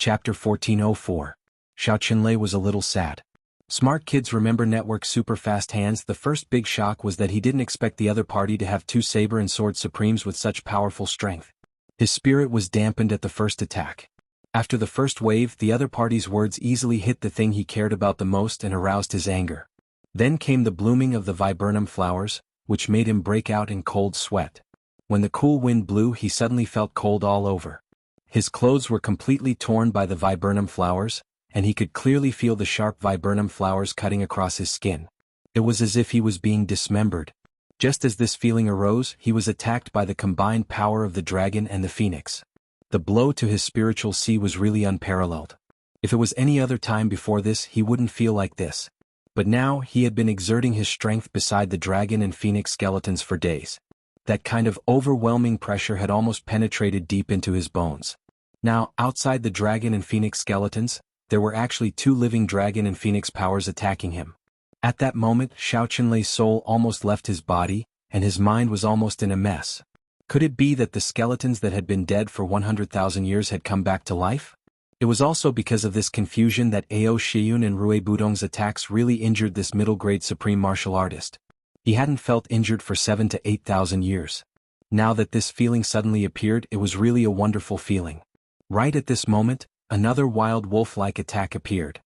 Chapter 1404. Xiao Qinlei was a little sad. Smart kids remember Network super fast hands. The first big shock was that he didn't expect the other party to have two saber and sword supremes with such powerful strength. His spirit was dampened at the first attack. After the first wave, the other party's words easily hit the thing he cared about the most and aroused his anger. Then came the blooming of the viburnum flowers, which made him break out in cold sweat. When the cool wind blew, he suddenly felt cold all over. His clothes were completely torn by the viburnum flowers, and he could clearly feel the sharp viburnum flowers cutting across his skin. It was as if he was being dismembered. Just as this feeling arose, he was attacked by the combined power of the dragon and the phoenix. The blow to his spiritual sea was really unparalleled. If it was any other time before this, he wouldn't feel like this. But now, he had been exerting his strength beside the dragon and phoenix skeletons for days. That kind of overwhelming pressure had almost penetrated deep into his bones. Now, outside the dragon and phoenix skeletons, there were actually two living dragon and phoenix powers attacking him. At that moment, Xiao Qinlei's soul almost left his body, and his mind was almost in a mess. Could it be that the skeletons that had been dead for 100,000 years had come back to life? It was also because of this confusion that Ao Shiyun and Rui Budong's attacks really injured this middle-grade supreme martial artist. He hadn't felt injured for 7,000 to 8,000 years. Now that this feeling suddenly appeared, it was really a wonderful feeling. Right at this moment, another wild wolf-like attack appeared.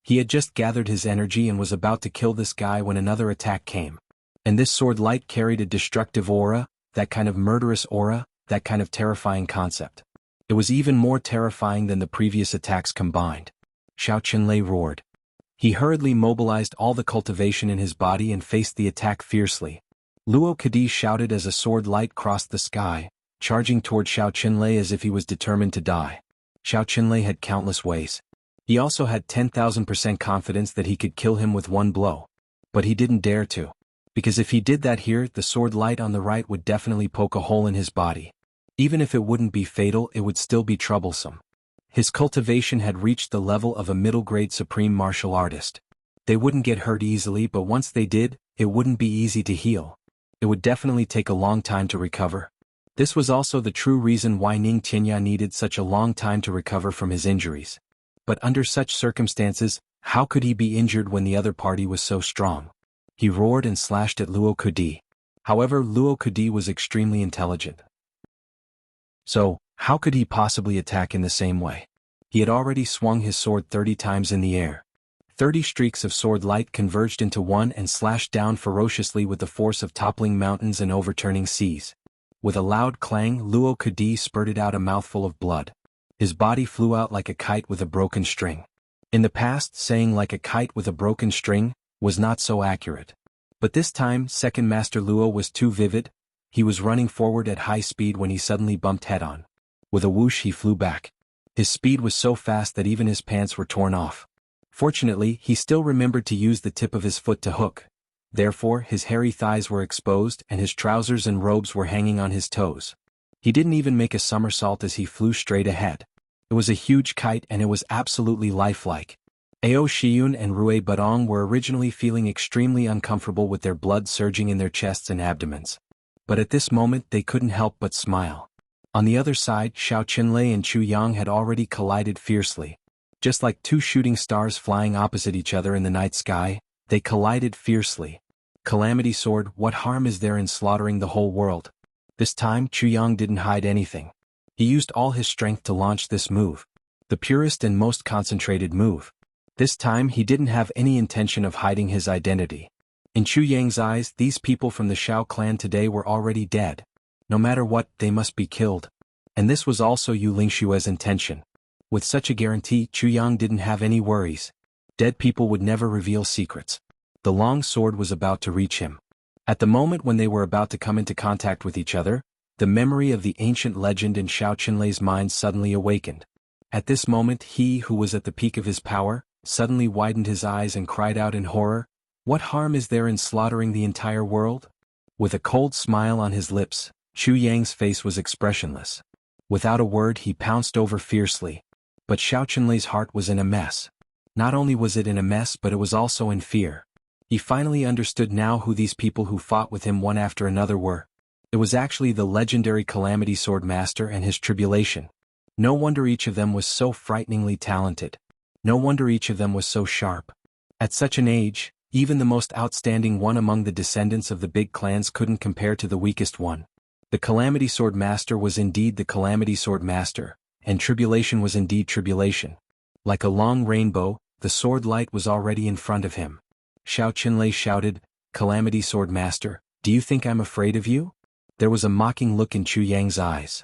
He had just gathered his energy and was about to kill this guy when another attack came. And this sword light carried a destructive aura, that kind of murderous aura, that kind of terrifying concept. It was even more terrifying than the previous attacks combined. Xiao Qinlei roared. He hurriedly mobilized all the cultivation in his body and faced the attack fiercely. Luo Kadi shouted as a sword light crossed the sky, charging toward Xiao Qinlei as if he was determined to die. Xiao Qinlei had countless ways. He also had 10,000% confidence that he could kill him with one blow. But he didn't dare to. Because if he did that here, the sword light on the right would definitely poke a hole in his body. Even if it wouldn't be fatal, it would still be troublesome. His cultivation had reached the level of a middle-grade supreme martial artist. They wouldn't get hurt easily, but once they did, it wouldn't be easy to heal. It would definitely take a long time to recover. This was also the true reason why Ning Tianya needed such a long time to recover from his injuries. But under such circumstances, how could he be injured when the other party was so strong? He roared and slashed at Luo Kadi. However, Luo Kadi was extremely intelligent. So, how could he possibly attack in the same way? He had already swung his sword 30 times in the air. 30 streaks of sword light converged into one and slashed down ferociously with the force of toppling mountains and overturning seas. With a loud clang, Luo Kadi spurted out a mouthful of blood. His body flew out like a kite with a broken string. In the past, saying like a kite with a broken string was not so accurate. But this time, Second Master Luo was too vivid. He was running forward at high speed when he suddenly bumped head-on. With a whoosh he flew back. His speed was so fast that even his pants were torn off. Fortunately, he still remembered to use the tip of his foot to hook. Therefore, his hairy thighs were exposed and his trousers and robes were hanging on his toes. He didn't even make a somersault as he flew straight ahead. It was a huge kite and it was absolutely lifelike. Ao Shiyun and Rui Budong were originally feeling extremely uncomfortable with their blood surging in their chests and abdomens. But at this moment they couldn't help but smile. On the other side, Xiao Qinlei and Chu Yang had already collided fiercely. Just like two shooting stars flying opposite each other in the night sky, they collided fiercely. Calamity Sword, what harm is there in slaughtering the whole world? This time, Chu Yang didn't hide anything. He used all his strength to launch this move. The purest and most concentrated move. This time he didn't have any intention of hiding his identity. In Chu Yang's eyes, these people from the Shao clan today were already dead. No matter what, they must be killed. And this was also Yu Lingshue's intention. With such a guarantee, Chu Yang didn't have any worries. Dead people would never reveal secrets. The long sword was about to reach him. At the moment when they were about to come into contact with each other, the memory of the ancient legend in Xiao Qinlei's mind suddenly awakened. At this moment he who was at the peak of his power, suddenly widened his eyes and cried out in horror, "What harm is there in slaughtering the entire world?" With a cold smile on his lips, Chu Yang's face was expressionless. Without a word he pounced over fiercely. But Xiao Qinlei's heart was in a mess. Not only was it in a mess but it was also in fear. He finally understood now who these people who fought with him one after another were. It was actually the legendary Calamity Sword Master and his tribulation. No wonder each of them was so frighteningly talented. No wonder each of them was so sharp. At such an age, even the most outstanding one among the descendants of the big clans couldn't compare to the weakest one. The Calamity Sword Master was indeed the Calamity Sword Master, and Tribulation was indeed Tribulation. Like a long rainbow, the sword light was already in front of him. Xiao Qinlei shouted, "Calamity Sword Master, do you think I'm afraid of you?" There was a mocking look in Chu Yang's eyes.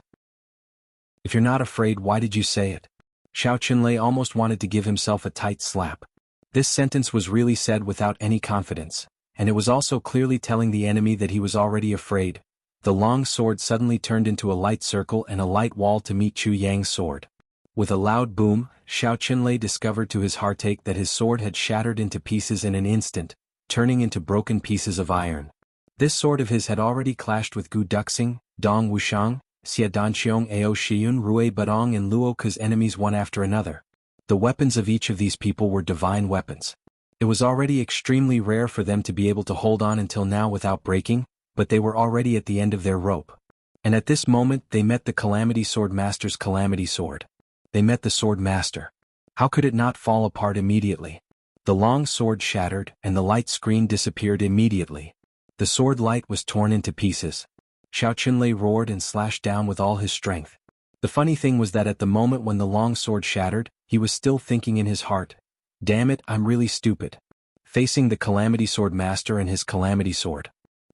"If you're not afraid, why did you say it?" Xiao Qinlei almost wanted to give himself a tight slap. This sentence was really said without any confidence, and it was also clearly telling the enemy that he was already afraid. The long sword suddenly turned into a light circle and a light wall to meet Chu Yang's sword. With a loud boom, Xiao Qinlei discovered to his heartache that his sword had shattered into pieces in an instant, turning into broken pieces of iron. This sword of his had already clashed with Gu Duxing, Dong Wuxiang, Xia Danqiong Ao Shiyun Rui Badong and Luo Ke's enemies one after another. The weapons of each of these people were divine weapons. It was already extremely rare for them to be able to hold on until now without breaking, but they were already at the end of their rope. And at this moment they met the Calamity Sword Master's Calamity Sword. They met the Sword Master. How could it not fall apart immediately? The long sword shattered and the light screen disappeared immediately. The sword light was torn into pieces. Xiao Qinlei roared and slashed down with all his strength. The funny thing was that at the moment when the long sword shattered, he was still thinking in his heart, "Damn it, I'm really stupid. Facing the Calamity Sword Master and his Calamity Sword.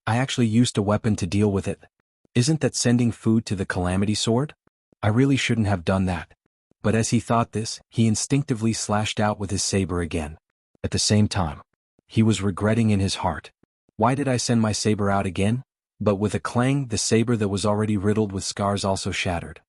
I actually used a weapon to deal with it. Isn't that sending food to the Calamity Sword? I really shouldn't have done that." But as he thought this, he instinctively slashed out with his saber again. At the same time, he was regretting in his heart. Why did I send my saber out again? But with a clang, the saber that was already riddled with scars also shattered.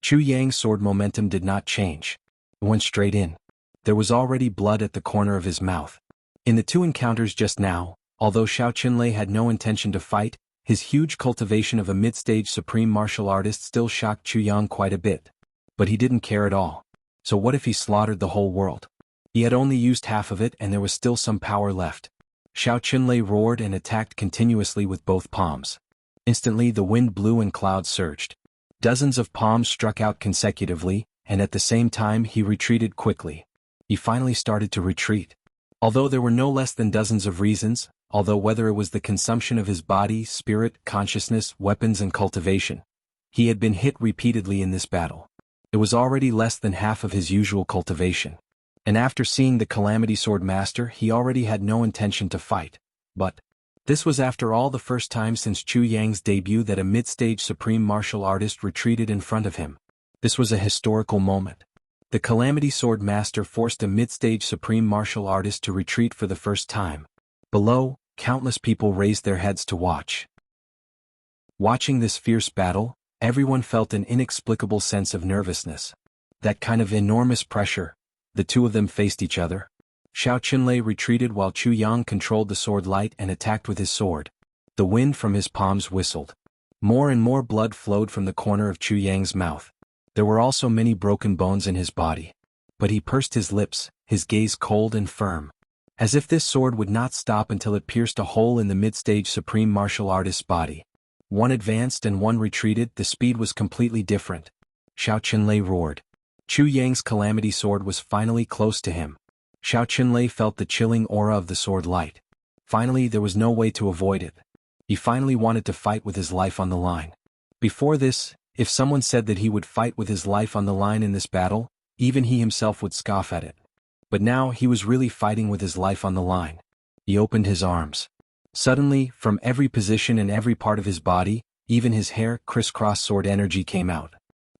Chu Yang's sword momentum did not change. It went straight in. There was already blood at the corner of his mouth. In the two encounters just now, although Xiao Qinlei had no intention to fight, his huge cultivation of a mid-stage supreme martial artist still shocked Chu Yang quite a bit. But he didn't care at all. So what if he slaughtered the whole world? He had only used half of it and there was still some power left. Xiao Qinlei roared and attacked continuously with both palms. Instantly the wind blew and clouds surged. Dozens of palms struck out consecutively, and at the same time he retreated quickly. He finally started to retreat. Although there were no less than dozens of reasons, although whether it was the consumption of his body, spirit, consciousness, weapons and cultivation, he had been hit repeatedly in this battle. It was already less than half of his usual cultivation. And after seeing the Calamity Sword Master he already had no intention to fight. But this was after all the first time since Chu Yang's debut that a mid-stage supreme martial artist retreated in front of him. This was a historical moment. The Calamity Sword Master forced a mid-stage supreme martial artist to retreat for the first time. Below, countless people raised their heads to watch. Watching this fierce battle, everyone felt an inexplicable sense of nervousness. That kind of enormous pressure. The two of them faced each other. Xiao Qinlei retreated while Chu Yang controlled the sword light and attacked with his sword. The wind from his palms whistled. More and more blood flowed from the corner of Chu Yang's mouth. There were also many broken bones in his body. But he pursed his lips, his gaze cold and firm. As if this sword would not stop until it pierced a hole in the mid-stage supreme martial artist's body. One advanced and one retreated, the speed was completely different. Xiao Qinlei roared. Chu Yang's Calamity Sword was finally close to him. Xiao Qinlei felt the chilling aura of the sword light. Finally there was no way to avoid it. He finally wanted to fight with his life on the line. Before this, if someone said that he would fight with his life on the line in this battle, even he himself would scoff at it. But now he was really fighting with his life on the line. He opened his arms. Suddenly, from every position and every part of his body, even his hair, crisscross sword energy came out.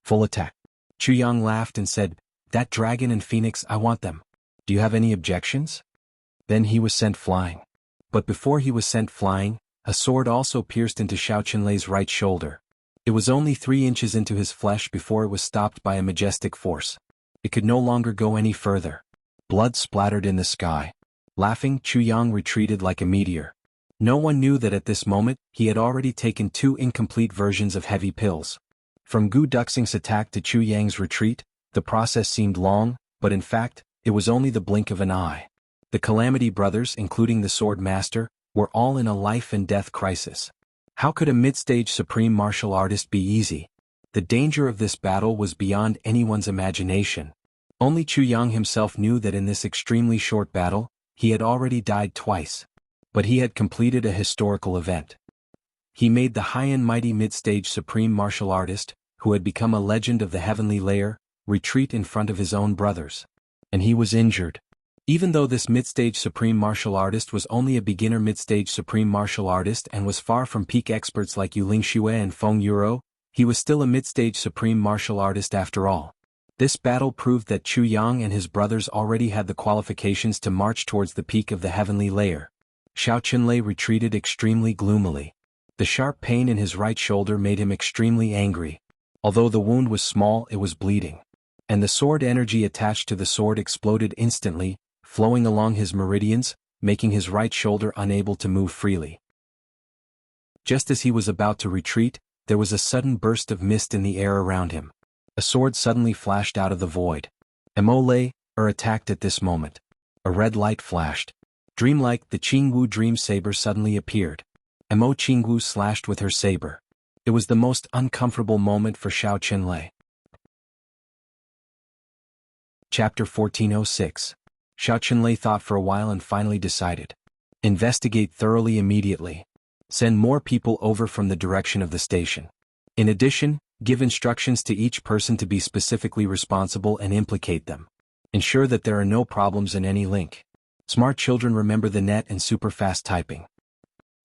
Full attack. Chu Yang laughed and said, "That dragon and phoenix, I want them. Do you have any objections?" Then he was sent flying. But before he was sent flying, a sword also pierced into Xiao Qinlei's right shoulder. It was only 3 inches into his flesh before it was stopped by a majestic force. It could no longer go any further. Blood splattered in the sky. Laughing, Chu Yang retreated like a meteor. No one knew that at this moment, he had already taken 2 incomplete versions of heavy pills. From Gu Duxing's attack to Chu Yang's retreat, the process seemed long, but in fact, it was only the blink of an eye. The Calamity brothers, including the Sword Master, were all in a life and death crisis. How could a mid-stage supreme martial artist be easy? The danger of this battle was beyond anyone's imagination. Only Chu Yang himself knew that in this extremely short battle, he had already died twice. But he had completed a historical event. He made the high and mighty mid-stage supreme martial artist, who had become a legend of the heavenly layer, retreat in front of his own brothers. And he was injured. Even though this mid-stage supreme martial artist was only a beginner mid-stage supreme martial artist and was far from peak experts like Yu Lingxue and Feng Yuro, he was still a mid-stage supreme martial artist after all. This battle proved that Chu Yang and his brothers already had the qualifications to march towards the peak of the heavenly layer. Xiao Qinlei retreated extremely gloomily. The sharp pain in his right shoulder made him extremely angry. Although the wound was small, it was bleeding. And the sword energy attached to the sword exploded instantly, flowing along his meridians, making his right shoulder unable to move freely. Just as he was about to retreat, there was a sudden burst of mist in the air around him. A sword suddenly flashed out of the void. Emole attacked at this moment. A red light flashed. Dreamlike, the Jianghu dream saber suddenly appeared. Emo Jianghu slashed with her saber. It was the most uncomfortable moment for Xiao Qinlei. Chapter 1406. Xiao Qinlei thought for a while and finally decided. Investigate thoroughly immediately. Send more people over from the direction of the station. In addition, give instructions to each person to be specifically responsible and implicate them. Ensure that there are no problems in any link. Smart children remember the net and super-fast typing.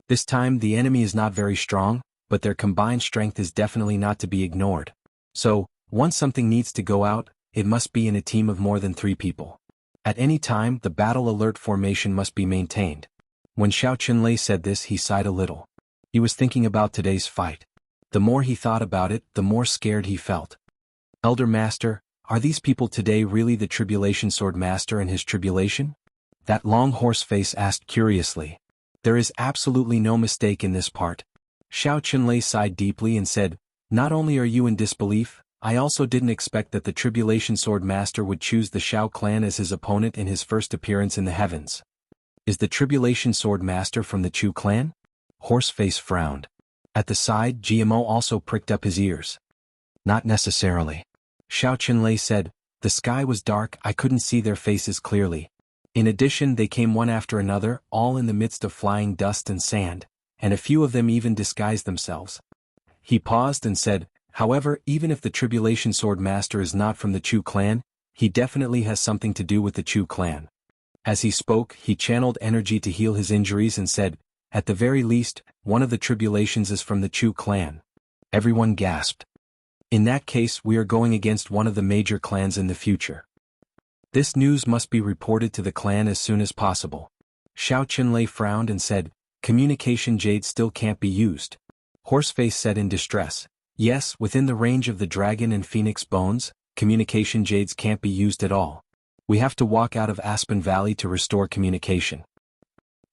This time the enemy is not very strong, but their combined strength is definitely not to be ignored. So, once something needs to go out, it must be in a team of more than 3 people. At any time, the battle alert formation must be maintained. When Xiao Qinlei said this, he sighed a little. He was thinking about today's fight. The more he thought about it, the more scared he felt. Elder Master, are these people today really the Tribulation Sword Master and his tribulation? That long horse face asked curiously. There is absolutely no mistake in this part. Xiao Qinlei sighed deeply and said, not only are you in disbelief, I also didn't expect that the Tribulation Sword Master would choose the Xiao clan as his opponent in his first appearance in the heavens. Is the Tribulation Sword Master from the Chu clan? Horseface frowned. At the side, GMO also pricked up his ears. Not necessarily. Xiao Qinlei said, the sky was dark, I couldn't see their faces clearly. In addition, they came one after another, all in the midst of flying dust and sand, and a few of them even disguised themselves. He paused and said, however, even if the Tribulation Sword Master is not from the Chu clan, he definitely has something to do with the Chu clan. As he spoke, he channeled energy to heal his injuries and said, at the very least, one of the tribulations is from the Chu clan. Everyone gasped. In that case, we are going against one of the major clans in the future. This news must be reported to the clan as soon as possible. Xiao Qinlei frowned and said, communication jade still can't be used. Horseface said in distress, yes, within the range of the dragon and phoenix bones, communication jades can't be used at all. We have to walk out of Aspen Valley to restore communication.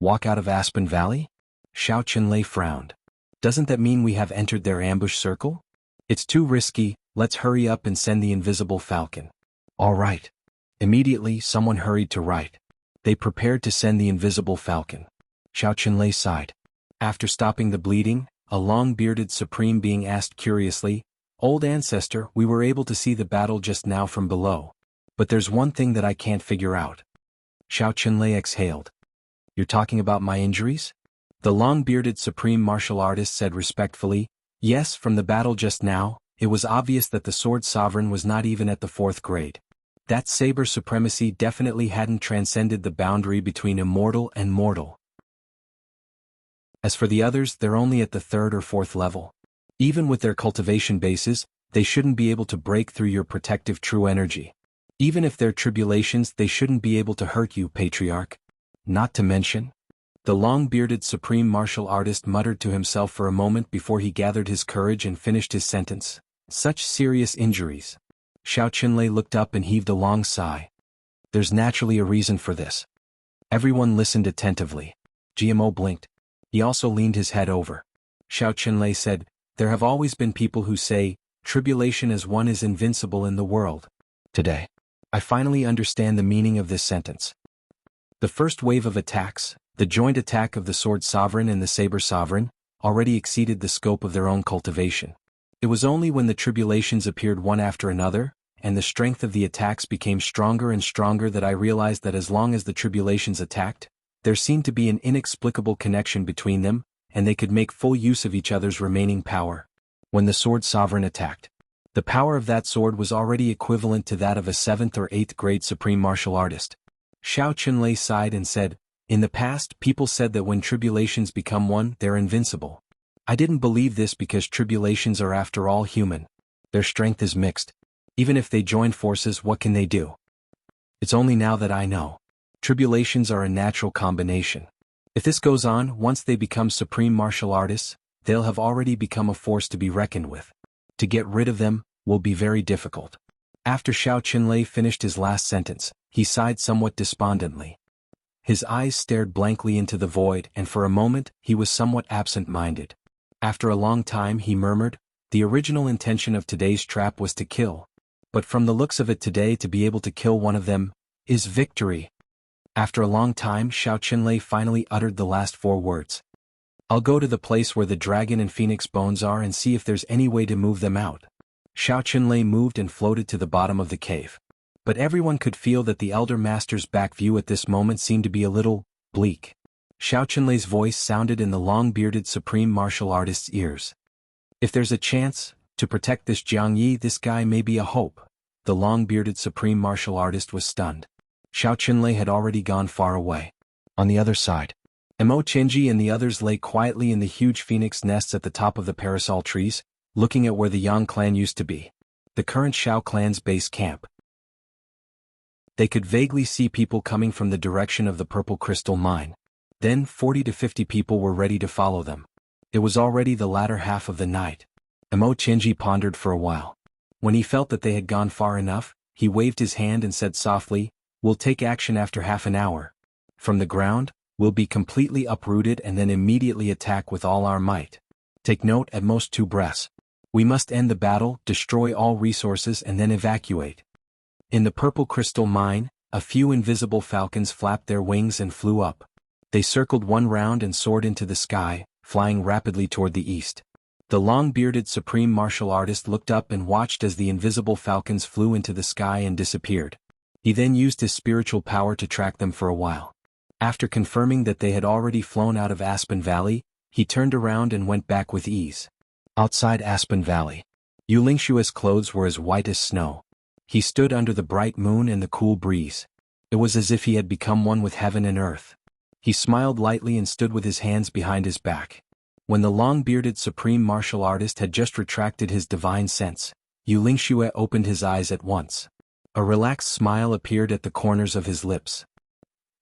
Walk out of Aspen Valley? Xiao Qinlei frowned. Doesn't that mean we have entered their ambush circle? It's too risky, let's hurry up and send the invisible falcon. All right. Immediately, someone hurried to write. They prepared to send the invisible falcon. Xiao Qinlei sighed. After stopping the bleeding, a long-bearded supreme being asked curiously, old ancestor, we were able to see the battle just now from below. But there's one thing that I can't figure out. Xiao Qinlei exhaled. You're talking about my injuries? The long-bearded supreme martial artist said respectfully, yes, from the battle just now, it was obvious that the sword sovereign was not even at the 4th grade. That saber supremacy definitely hadn't transcended the boundary between immortal and mortal. As for the others, they're only at the 3rd or 4th level. Even with their cultivation bases, they shouldn't be able to break through your protective true energy. Even if they're tribulations, they shouldn't be able to hurt you, Patriarch. Not to mention... The long-bearded supreme martial artist muttered to himself for a moment before he gathered his courage and finished his sentence. Such serious injuries. Xiao Qinlei looked up and heaved a long sigh. There's naturally a reason for this. Everyone listened attentively. GMO blinked. He also leaned his head over. Xiao Qinlei said, there have always been people who say, tribulation as one is invincible in the world. Today, I finally understand the meaning of this sentence. The first wave of attacks, the joint attack of the Sword Sovereign and the Saber Sovereign, already exceeded the scope of their own cultivation. It was only when the tribulations appeared one after another, and the strength of the attacks became stronger and stronger that I realized that as long as the tribulations attacked, there seemed to be an inexplicable connection between them, and they could make full use of each other's remaining power. When the sword sovereign attacked, the power of that sword was already equivalent to that of a 7th or 8th grade supreme martial artist. Xiao Qunlei sighed and said, "In the past, people said that when tribulations become one, they're invincible. I didn't believe this because tribulations are after all human. Their strength is mixed. Even if they join forces, what can they do? It's only now that I know. Tribulations are a natural combination. If this goes on, once they become supreme martial artists, they'll have already become a force to be reckoned with. To get rid of them will be very difficult." After Xiao Qunlei finished his last sentence, he sighed somewhat despondently. His eyes stared blankly into the void, and for a moment, he was somewhat absent-minded. After a long time he murmured, "The original intention of today's trap was to kill. But from the looks of it today, to be able to kill one of them is victory." After a long time Xiao Qunlei finally uttered the last 4 words. "I'll go to the place where the dragon and phoenix bones are and see if there's any way to move them out." Xiao Qunlei moved and floated to the bottom of the cave. But everyone could feel that the elder master's back view at this moment seemed to be a little bleak. Xiao Qunlei's voice sounded in the long-bearded supreme martial artist's ears. "If there's a chance to protect this Jianghu, this guy may be a hope." The long-bearded supreme martial artist was stunned. Xiao Qunlei had already gone far away. On the other side, Emo Chenji and the others lay quietly in the huge phoenix nests at the top of the parasol trees, looking at where the Yang clan used to be, the current Xiao clan's base camp. They could vaguely see people coming from the direction of the purple crystal mine. Then 40 to 50 people were ready to follow them. It was already the latter half of the night. Emo Chenji pondered for a while. When he felt that they had gone far enough, he waved his hand and said softly, "We'll take action after half an hour. From the ground, we'll be completely uprooted and then immediately attack with all our might. Take note, at most 2 breaths. We must end the battle, destroy all resources and then evacuate." In the purple crystal mine, a few invisible falcons flapped their wings and flew up. They circled one round and soared into the sky, flying rapidly toward the east. The long-bearded supreme martial artist looked up and watched as the invisible falcons flew into the sky and disappeared. He then used his spiritual power to track them for a while. After confirming that they had already flown out of Aspen Valley, he turned around and went back with ease. Outside Aspen Valley, Yu Lingshua's clothes were as white as snow. He stood under the bright moon and the cool breeze. It was as if he had become one with heaven and earth. He smiled lightly and stood with his hands behind his back. When the long-bearded supreme martial artist had just retracted his divine sense, Yu Lingxue opened his eyes at once. A relaxed smile appeared at the corners of his lips.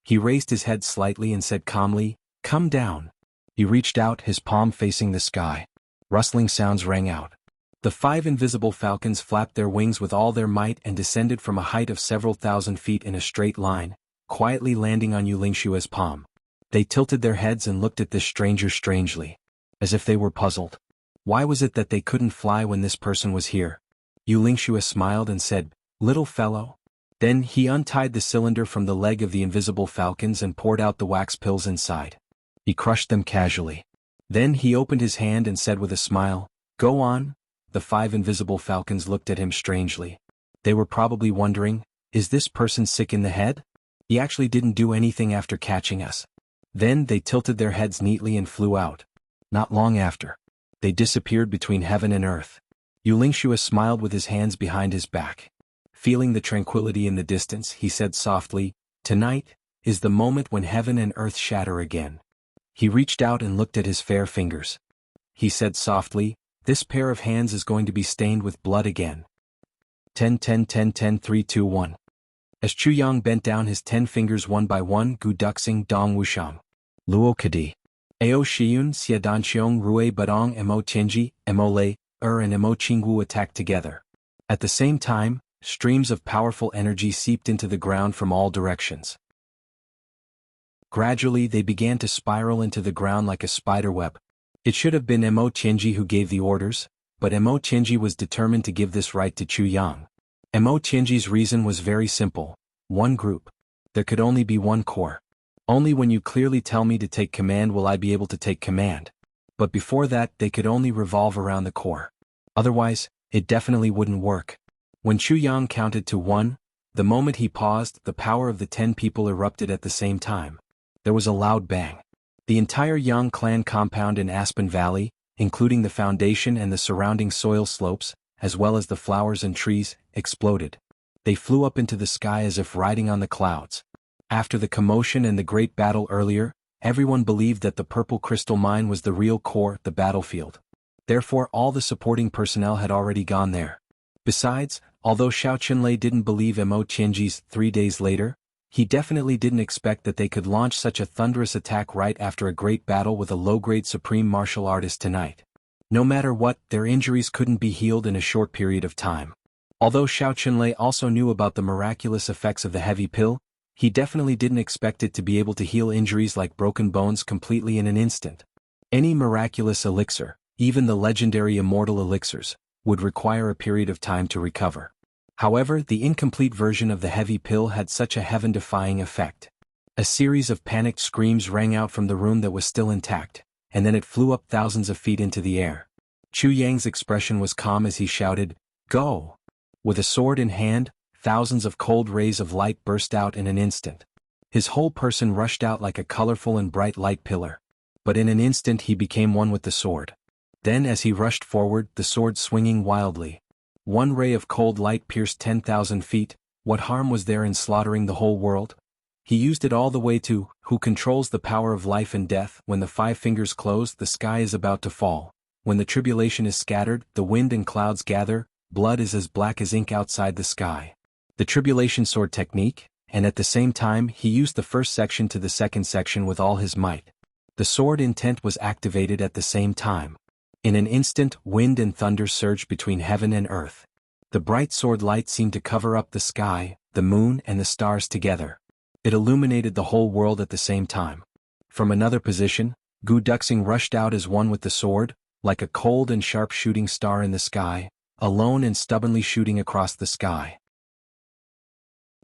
He raised his head slightly and said calmly, "Come down." He reached out, his palm facing the sky. Rustling sounds rang out. The 5 invisible falcons flapped their wings with all their might and descended from a height of several thousand feet in a straight line, quietly landing on Yu Lingshue's palm. They tilted their heads and looked at this stranger strangely, as if they were puzzled. Why was it that they couldn't fly when this person was here? Yu Lingxue smiled and said, "Little fellow." Then he untied the cylinder from the leg of the invisible falcons and poured out the wax pills inside. He crushed them casually. Then he opened his hand and said with a smile, "Go on." The 5 invisible falcons looked at him strangely. They were probably wondering, is this person sick in the head? He actually didn't do anything after catching us. Then they tilted their heads neatly and flew out. Not long after, they disappeared between heaven and earth. Yu Lingxue smiled with his hands behind his back. Feeling the tranquility in the distance, he said softly, "Tonight is the moment when heaven and earth shatter again." He reached out and looked at his fair fingers. He said softly, "This pair of hands is going to be stained with blood again." 10 10 10 10 3 2 1. As Chu Yang bent down his 10 fingers one by one, Gu Duxing Dong Wushang, Luo Kadi, Ao Shiyun Xiadanqiong Rui Badong Mo Tianji, Mo Lei, and Mo Qingwu attacked together. At the same time, streams of powerful energy seeped into the ground from all directions. Gradually they began to spiral into the ground like a spider web. It should have been Mo Tianji who gave the orders, but Mo Tianji was determined to give this right to Chu Yang. Mo Tianji's reason was very simple: one group. There could only be one core. Only when you clearly tell me to take command will I be able to take command. But before that they could only revolve around the core. Otherwise, it definitely wouldn't work. When Chu Yang counted to 1, the moment he paused, the power of the 10 people erupted at the same time. There was a loud bang. The entire Yang clan compound in Aspen Valley, including the foundation and the surrounding soil slopes, as well as the flowers and trees, exploded. They flew up into the sky as if riding on the clouds. After the commotion and the great battle earlier, everyone believed that the purple crystal mine was the real core, the battlefield. Therefore all the supporting personnel had already gone there. Besides, although Xiao Qinlei didn't believe Mo Qianji's 3 days later, he definitely didn't expect that they could launch such a thunderous attack right after a great battle with a low-grade supreme martial artist tonight. No matter what, their injuries couldn't be healed in a short period of time. Although Xiao Qinlei also knew about the miraculous effects of the heavy pill, he definitely didn't expect it to be able to heal injuries like broken bones completely in an instant. Any miraculous elixir, even the legendary immortal elixirs, would require a period of time to recover. However, the incomplete version of the heavy pill had such a heaven-defying effect. A series of panicked screams rang out from the room that was still intact, and then it flew up thousands of feet into the air. Chu Yang's expression was calm as he shouted, "Go!" With a sword in hand, thousands of cold rays of light burst out in an instant. His whole person rushed out like a colorful and bright light pillar. But in an instant he became one with the sword. Then as he rushed forward, the sword swinging wildly. One ray of cold light pierced 10,000 feet. What harm was there in slaughtering the whole world? He used it all the way to, who controls the power of life and death. When the 5 fingers close, the sky is about to fall. When the tribulation is scattered, the wind and clouds gather, blood is as black as ink outside the sky. The tribulation sword technique, and at the same time he used the first section to the second section with all his might. The sword intent was activated at the same time. In an instant, wind and thunder surged between heaven and earth. The bright sword light seemed to cover up the sky, the moon and the stars together. It illuminated the whole world at the same time. From another position, Gu Duxing rushed out as one with the sword, like a cold and sharp shooting star in the sky, alone and stubbornly shooting across the sky.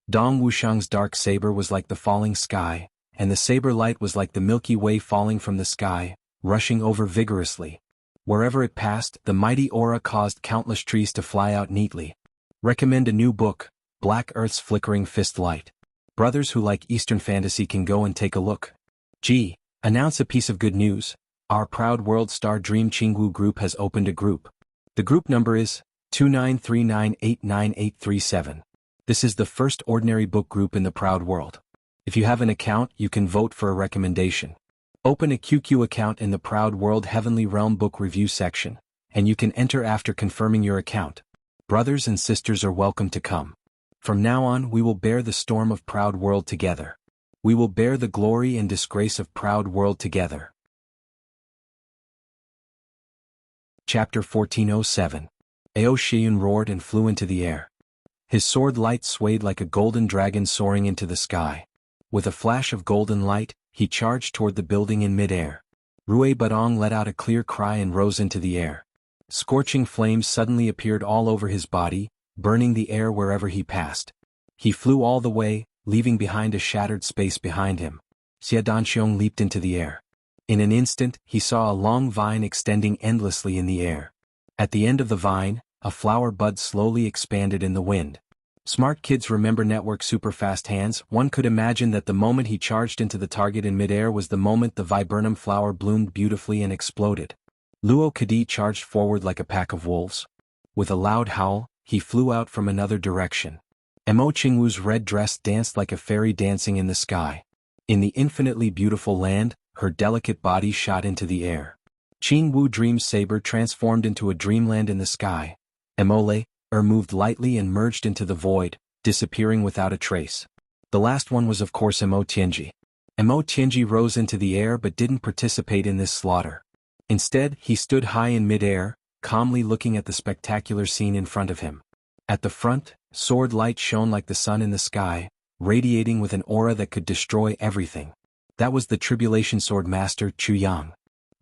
Dong Wuxiang's dark saber was like the falling sky, and the saber light was like the Milky Way falling from the sky, rushing over vigorously. Wherever it passed, the mighty aura caused countless trees to fly out neatly. Recommend a new book, Black Earth's Flickering Fist Light. Brothers who like Eastern fantasy can go and take a look. G. Announce a piece of good news. Our proud world star Dream Jianghu group has opened a group. The group number is 2939898837. This is the first ordinary book group in the proud world. If you have an account, you can vote for a recommendation. Open a QQ account in the Proud World Heavenly Realm Book Review section, and you can enter after confirming your account. Brothers and sisters are welcome to come. From now on we will bear the storm of Proud World together. We will bear the glory and disgrace of Proud World together. Chapter 1407. Ao Shiyun roared and flew into the air. His sword light swayed like a golden dragon soaring into the sky. With a flash of golden light, he charged toward the building in mid-air. Rui Badong let out a clear cry and rose into the air. Scorching flames suddenly appeared all over his body, burning the air wherever he passed. He flew all the way, leaving behind a shattered space behind him. Xia Danxiong leaped into the air. In an instant, he saw a long vine extending endlessly in the air. At the end of the vine, a flower bud slowly expanded in the wind. Smart kids remember network super fast hands. One could imagine that the moment he charged into the target in midair was the moment the viburnum flower bloomed beautifully and exploded. Luo Kadi charged forward like a pack of wolves. With a loud howl, he flew out from another direction. Mo Qingwu's red dress danced like a fairy dancing in the sky. In the infinitely beautiful land, her delicate body shot into the air. Qingwu Dream's saber transformed into a dreamland in the sky. Emole moved lightly and merged into the void, disappearing without a trace. The last one was of course Mo Tianji. Mo Tianji rose into the air but didn't participate in this slaughter. Instead, he stood high in mid-air, calmly looking at the spectacular scene in front of him. At the front, sword light shone like the sun in the sky, radiating with an aura that could destroy everything. That was the Tribulation Sword Master Chu Yang.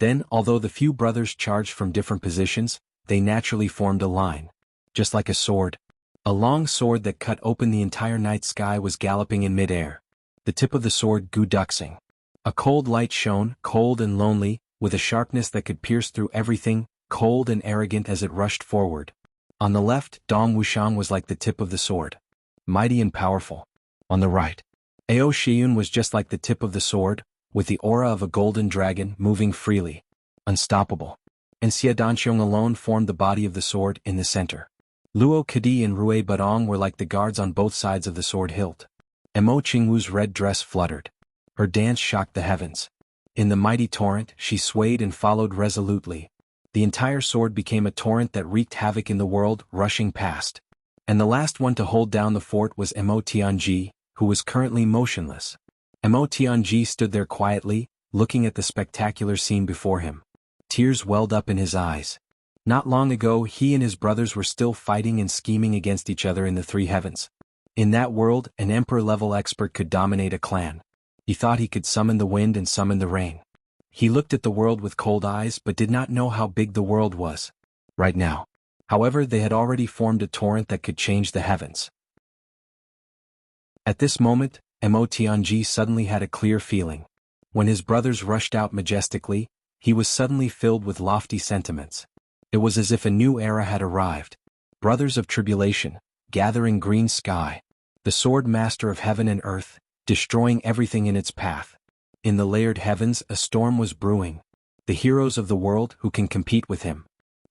Then, although the few brothers charged from different positions, they naturally formed a line. Just like a sword. A long sword that cut open the entire night sky was galloping in mid-air. The tip of the sword Gu Duxing. A cold light shone, cold and lonely, with a sharpness that could pierce through everything, cold and arrogant as it rushed forward. On the left, Dong Wuxiang was like the tip of the sword, mighty and powerful. On the right, Ao Shiyun was just like the tip of the sword, with the aura of a golden dragon moving freely, unstoppable. And Xie Danqiong alone formed the body of the sword in the center. Luo Kadi and Rui Badong were like the guards on both sides of the sword hilt. Mo Qingwu's red dress fluttered. Her dance shocked the heavens. In the mighty torrent, she swayed and followed resolutely. The entire sword became a torrent that wreaked havoc in the world, rushing past. And the last one to hold down the fort was Mo Tianji, who was currently motionless. Mo Tianji stood there quietly, looking at the spectacular scene before him. Tears welled up in his eyes. Not long ago he and his brothers were still fighting and scheming against each other in the three heavens. In that world, an emperor-level expert could dominate a clan. He thought he could summon the wind and summon the rain. He looked at the world with cold eyes but did not know how big the world was. Right now, however, they had already formed a torrent that could change the heavens. At this moment, Mo Tianji suddenly had a clear feeling. When his brothers rushed out majestically, he was suddenly filled with lofty sentiments. It was as if a new era had arrived. Brothers of tribulation, gathering green sky. The sword master of heaven and earth, destroying everything in its path. In the layered heavens a storm was brewing. The heroes of the world who can compete with him.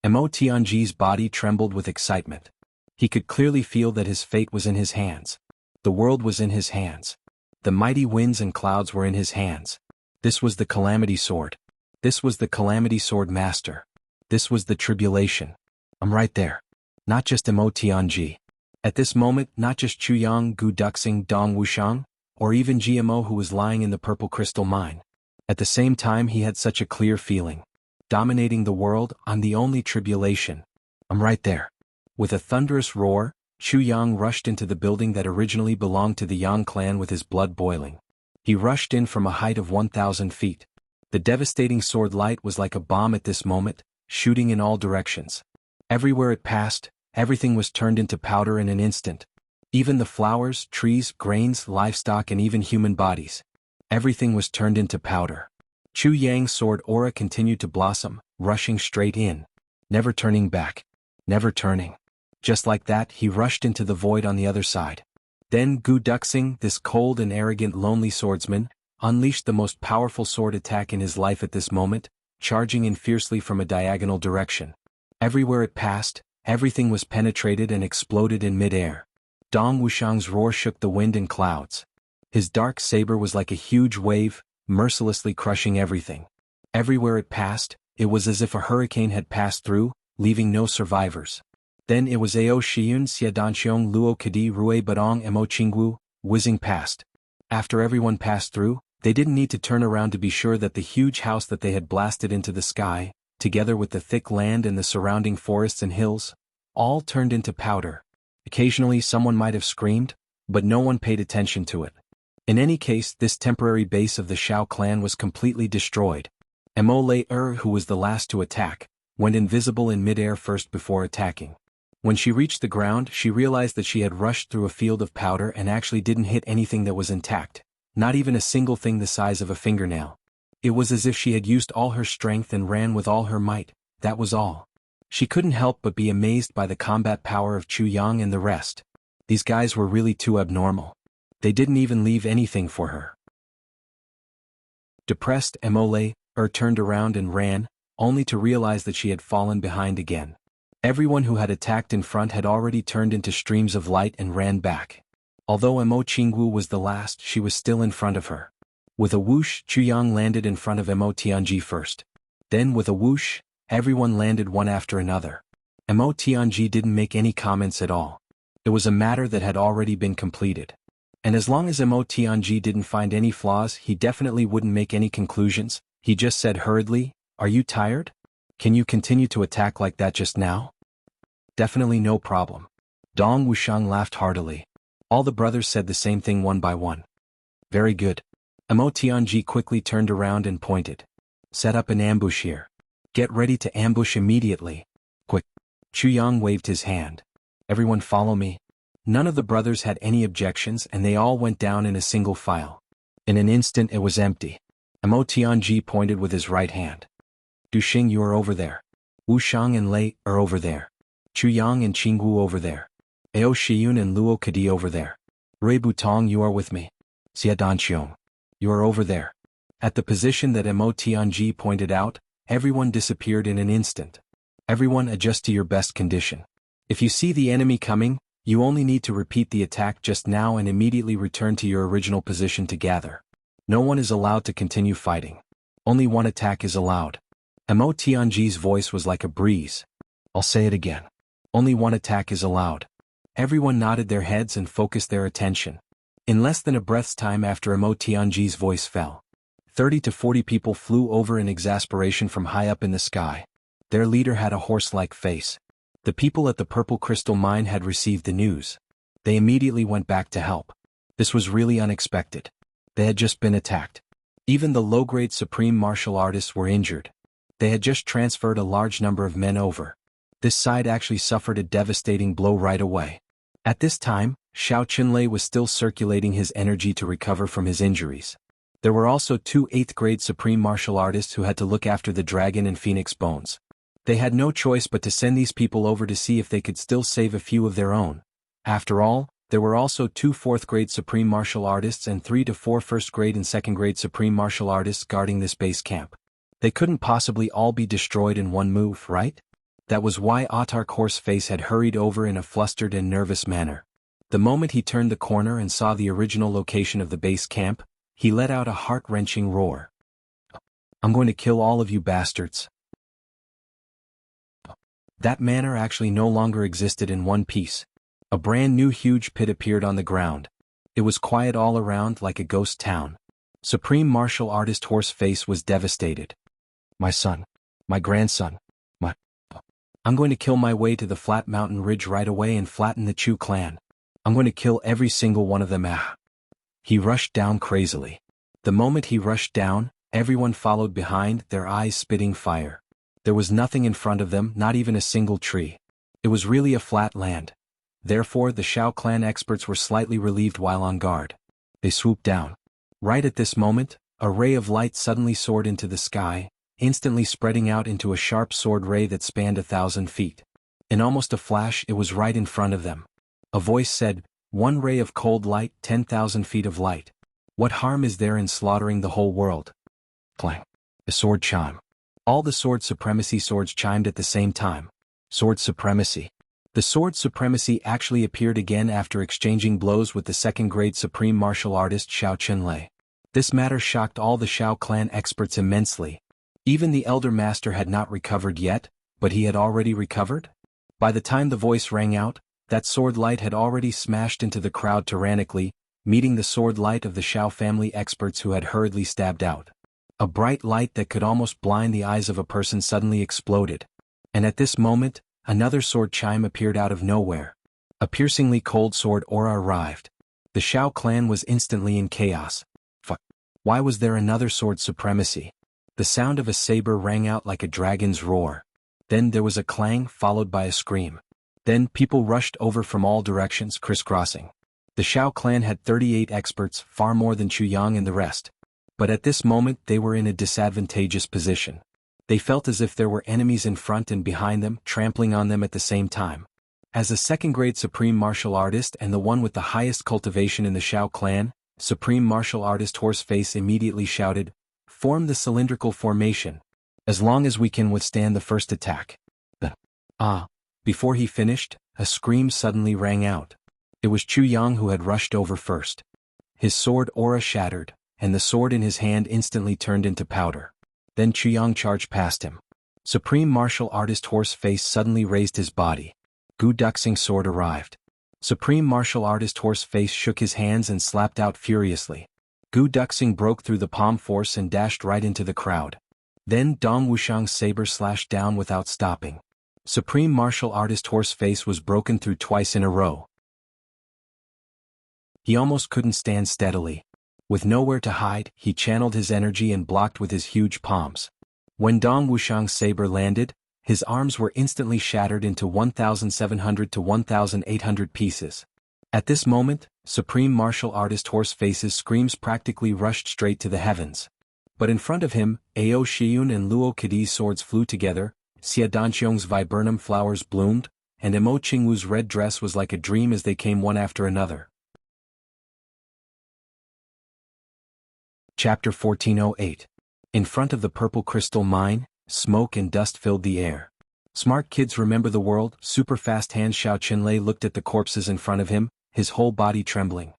Mo Tianji's body trembled with excitement. He could clearly feel that his fate was in his hands. The world was in his hands. The mighty winds and clouds were in his hands. This was the Calamity Sword. This was the Calamity Sword Master. This was the tribulation. I'm right there. Not just Mo Tianji. At this moment, not just Chu Yang, Gu Duxing, Dong Wuxiang, or even GMO who was lying in the purple crystal mine. At the same time he had such a clear feeling. Dominating the world, I'm the only tribulation. I'm right there. With a thunderous roar, Chu Yang rushed into the building that originally belonged to the Yang clan with his blood boiling. He rushed in from a height of 1,000 feet. The devastating sword light was like a bomb at this moment, shooting in all directions. Everywhere it passed, everything was turned into powder in an instant. Even the flowers, trees, grains, livestock and even human bodies. Everything was turned into powder. Chu Yang's sword aura continued to blossom, rushing straight in. Never turning back. Never turning. Just like that, he rushed into the void on the other side. Then Gu Duxing, this cold and arrogant lonely swordsman, unleashed the most powerful sword attack in his life at this moment, charging in fiercely from a diagonal direction. Everywhere it passed, everything was penetrated and exploded in mid-air. Dong Wuxiang's roar shook the wind and clouds. His dark saber was like a huge wave, mercilessly crushing everything. Everywhere it passed, it was as if a hurricane had passed through, leaving no survivors. Then it was Ao Shiyun, Xie Danqiong, Luo Kadi, Rui Badong and Mo Qingwu, whizzing past. After everyone passed through, they didn't need to turn around to be sure that the huge house that they had blasted into the sky, together with the thick land and the surrounding forests and hills, all turned into powder. Occasionally someone might have screamed, but no one paid attention to it. In any case, this temporary base of the Shao clan was completely destroyed. Mo Lei who was the last to attack, went invisible in mid-air first before attacking. When she reached the ground, she realized that she had rushed through a field of powder and actually didn't hit anything that was intact, not even a single thing the size of a fingernail. It was as if she had used all her strength and ran with all her might, that was all. She couldn't help but be amazed by the combat power of Chu Yang and the rest. These guys were really too abnormal. They didn't even leave anything for her. Depressed, Mo Lei turned around and ran, only to realize that she had fallen behind again. Everyone who had attacked in front had already turned into streams of light and ran back. Although Mo Qingwu was the last, she was still in front of her. With a whoosh, Chu Yang landed in front of Mo Tianji first. Then with a whoosh, everyone landed one after another. Mo Tianji didn't make any comments at all. It was a matter that had already been completed. And as long as Mo Tianji didn't find any flaws, he definitely wouldn't make any conclusions. He just said hurriedly, "Are you tired? Can you continue to attack like that just now?" "Definitely no problem." Dong Wuxiang laughed heartily. All the brothers said the same thing one by one. "Very good." Mo Tianji quickly turned around and pointed. "Set up an ambush here. Get ready to ambush immediately. Quick." Chu Yang waved his hand. "Everyone follow me." None of the brothers had any objections and they all went down in a single file. In an instant it was empty. Mo Tianji pointed with his right hand. "Duxing, you are over there. Wu Shang and Lei are over there. Chu Yang and Qingwu over there. Ao Shiyun and Luo Kadi over there. Rui Butong, you are with me. Xia Danqiong, you are over there. At the position that Mo Tianji pointed out, everyone disappeared in an instant. Everyone adjust to your best condition. If you see the enemy coming, you only need to repeat the attack just now and immediately return to your original position to gather. No one is allowed to continue fighting. Only one attack is allowed. Mo Tianji's voice was like a breeze. I'll say it again. Only one attack is allowed. Everyone nodded their heads and focused their attention. In less than a breath's time after Mo Tianji's voice fell, 30 to 40 people flew over in exasperation from high up in the sky. Their leader had a horse-like face. The people at the Purple Crystal Mine had received the news. They immediately went back to help. This was really unexpected. They had just been attacked. Even the low-grade supreme martial artists were injured. They had just transferred a large number of men over. This side actually suffered a devastating blow right away. At this time, Xiao Qinlei was still circulating his energy to recover from his injuries. There were also 2 8th-grade supreme martial artists who had to look after the dragon and phoenix bones. They had no choice but to send these people over to see if they could still save a few of their own. After all, there were also 2 4th-grade supreme martial artists and 3 to 4 1st-grade and 2nd-grade supreme martial artists guarding this base camp. They couldn't possibly all be destroyed in one move, right? That was why Autark Horseface had hurried over in a flustered and nervous manner. The moment he turned the corner and saw the original location of the base camp, he let out a heart-wrenching roar. I'm going to kill all of you bastards. That manor actually no longer existed in one piece. A brand new huge pit appeared on the ground. It was quiet all around like a ghost town. Supreme martial artist Horseface was devastated. My son. My grandson. I'm going to kill my way to the flat mountain ridge right away and flatten the Chu clan. I'm going to kill every single one of them. He rushed down crazily. The moment he rushed down, everyone followed behind, their eyes spitting fire. There was nothing in front of them, not even a single tree. It was really a flat land. Therefore, the Shao clan experts were slightly relieved while on guard. They swooped down. Right at this moment, a ray of light suddenly soared into the sky, instantly spreading out into a sharp sword ray that spanned 1,000 feet. In almost a flash, it was right in front of them. A voice said, "One ray of cold light, 10,000 feet of light. What harm is there in slaughtering the whole world?" Clang. A sword chime. All the sword supremacy swords chimed at the same time. Sword supremacy. The sword supremacy actually appeared again after exchanging blows with the 2nd-grade supreme martial artist Xiao Qinlei. This matter shocked all the Shao clan experts immensely. Even the Elder Master had not recovered yet, but he had already recovered? By the time the voice rang out, that sword light had already smashed into the crowd tyrannically, meeting the sword light of the Shao family experts who had hurriedly stabbed out. A bright light that could almost blind the eyes of a person suddenly exploded. And at this moment, another sword chime appeared out of nowhere. A piercingly cold sword aura arrived. The Shao clan was instantly in chaos. Why was there another sword supremacy? The sound of a saber rang out like a dragon's roar. Then there was a clang followed by a scream. Then people rushed over from all directions, crisscrossing. The Shao clan had 38 experts, far more than Chu Yang and the rest. But at this moment they were in a disadvantageous position. They felt as if there were enemies in front and behind them, trampling on them at the same time. As a 2nd-grade supreme martial artist and the one with the highest cultivation in the Shao clan, Supreme Martial Artist Horseface immediately shouted, "Form the cylindrical formation. As long as we can withstand the first attack." Before he finished, a scream suddenly rang out. It was Chu Yang who had rushed over first. His sword aura shattered, and the sword in his hand instantly turned into powder. Then Chu Yang charged past him. Supreme Martial Artist Horseface suddenly raised his body. Gu Duxing's sword arrived. Supreme Martial Artist Horseface shook his hands and slapped out furiously. Gu Duxing broke through the palm force and dashed right into the crowd. Then Dong Wushang's saber slashed down without stopping. Supreme Martial Artist Horseface was broken through twice in a row. He almost couldn't stand steadily. With nowhere to hide, he channeled his energy and blocked with his huge palms. When Dong Wushang's saber landed, his arms were instantly shattered into 1,700 to 1,800 pieces. At this moment, Supreme Martial Artist Horseface's screams practically rushed straight to the heavens. But in front of him, Ao Shiyun and Luo Kadi's swords flew together, Xia Danqiong's viburnum flowers bloomed, and Emo Qingwu's red dress was like a dream as they came one after another. Chapter 1408. In front of the purple crystal mine, smoke and dust filled the air. Smart kids remember the world. Super fast hands. Xiao Qinlei looked at the corpses in front of him, his whole body trembling.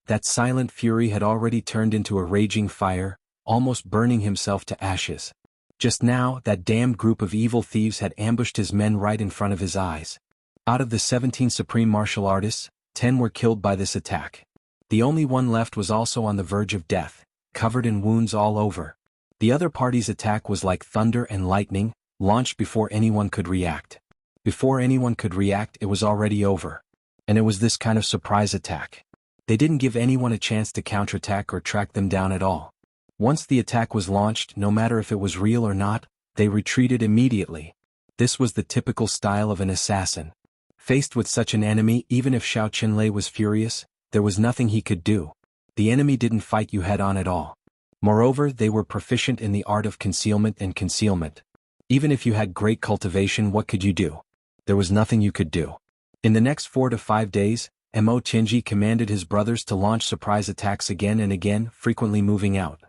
That silent fury had already turned into a raging fire, almost burning himself to ashes. Just now, that damned group of evil thieves had ambushed his men right in front of his eyes. Out of the 17 supreme martial artists, 10 were killed by this attack. The only one left was also on the verge of death, covered in wounds all over. The other party's attack was like thunder and lightning, launched before anyone could react. Before anyone could react, it was already over. And it was this kind of surprise attack. They didn't give anyone a chance to counterattack or track them down at all. Once the attack was launched, no matter if it was real or not, they retreated immediately. This was the typical style of an assassin. Faced with such an enemy, even if Xiao Qinlei was furious, there was nothing he could do. The enemy didn't fight you head-on at all. Moreover, they were proficient in the art of concealment and concealment. Even if you had great cultivation, what could you do? There was nothing you could do. In the next 4 to 5 days, Mo Tianji commanded his brothers to launch surprise attacks again and again, frequently moving out.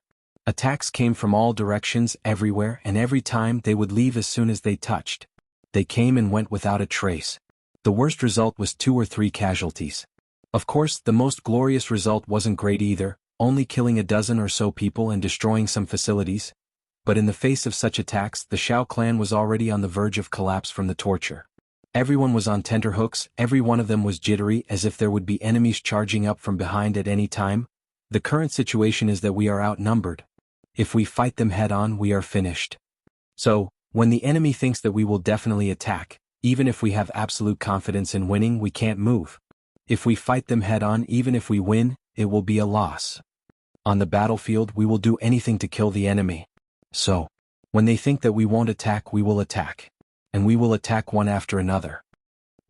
Attacks came from all directions, everywhere, and every time they would leave as soon as they touched. They came and went without a trace. The worst result was 2 or 3 casualties. Of course, the most glorious result wasn't great either, only killing a dozen or so people and destroying some facilities. But in the face of such attacks, the Shao clan was already on the verge of collapse from the torture. Everyone was on tenterhooks, every one of them was jittery as if there would be enemies charging up from behind at any time. The current situation is that we are outnumbered. If we fight them head-on, we are finished. So, when the enemy thinks that we will definitely attack, even if we have absolute confidence in winning, we can't move. If we fight them head-on, even if we win, it will be a loss. On the battlefield, we will do anything to kill the enemy. So, when they think that we won't attack, we will attack. And we will attack one after another.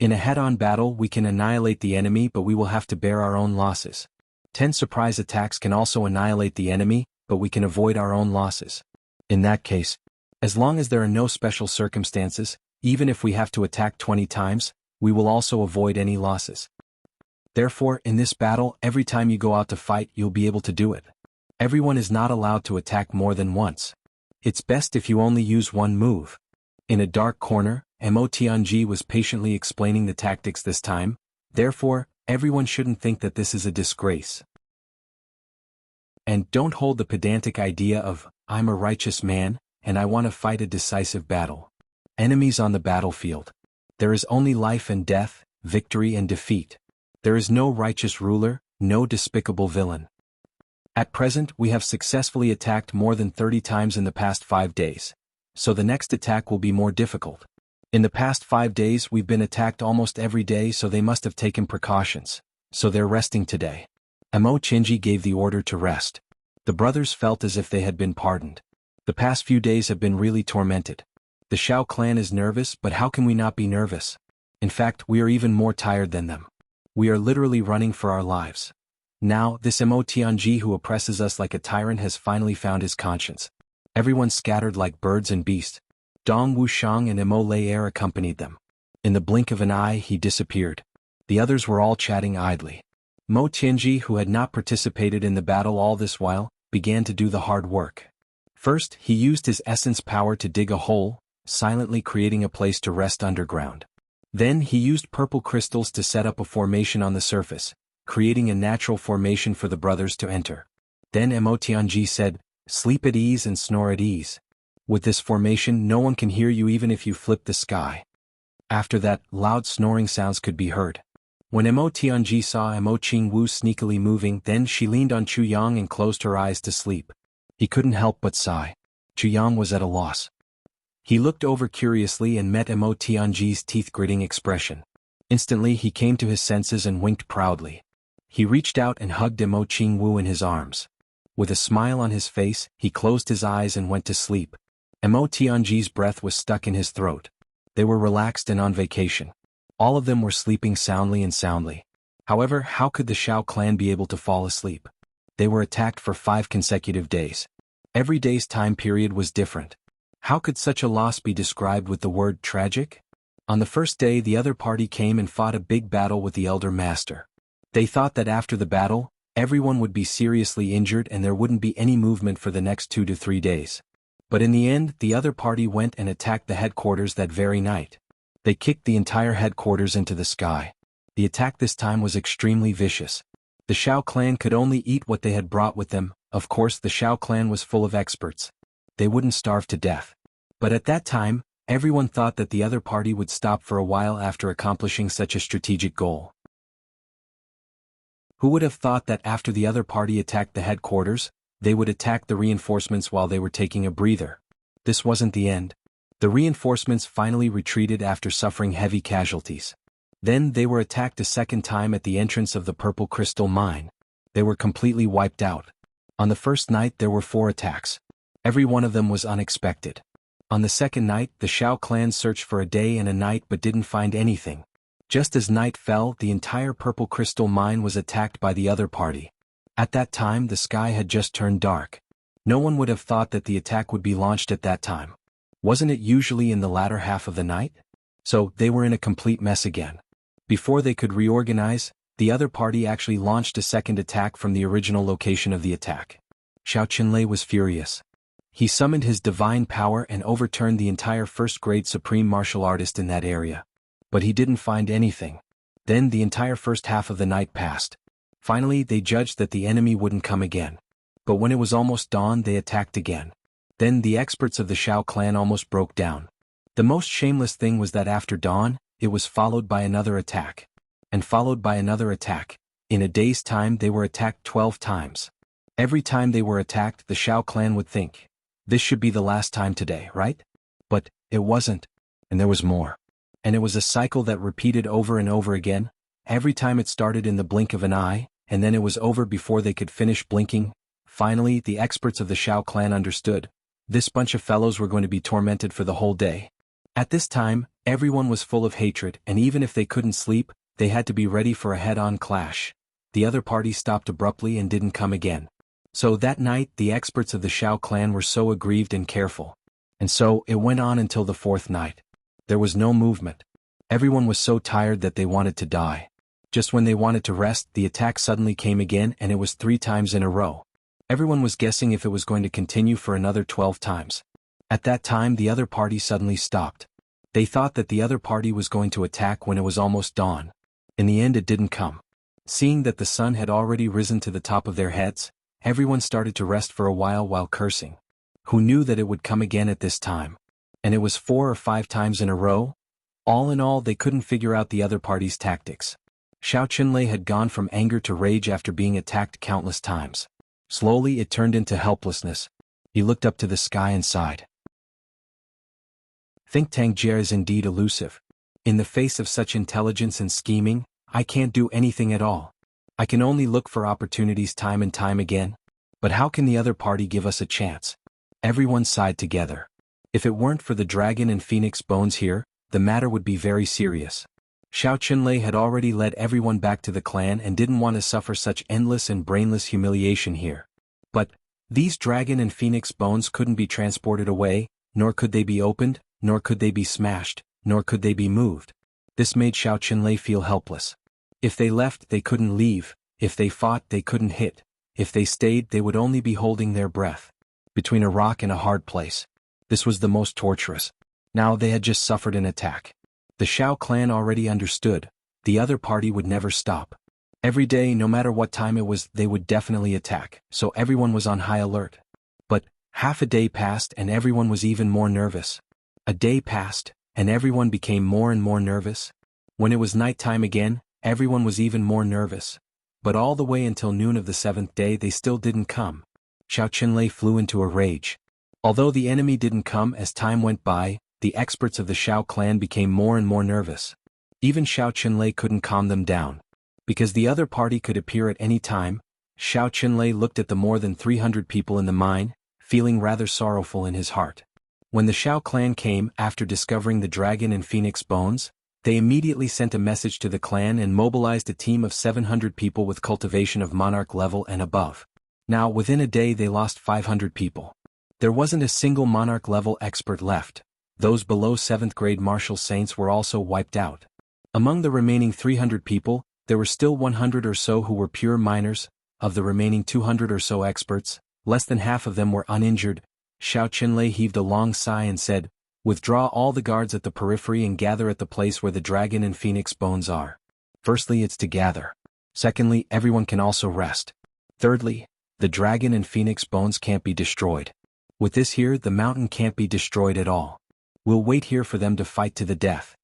In a head-on battle, we can annihilate the enemy, but we will have to bear our own losses. 10 surprise attacks can also annihilate the enemy, but we can avoid our own losses. In that case, as long as there are no special circumstances, even if we have to attack 20 times, we will also avoid any losses. Therefore, in this battle, every time you go out to fight, you'll be able to do it. Everyone is not allowed to attack more than once. It's best if you only use one move. In a dark corner, Mo Tianji was patiently explaining the tactics this time. Therefore, everyone shouldn't think that this is a disgrace. And don't hold the pedantic idea of, I'm a righteous man, and I want to fight a decisive battle. Enemies on the battlefield. There is only life and death, victory and defeat. There is no righteous ruler, no despicable villain. At present, we have successfully attacked more than 30 times in the past 5 days. So the next attack will be more difficult. In the past 5 days we've been attacked almost every day, so they must have taken precautions. So they're resting today. Mo Qinji gave the order to rest. The brothers felt as if they had been pardoned. The past few days have been really tormented. The Shao clan is nervous, but how can we not be nervous? In fact, we are even more tired than them. We are literally running for our lives. Now, this Mo Tianji who oppresses us like a tyrant has finally found his conscience. Everyone scattered like birds and beasts. Dong Wuxiang and Mo Lei'er accompanied them. In the blink of an eye he disappeared. The others were all chatting idly. Mo Tianji, who had not participated in the battle all this while, began to do the hard work. First, he used his essence power to dig a hole, silently creating a place to rest underground. Then he used purple crystals to set up a formation on the surface, creating a natural formation for the brothers to enter. Then Mo Tianji said, "Sleep at ease and snore at ease. With this formation, no one can hear you even if you flip the sky." After that, loud snoring sounds could be heard. When Mo Tianji saw Mo Qingwu sneakily moving, then she leaned on Chu Yang and closed her eyes to sleep. He couldn't help but sigh. Chu Yang was at a loss. He looked over curiously and met Mo Tianji's teeth-gritting expression. Instantly he came to his senses and winked proudly. He reached out and hugged Mo Qingwu in his arms. With a smile on his face, he closed his eyes and went to sleep. Mo Tianji's breath was stuck in his throat. They were relaxed and on vacation. All of them were sleeping soundly and soundly. However, how could the Shao clan be able to fall asleep? They were attacked for 5 consecutive days. Every day's time period was different. How could such a loss be described with the word tragic? On the first day the other party came and fought a big battle with the Elder Master. They thought that after the battle, everyone would be seriously injured and there wouldn't be any movement for the next 2 to 3 days. But in the end, the other party went and attacked the headquarters that very night. They kicked the entire headquarters into the sky. The attack this time was extremely vicious. The Shao clan could only eat what they had brought with them. Of course the Shao clan was full of experts. They wouldn't starve to death. But at that time, everyone thought that the other party would stop for a while after accomplishing such a strategic goal. Who would have thought that after the other party attacked the headquarters, they would attack the reinforcements while they were taking a breather? This wasn't the end. The reinforcements finally retreated after suffering heavy casualties. Then they were attacked a second time at the entrance of the Purple Crystal Mine. They were completely wiped out. On the first night there were 4 attacks. Every one of them was unexpected. On the second night the Shao clan searched for a day and a night but didn't find anything. Just as night fell, the entire Purple Crystal Mine was attacked by the other party. At that time the sky had just turned dark. No one would have thought that the attack would be launched at that time. Wasn't it usually in the latter half of the night? So they were in a complete mess again. Before they could reorganize, the other party actually launched a second attack from the original location of the attack. Xiao Qinlei was furious. He summoned his divine power and overturned the entire first-grade supreme martial artist in that area. But he didn't find anything. Then the entire first half of the night passed. Finally they judged that the enemy wouldn't come again. But when it was almost dawn they attacked again. Then the experts of the Shao clan almost broke down. The most shameless thing was that after dawn, it was followed by another attack. And followed by another attack. In a day's time they were attacked 12 times. Every time they were attacked the Shao clan would think, this should be the last time today, right? But it wasn't. And there was more. And it was a cycle that repeated over and over again. Every time it started in the blink of an eye, and then it was over before they could finish blinking. Finally the experts of the Shao clan understood. This bunch of fellows were going to be tormented for the whole day. At this time, everyone was full of hatred, and even if they couldn't sleep, they had to be ready for a head-on clash. The other party stopped abruptly and didn't come again. So that night the experts of the Shao clan were so aggrieved and careful. And so it went on until the 4th night. There was no movement. Everyone was so tired that they wanted to die. Just when they wanted to rest, the attack suddenly came again and it was 3 times in a row. Everyone was guessing if it was going to continue for another 12 times. At that time the other party suddenly stopped. They thought that the other party was going to attack when it was almost dawn. In the end it didn't come. Seeing that the sun had already risen to the top of their heads, everyone started to rest for a while cursing. Who knew that it would come again at this time? And it was 4 or 5 times in a row? All in all they couldn't figure out the other party's tactics. Xiao Qinlei had gone from anger to rage after being attacked countless times. Slowly it turned into helplessness. He looked up to the sky and sighed. Think Tang Jie is indeed elusive. In the face of such intelligence and scheming, I can't do anything at all. I can only look for opportunities time and time again. But how can the other party give us a chance? Everyone sighed together. If it weren't for the dragon and phoenix bones here, the matter would be very serious. Xiao Qinlei had already led everyone back to the clan and didn't want to suffer such endless and brainless humiliation here. But these dragon and phoenix bones couldn't be transported away, nor could they be opened, nor could they be smashed, nor could they be moved. This made Xiao Qinlei feel helpless. If they left they couldn't leave, if they fought they couldn't hit, if they stayed they would only be holding their breath. Between a rock and a hard place. This was the most torturous. Now they had just suffered an attack. The Shao clan already understood, the other party would never stop. Every day, no matter what time it was, they would definitely attack, so everyone was on high alert. But half a day passed and everyone was even more nervous. A day passed, and everyone became more and more nervous. When it was nighttime again, everyone was even more nervous. But all the way until noon of the 7th day they still didn't come. Xiao Qinlei flew into a rage. Although the enemy didn't come as time went by, the experts of the Shao clan became more and more nervous. Even Xiao Qinlei couldn't calm them down. Because the other party could appear at any time, Xiao Qinlei looked at the more than 300 people in the mine, feeling rather sorrowful in his heart. When the Shao clan came after discovering the dragon and phoenix bones, they immediately sent a message to the clan and mobilized a team of 700 people with cultivation of monarch level and above. Now within a day they lost 500 people. There wasn't a single monarch-level expert left. Those below 7th grade martial saints were also wiped out. Among the remaining 300 people, there were still 100 or so who were pure minors. Of the remaining 200 or so experts, less than half of them were uninjured. Xiao Qinlei heaved a long sigh and said, "Withdraw all the guards at the periphery and gather at the place where the dragon and phoenix bones are. Firstly, it's to gather. Secondly, everyone can also rest. Thirdly, the dragon and phoenix bones can't be destroyed. With this here, the mountain can't be destroyed at all. We'll wait here for them to fight to the death."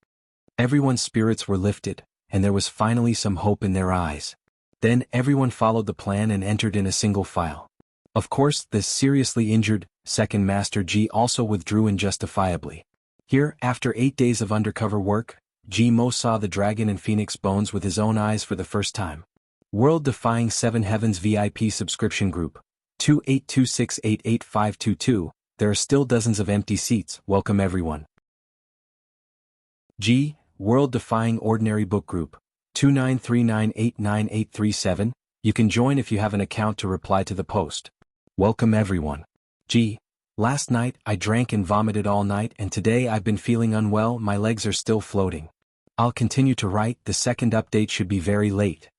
Everyone's spirits were lifted, and there was finally some hope in their eyes. Then everyone followed the plan and entered in a single file. Of course, the seriously injured second Master Ji also withdrew injustifiably. Here, after 8 days of undercover work, Ji Mo saw the dragon and phoenix bones with his own eyes for the first time. World-defying 7 Heavens VIP subscription group, 2826888522, there are still dozens of empty seats, welcome everyone. G. World-defying ordinary book group, 2939898837, you can join if you have an account to reply to the post. Welcome everyone. G. Last night I drank and vomited all night and today I've been feeling unwell, my legs are still floating. I'll continue to write, the second update should be very late.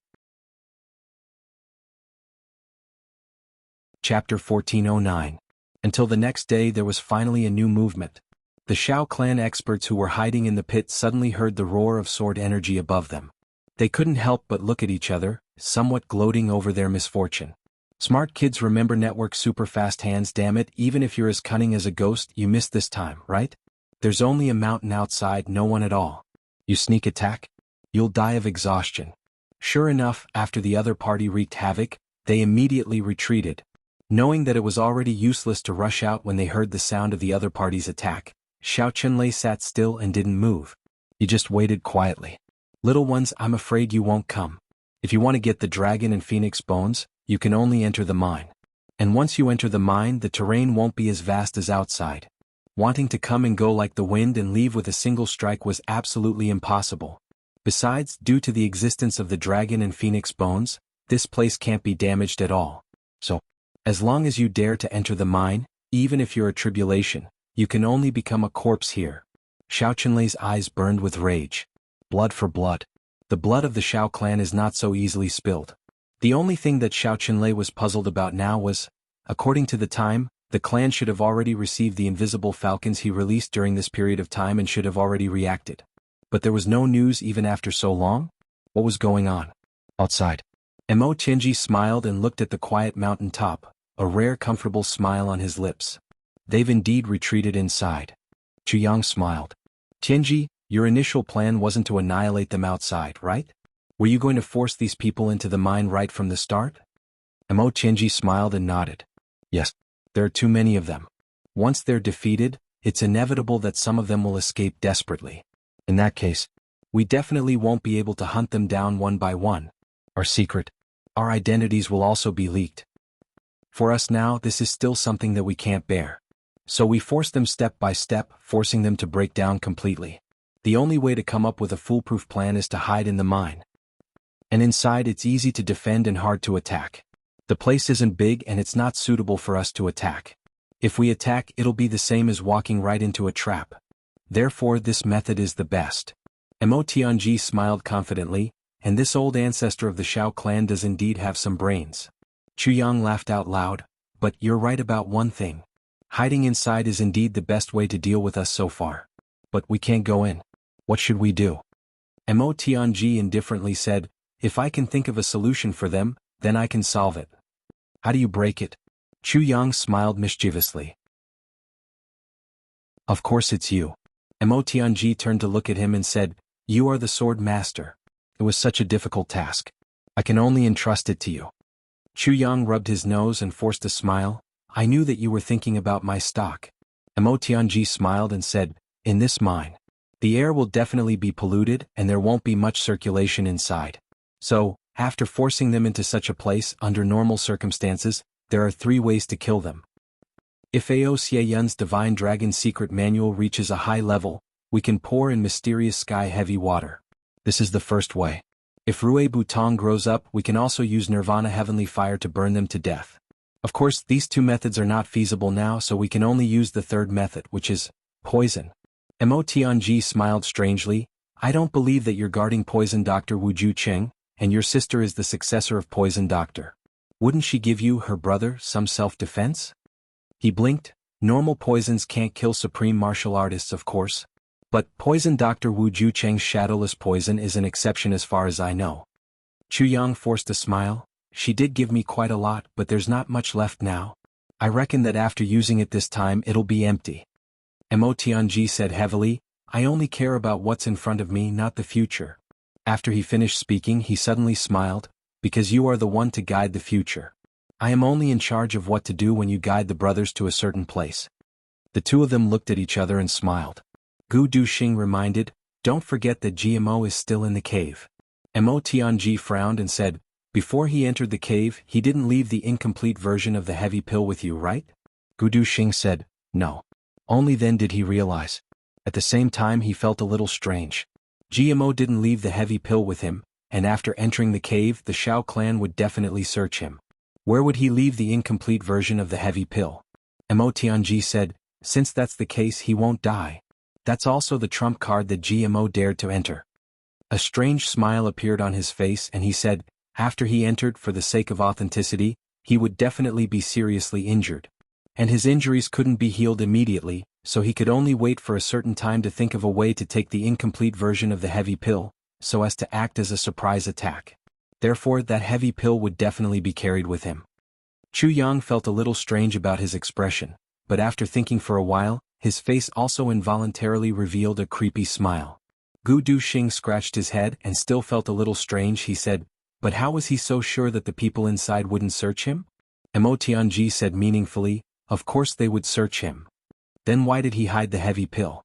Chapter 1409. Until the next day there was finally a new movement. The Shao clan experts who were hiding in the pit suddenly heard the roar of sword energy above them. They couldn't help but look at each other, somewhat gloating over their misfortune. Smart kids remember network super fast hands, damn it, even if you're as cunning as a ghost, you missed this time, right? There's only a mountain outside, no one at all. You sneak attack? You'll die of exhaustion. Sure enough, after the other party wreaked havoc, they immediately retreated. Knowing that it was already useless to rush out when they heard the sound of the other party's attack, Xiao Qinlei sat still and didn't move. He just waited quietly. Little ones, I'm afraid you won't come. If you want to get the dragon and phoenix bones, you can only enter the mine. And once you enter the mine, the terrain won't be as vast as outside. Wanting to come and go like the wind and leave with a single strike was absolutely impossible. Besides, due to the existence of the dragon and phoenix bones, this place can't be damaged at all. So, as long as you dare to enter the mine, even if you're a tribulation, you can only become a corpse here. Xiao Qinlei's eyes burned with rage. Blood for blood. The blood of the Shao clan is not so easily spilled. The only thing that Xiao Qinlei was puzzled about now was, according to the time, the clan should have already received the invisible falcons he released during this period of time and should have already reacted. But there was no news even after so long? What was going on? Outside. Mo Tianji smiled and looked at the quiet mountain top, a rare comfortable smile on his lips. They've indeed retreated inside. Chu Yang smiled. Tianji, your initial plan wasn't to annihilate them outside, right? Were you going to force these people into the mine right from the start? Mo Tianji smiled and nodded. Yes. There are too many of them. Once they're defeated, it's inevitable that some of them will escape desperately. In that case, we definitely won't be able to hunt them down one by one. Our secret, our identities will also be leaked. For us now, this is still something that we can't bear. So we force them step by step, forcing them to break down completely. The only way to come up with a foolproof plan is to hide in the mine. And inside it's easy to defend and hard to attack. The place isn't big and it's not suitable for us to attack. If we attack, it'll be the same as walking right into a trap. Therefore, this method is the best. Mo Tianji smiled confidently, and this old ancestor of the Shao clan does indeed have some brains. Chu Yang laughed out loud, but you're right about one thing. Hiding inside is indeed the best way to deal with us so far. But we can't go in. What should we do? Mo Tianji indifferently said, if I can think of a solution for them, then I can solve it. How do you break it? Chu Yang smiled mischievously. Of course it's you. Mo Tianji turned to look at him and said, you are the sword master. It was such a difficult task. I can only entrust it to you. Chu Yang rubbed his nose and forced a smile. I knew that you were thinking about my stock. Mo Tianji smiled and said, in this mine, the air will definitely be polluted and there won't be much circulation inside. So, after forcing them into such a place under normal circumstances, there are 3 ways to kill them. If Ao Xie Yun's Divine Dragon Secret Manual reaches a high level, we can pour in mysterious sky-heavy water. This is the first way. If Rue Butong grows up, we can also use Nirvana Heavenly Fire to burn them to death. Of course, these two methods are not feasible now, so we can only use the third method, which is poison. Mo Tianji smiled strangely. I don't believe that you're guarding Poison Dr. Wu Cheng, and your sister is the successor of Poison Doctor. Wouldn't she give you, her brother, some self-defense? He blinked. Normal poisons can't kill supreme martial artists, of course. But Poison Dr. Wu Cheng's shadowless poison is an exception as far as I know. Chu Yang forced a smile. She did give me quite a lot, but there's not much left now. I reckon that after using it this time it'll be empty. Mo Tianji said heavily, I only care about what's in front of me, not the future. After he finished speaking, he suddenly smiled, because you are the one to guide the future. I am only in charge of what to do when you guide the brothers to a certain place. The two of them looked at each other and smiled. Gu Duxing reminded, don't forget that GMO is still in the cave. Mo Tianji frowned and said, before he entered the cave, he didn't leave the incomplete version of the heavy pill with you, right? Gu Duxing said, no. Only then did he realize. At the same time he felt a little strange. GMO didn't leave the heavy pill with him, and after entering the cave the Shao clan would definitely search him. Where would he leave the incomplete version of the heavy pill? Mo Tianji said, since that's the case he won't die. That's also the trump card that GMO dared to enter. A strange smile appeared on his face and he said, after he entered for the sake of authenticity, he would definitely be seriously injured. And his injuries couldn't be healed immediately, so he could only wait for a certain time to think of a way to take the incomplete version of the heavy pill, so as to act as a surprise attack. Therefore that heavy pill would definitely be carried with him. Chu Yang felt a little strange about his expression, but after thinking for a while, his face also involuntarily revealed a creepy smile. Gu Duxing scratched his head and still felt a little strange. He said, but how was he so sure that the people inside wouldn't search him? Mo Tianji said meaningfully, of course they would search him. Then why did he hide the heavy pill?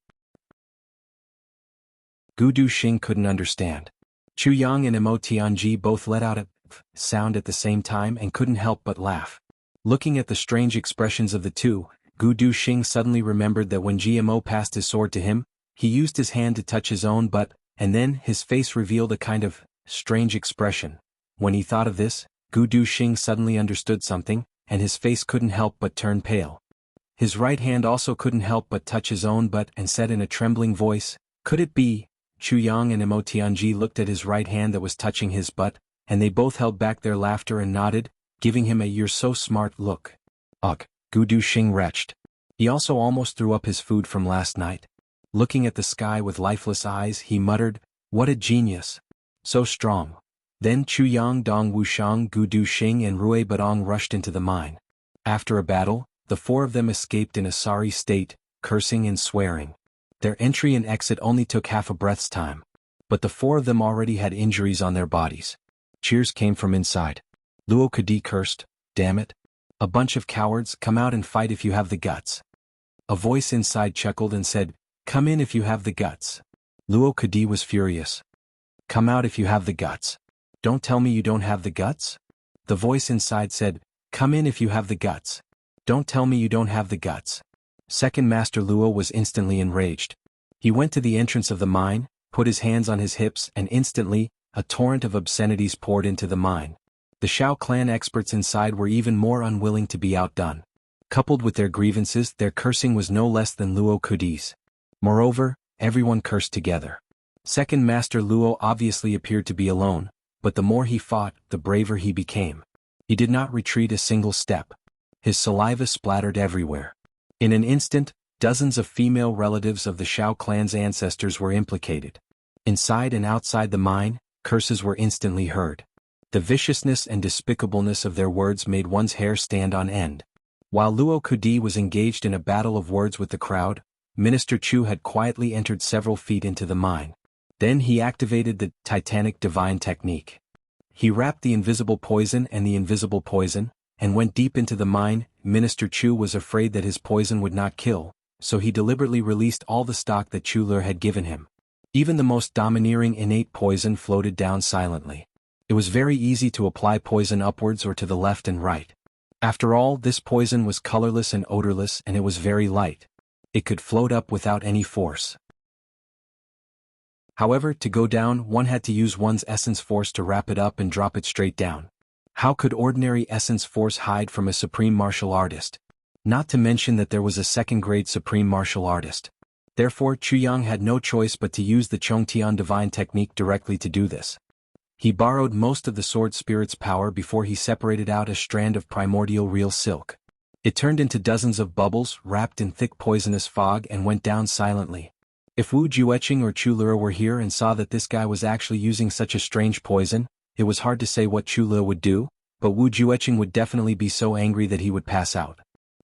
Gu Duxing couldn't understand. Chu Yang and Mo Tianji both let out a sound at the same time and couldn't help but laugh. Looking at the strange expressions of the two, Gu Duxing suddenly remembered that when GMO passed his sword to him, he used his hand to touch his own butt, and then his face revealed a kind of strange expression. When he thought of this, Gu Duxing suddenly understood something, and his face couldn't help but turn pale. His right hand also couldn't help but touch his own butt and said in a trembling voice, could it be? Chu Yang and Mo Tianji looked at his right hand that was touching his butt, and they both held back their laughter and nodded, giving him a you're so smart look. Ugh, Gu Duxing retched. He also almost threw up his food from last night. Looking at the sky with lifeless eyes, he muttered, what a genius. So strong. Then Chu Yang, Dong Wushang, Gu Duxing and Rui Badong rushed into the mine. After a battle, the four of them escaped in a sorry state, cursing and swearing. Their entry and exit only took half a breath's time. But the four of them already had injuries on their bodies. Cheers came from inside. Luo Kadi cursed, damn it. A bunch of cowards, come out and fight if you have the guts. A voice inside chuckled and said, come in if you have the guts. Luo Kadi was furious. Come out if you have the guts. Don't tell me you don't have the guts? The voice inside said, come in if you have the guts. Don't tell me you don't have the guts. Second Master Luo was instantly enraged. He went to the entrance of the mine, put his hands on his hips and instantly, a torrent of obscenities poured into the mine. The Shao clan experts inside were even more unwilling to be outdone. Coupled with their grievances, their cursing was no less than Luo Kudi's. Moreover, everyone cursed together. Second Master Luo obviously appeared to be alone, but the more he fought, the braver he became. He did not retreat a single step. His saliva splattered everywhere. In an instant, dozens of female relatives of the Shao clan's ancestors were implicated. Inside and outside the mine, curses were instantly heard. The viciousness and despicableness of their words made one's hair stand on end. While Luo Kudi was engaged in a battle of words with the crowd, Minister Chu had quietly entered several feet into the mine. Then he activated the Titanic Divine Technique. He wrapped the invisible poison and the invisible poison, and went deep into the mine. Minister Chu was afraid that his poison would not kill, so he deliberately released all the stock that Chu Lur had given him. Even the most domineering innate poison floated down silently. It was very easy to apply poison upwards or to the left and right. After all, this poison was colorless and odorless and it was very light. It could float up without any force. However, to go down, one had to use one's essence force to wrap it up and drop it straight down. How could ordinary essence force hide from a supreme martial artist? Not to mention that there was a second-grade supreme martial artist. Therefore Chu Yang had no choice but to use the Chongtian divine technique directly to do this. He borrowed most of the sword spirit's power before he separated out a strand of primordial real silk. It turned into dozens of bubbles wrapped in thick poisonous fog and went down silently. If Wu Jueqing or Chu Le were here and saw that this guy was actually using such a strange poison, it was hard to say what Chu Le would do, but Wu Jueqing would definitely be so angry that he would pass out.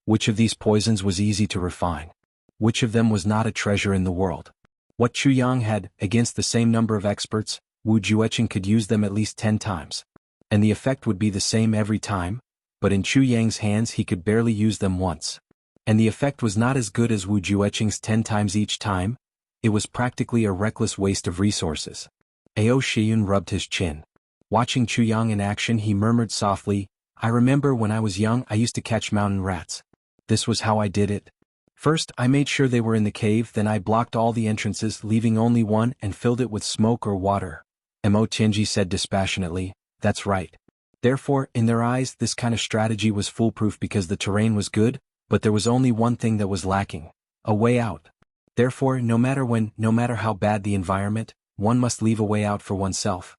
Which of these poisons was easy to refine? Which of them was not a treasure in the world? What Chu Yang had, against the same number of experts, Wu Jueqing could use them at least 10 times. And the effect would be the same every time, but in Chu Yang's hands he could barely use them once. And the effect was not as good as Wu Jueqing's 10 times each time. It was practically a reckless waste of resources. Ao Shiyun rubbed his chin. Watching Chu Yang in action he murmured softly, "I remember when I was young I used to catch mountain rats. This was how I did it. First I made sure they were in the cave, then I blocked all the entrances leaving only one and filled it with smoke or water." Mo Tianji said dispassionately, "That's right." Therefore, in their eyes this kind of strategy was foolproof because the terrain was good, but there was only one thing that was lacking: a way out. Therefore, no matter when, no matter how bad the environment, one must leave a way out for oneself.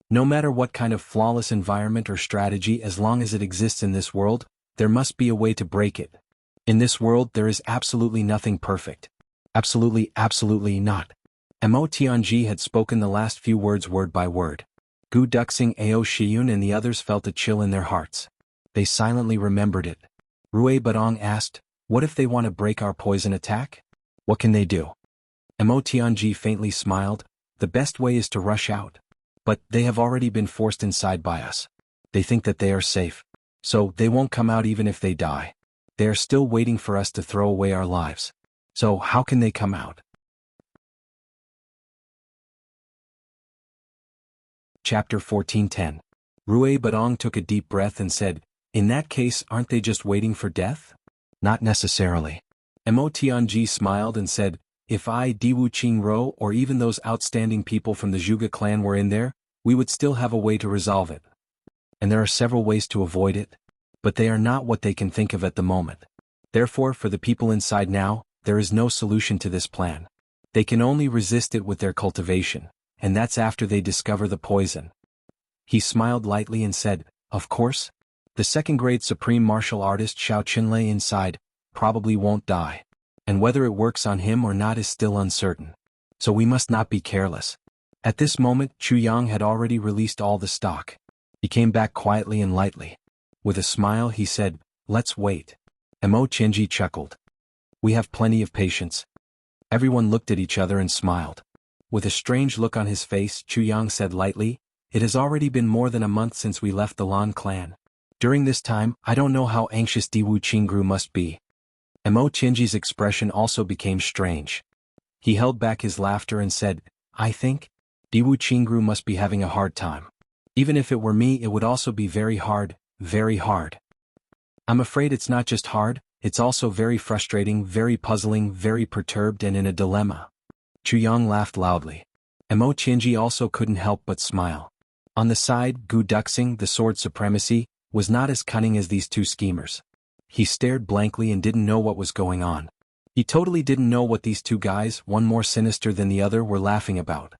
No matter what kind of flawless environment or strategy, as long as it exists in this world, there must be a way to break it. In this world there is absolutely nothing perfect. Absolutely not. Mo Tianji had spoken the last few words word by word. Gu Duxing, Ao Shiyun and the others felt a chill in their hearts. They silently remembered it. Rui Badong asked, "What if they want to break our poison attack? What can they do?" Mo Tianji faintly smiled, "The best way is to rush out. But they have already been forced inside by us. They think that they are safe. So they won't come out even if they die. They are still waiting for us to throw away our lives. So how can they come out?" Chapter 14:10. Rui Badong took a deep breath and said, "In that case, aren't they just waiting for death?" "Not necessarily." Mo Tianji smiled and said, "If I, Diwu Qingro, or even those outstanding people from the Zhuge clan were in there, we would still have a way to resolve it. And there are several ways to avoid it. But they are not what they can think of at the moment. Therefore, for the people inside now, there is no solution to this plan. They can only resist it with their cultivation, and that's after they discover the poison." He smiled lightly and said, "Of course. The second-grade supreme martial artist Xiao Qinlei inside probably won't die. And whether it works on him or not is still uncertain. So we must not be careless." At this moment Chu Yang had already released all the stock. He came back quietly and lightly. With a smile he said, "Let's wait." Mo Tianji chuckled. "We have plenty of patience." Everyone looked at each other and smiled. With a strange look on his face Chu Yang said lightly, "It has already been more than a month since we left the Lan clan. During this time, I don't know how anxious Diwu Qingru must be." Mo Tianji's expression also became strange. He held back his laughter and said, "I think Diwu Qingru must be having a hard time. Even if it were me it would also be very hard, very hard. I'm afraid it's not just hard, it's also very frustrating, very puzzling, very perturbed and in a dilemma." Chu Yang laughed loudly. Mo Tianji also couldn't help but smile. On the side, Gu Duxing, the sword supremacy, was not as cunning as these two schemers. He stared blankly and didn't know what was going on. He totally didn't know what these two guys, one more sinister than the other, were laughing about.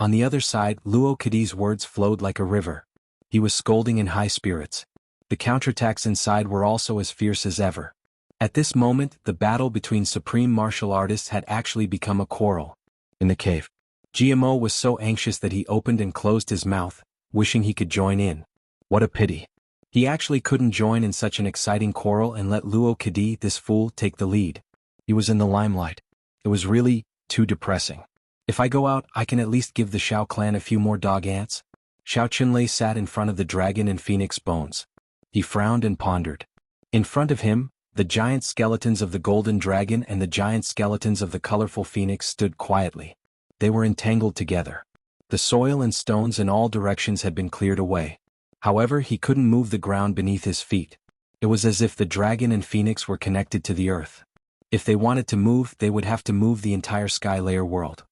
On the other side, Luo Kadi's words flowed like a river. He was scolding in high spirits. The counterattacks inside were also as fierce as ever. At this moment, the battle between supreme martial artists had actually become a quarrel. In the cave, GMO was so anxious that he opened and closed his mouth, wishing he could join in. What a pity. He actually couldn't join in such an exciting quarrel and let Luo Kadi, this fool, take the lead. He was in the limelight. It was really too depressing. If I go out, I can at least give the Xiao clan a few more dog ants. Xiao Qinlei sat in front of the dragon and phoenix bones. He frowned and pondered. In front of him, the giant skeletons of the golden dragon and the giant skeletons of the colorful phoenix stood quietly. They were entangled together. The soil and stones in all directions had been cleared away. However, he couldn't move the ground beneath his feet. It was as if the dragon and phoenix were connected to the earth. If they wanted to move, they would have to move the entire sky layer world.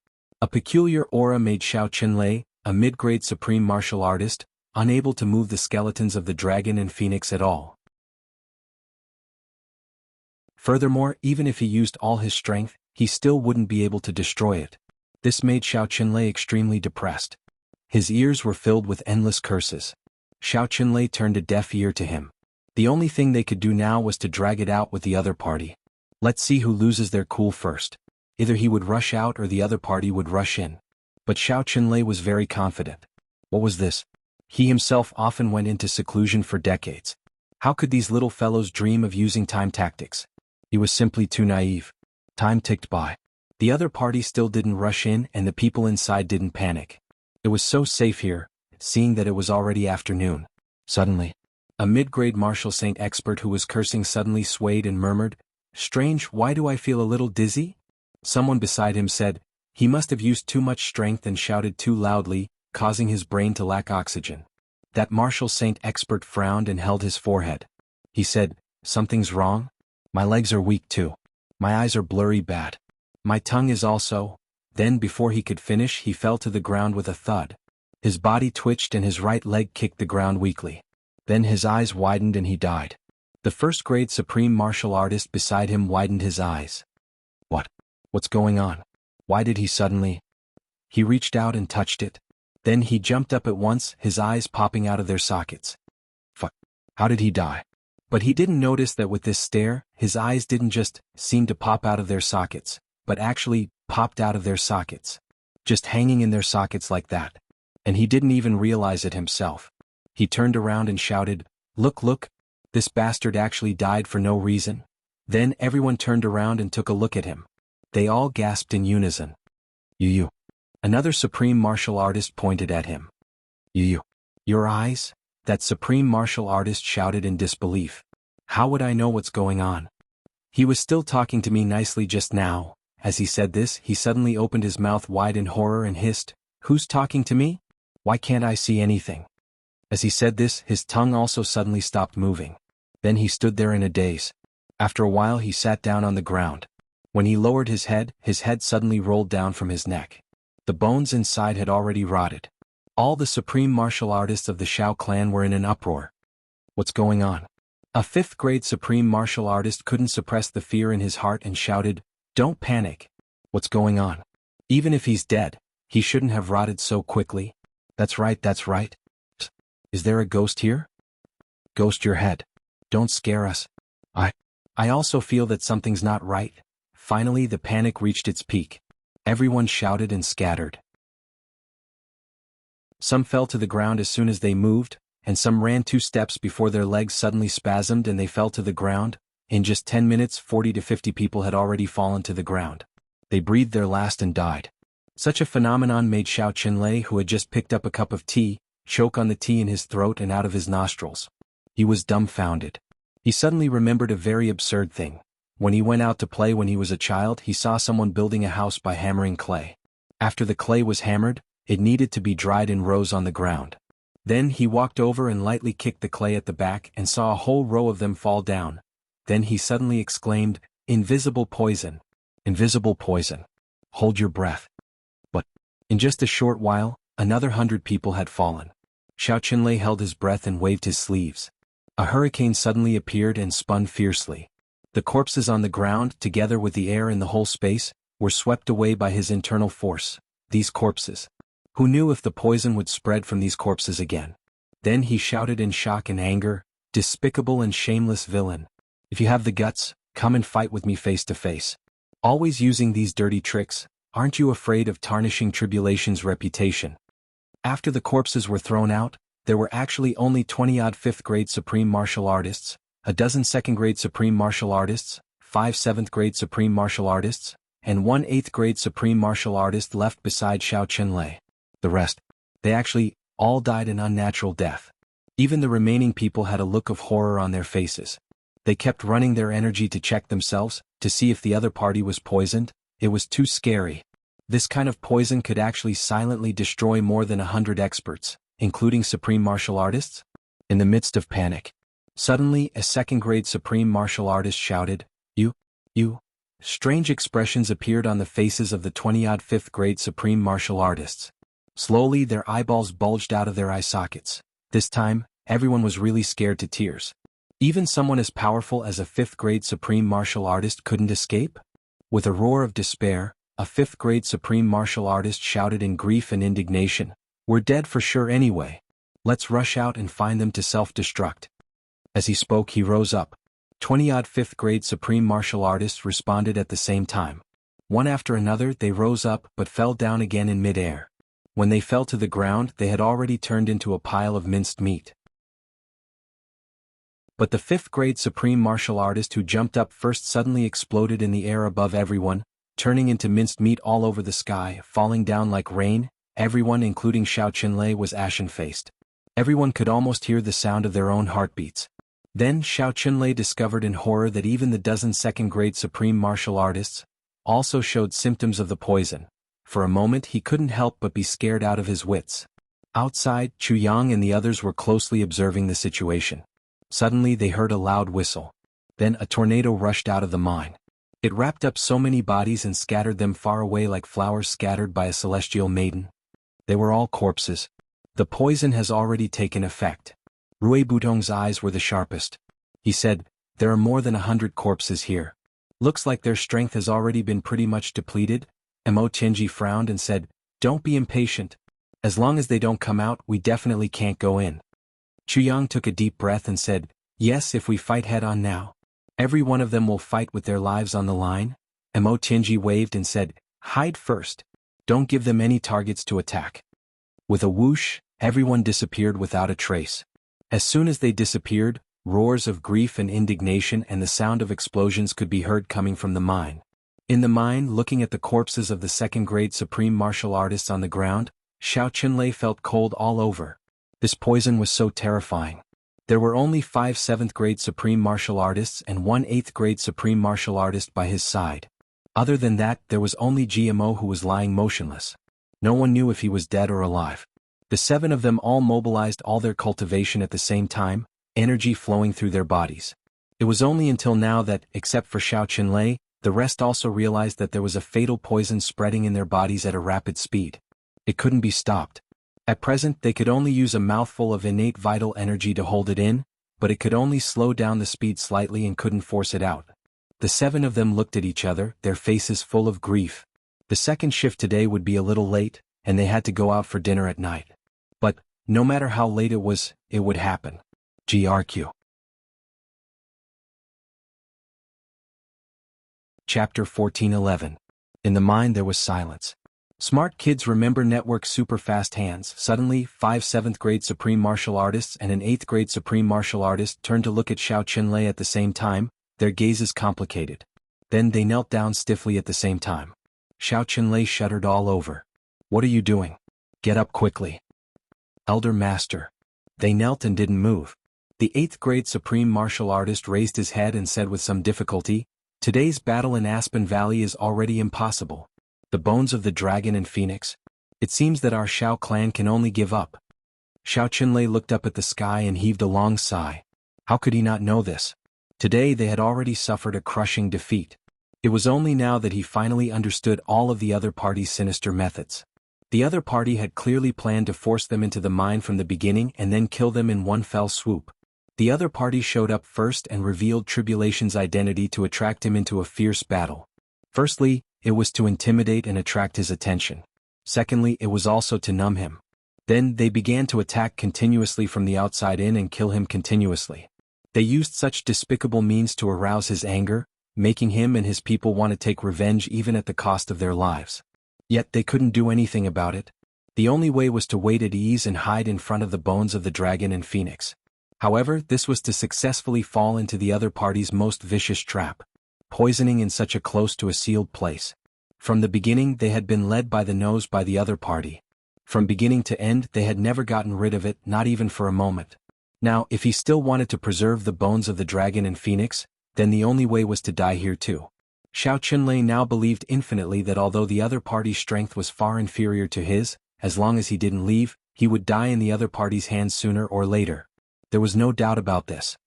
A peculiar aura made Xiao Qinlei, a mid-grade supreme martial artist, unable to move the skeletons of the dragon and phoenix at all. Furthermore, even if he used all his strength, he still wouldn't be able to destroy it. This made Xiao Qinlei extremely depressed. His ears were filled with endless curses. Xiao Qinlei turned a deaf ear to him. The only thing they could do now was to drag it out with the other party. Let's see who loses their cool first. Either he would rush out or the other party would rush in. But Xiao Qinlei was very confident. What was this? He himself often went into seclusion for decades. How could these little fellows dream of using time tactics? He was simply too naive. Time ticked by. The other party still didn't rush in and the people inside didn't panic. It was so safe here, seeing that it was already afternoon. Suddenly, a mid-grade martial saint expert who was cursing suddenly swayed and murmured, "Strange, why do I feel a little dizzy?" Someone beside him said, "He must have used too much strength and shouted too loudly, causing his brain to lack oxygen." That martial saint expert frowned and held his forehead. He said, "Something's wrong? My legs are weak too. My eyes are blurry bad. My tongue is also." Then before he could finish he fell to the ground with a thud. His body twitched and his right leg kicked the ground weakly. Then his eyes widened and he died. The first-grade supreme martial artist beside him widened his eyes. What's going on? Why did he suddenly? He reached out and touched it. Then he jumped up at once, his eyes popping out of their sockets. Fuck. How did he die? But he didn't notice that with this stare, his eyes didn't just seem to pop out of their sockets, but actually popped out of their sockets. Just hanging in their sockets like that. And he didn't even realize it himself. He turned around and shouted, Look, this bastard actually died for no reason." Then everyone turned around and took a look at him. They all gasped in unison. You. Another supreme martial artist pointed at him. You. Your eyes? That supreme martial artist shouted in disbelief. How would I know what's going on? He was still talking to me nicely just now. As he said this, he suddenly opened his mouth wide in horror and hissed, "Who's talking to me? Why can't I see anything?" As he said this, his tongue also suddenly stopped moving. Then he stood there in a daze. After a while he sat down on the ground. When he lowered his head suddenly rolled down from his neck. The bones inside had already rotted. All the supreme martial artists of the Shao clan were in an uproar. What's going on? A fifth-grade supreme martial artist couldn't suppress the fear in his heart and shouted, "Don't panic. What's going on? Even if he's dead, he shouldn't have rotted so quickly." That's right. Is there a ghost here? Ghost your head. Don't scare us. I also feel that something's not right. Finally the panic reached its peak. Everyone shouted and scattered. Some fell to the ground as soon as they moved, and some ran 2 steps before their legs suddenly spasmed and they fell to the ground. In just 10 minutes 40 to 50 people had already fallen to the ground. They breathed their last and died. Such a phenomenon made Xiao Qinlei, who had just picked up a cup of tea, choke on the tea in his throat and out of his nostrils. He was dumbfounded. He suddenly remembered a very absurd thing. When he went out to play when he was a child, he saw someone building a house by hammering clay. After the clay was hammered, it needed to be dried in rows on the ground. Then he walked over and lightly kicked the clay at the back and saw a whole row of them fall down. Then he suddenly exclaimed, "Invisible poison! Invisible poison! Hold your breath." But, in just a short while, another 100 people had fallen. Xiao Qinlei held his breath and waved his sleeves. A hurricane suddenly appeared and spun fiercely. The corpses on the ground, together with the air in the whole space, were swept away by his internal force. These corpses. Who knew if the poison would spread from these corpses again? Then he shouted in shock and anger, "Despicable and shameless villain! If you have the guts, come and fight with me face to face. Always using these dirty tricks, aren't you afraid of tarnishing Tribulation's reputation?" After the corpses were thrown out, there were actually only 20-odd 5th-grade supreme martial artists, a dozen 2nd-grade supreme martial artists, 5 7th-grade supreme martial artists, and 1 8th-grade supreme martial artist left beside Xiao Qinlei. The rest, they actually all died an unnatural death. Even the remaining people had a look of horror on their faces. They kept running their energy to check themselves, to see if the other party was poisoned. It was too scary. This kind of poison could actually silently destroy more than 100 experts, including supreme martial artists. In the midst of panic, suddenly a 2nd-grade supreme martial artist shouted, You. Strange expressions appeared on the faces of the 20-odd 5th-grade supreme martial artists. Slowly their eyeballs bulged out of their eye sockets. This time, everyone was really scared to tears. Even someone as powerful as a 5th-grade supreme martial artist couldn't escape? With a roar of despair, a 5th-grade supreme martial artist shouted in grief and indignation, "We're dead for sure anyway. Let's rush out and find them to self-destruct." As he spoke, he rose up. 20-odd 5th-grade supreme martial artists responded at the same time. One after another they rose up but fell down again in mid-air. When they fell to the ground, they had already turned into a pile of minced meat. But the 5th-grade supreme martial artist who jumped up first suddenly exploded in the air above everyone, turning into minced meat all over the sky, falling down like rain. Everyone, including Xiao Qinlei, was ashen-faced. Everyone could almost hear the sound of their own heartbeats. Then Xiao Qinlei discovered in horror that even the dozen 2nd-grade supreme martial artists also showed symptoms of the poison. For a moment he couldn't help but be scared out of his wits. Outside, Chu Yang and the others were closely observing the situation. Suddenly they heard a loud whistle. Then a tornado rushed out of the mine. It wrapped up so many bodies and scattered them far away like flowers scattered by a celestial maiden. They were all corpses. The poison has already taken effect. Rui Butong's eyes were the sharpest. He said, "There are more than 100 corpses here. Looks like their strength has already been pretty much depleted." Mo Tianji frowned and said, "Don't be impatient. As long as they don't come out, we definitely can't go in." Chu Yang took a deep breath and said, "Yes, if we fight head-on now. Every one of them will fight with their lives on the line." Mo Tianji waved and said, "Hide first. Don't give them any targets to attack." With a whoosh, everyone disappeared without a trace. As soon as they disappeared, roars of grief and indignation and the sound of explosions could be heard coming from the mine. In the mine, looking at the corpses of the 2nd-grade supreme martial artists on the ground, Xiao Qinlei felt cold all over. This poison was so terrifying. There were only 5 7th-grade supreme martial artists and 1 8th-grade supreme martial artist by his side. Other than that, there was only GMO who was lying motionless. No one knew if he was dead or alive. The 7 of them all mobilized all their cultivation at the same time, energy flowing through their bodies. It was only until now that, except for Xiao Qinlei, the rest also realized that there was a fatal poison spreading in their bodies at a rapid speed. It couldn't be stopped. At present they could only use a mouthful of innate vital energy to hold it in, but it could only slow down the speed slightly and couldn't force it out. The 7 of them looked at each other, their faces full of grief. The second shift today would be a little late, and they had to go out for dinner at night. But, no matter how late it was, it would happen. GRQ. Chapter 14:11. In the mine there was silence. Smart kids remember network super fast hands. Suddenly, 5 7th-grade supreme martial artists and an 8th-grade supreme martial artist turned to look at Xiao Qinlei at the same time, their gazes complicated. Then they knelt down stiffly at the same time. Xiao Qinlei shuddered all over. "What are you doing? Get up quickly." "Elder Master." They knelt and didn't move. The 8th-grade supreme martial artist raised his head and said with some difficulty, "Today's battle in Aspen Valley is already impossible. The bones of the dragon and phoenix. It seems that our Xiao clan can only give up." Xiao Qinlei looked up at the sky and heaved a long sigh. How could he not know this? Today they had already suffered a crushing defeat. It was only now that he finally understood all of the other party's sinister methods. The other party had clearly planned to force them into the mine from the beginning and then kill them in one fell swoop. The other party showed up first and revealed Tribulation's identity to attract him into a fierce battle. Firstly, it was to intimidate and attract his attention. Secondly, it was also to numb him. Then they began to attack continuously from the outside in and kill him continuously. They used such despicable means to arouse his anger, making him and his people want to take revenge even at the cost of their lives. Yet they couldn't do anything about it. The only way was to wait at ease and hide in front of the bones of the dragon and phoenix. However, this was to successfully fall into the other party's most vicious trap. Poisoning in such a close to a sealed place. From the beginning they had been led by the nose by the other party. From beginning to end they had never gotten rid of it, not even for a moment. Now, if he still wanted to preserve the bones of the dragon and phoenix, then the only way was to die here too. Xiao Qinlei now believed infinitely that although the other party's strength was far inferior to his, as long as he didn't leave, he would die in the other party's hands sooner or later. There was no doubt about this.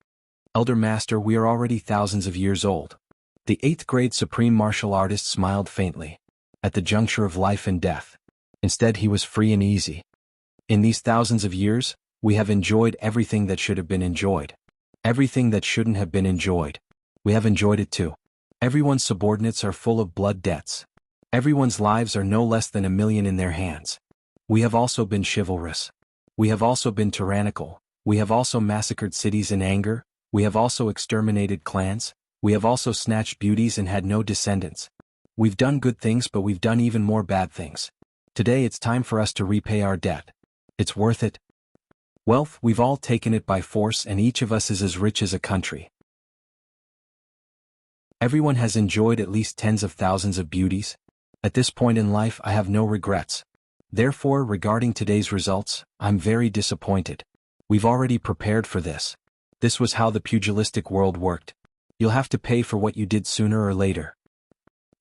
"Elder Master, we are already thousands of years old." The 8th-grade supreme martial artist smiled faintly. At the juncture of life and death. Instead he was free and easy. "In these thousands of years, We have enjoyed everything that should have been enjoyed. Everything that shouldn't have been enjoyed. We have enjoyed it too. Everyone's subordinates are full of blood debts. Everyone's lives are no less than 1,000,000 in their hands. We have also been chivalrous. We have also been tyrannical. We have also massacred cities in anger. We have also exterminated clans. We have also snatched beauties and had no descendants. We've done good things, but we've done even more bad things. Today it's time for us to repay our debt. It's worth it. Wealth, we've all taken it by force, and each of us is as rich as a country. Everyone has enjoyed at least tens of thousands of beauties. At this point in life I have no regrets. Therefore, regarding today's results, I'm very disappointed. We've already prepared for this. This was how the pugilistic world worked. You'll have to pay for what you did sooner or later.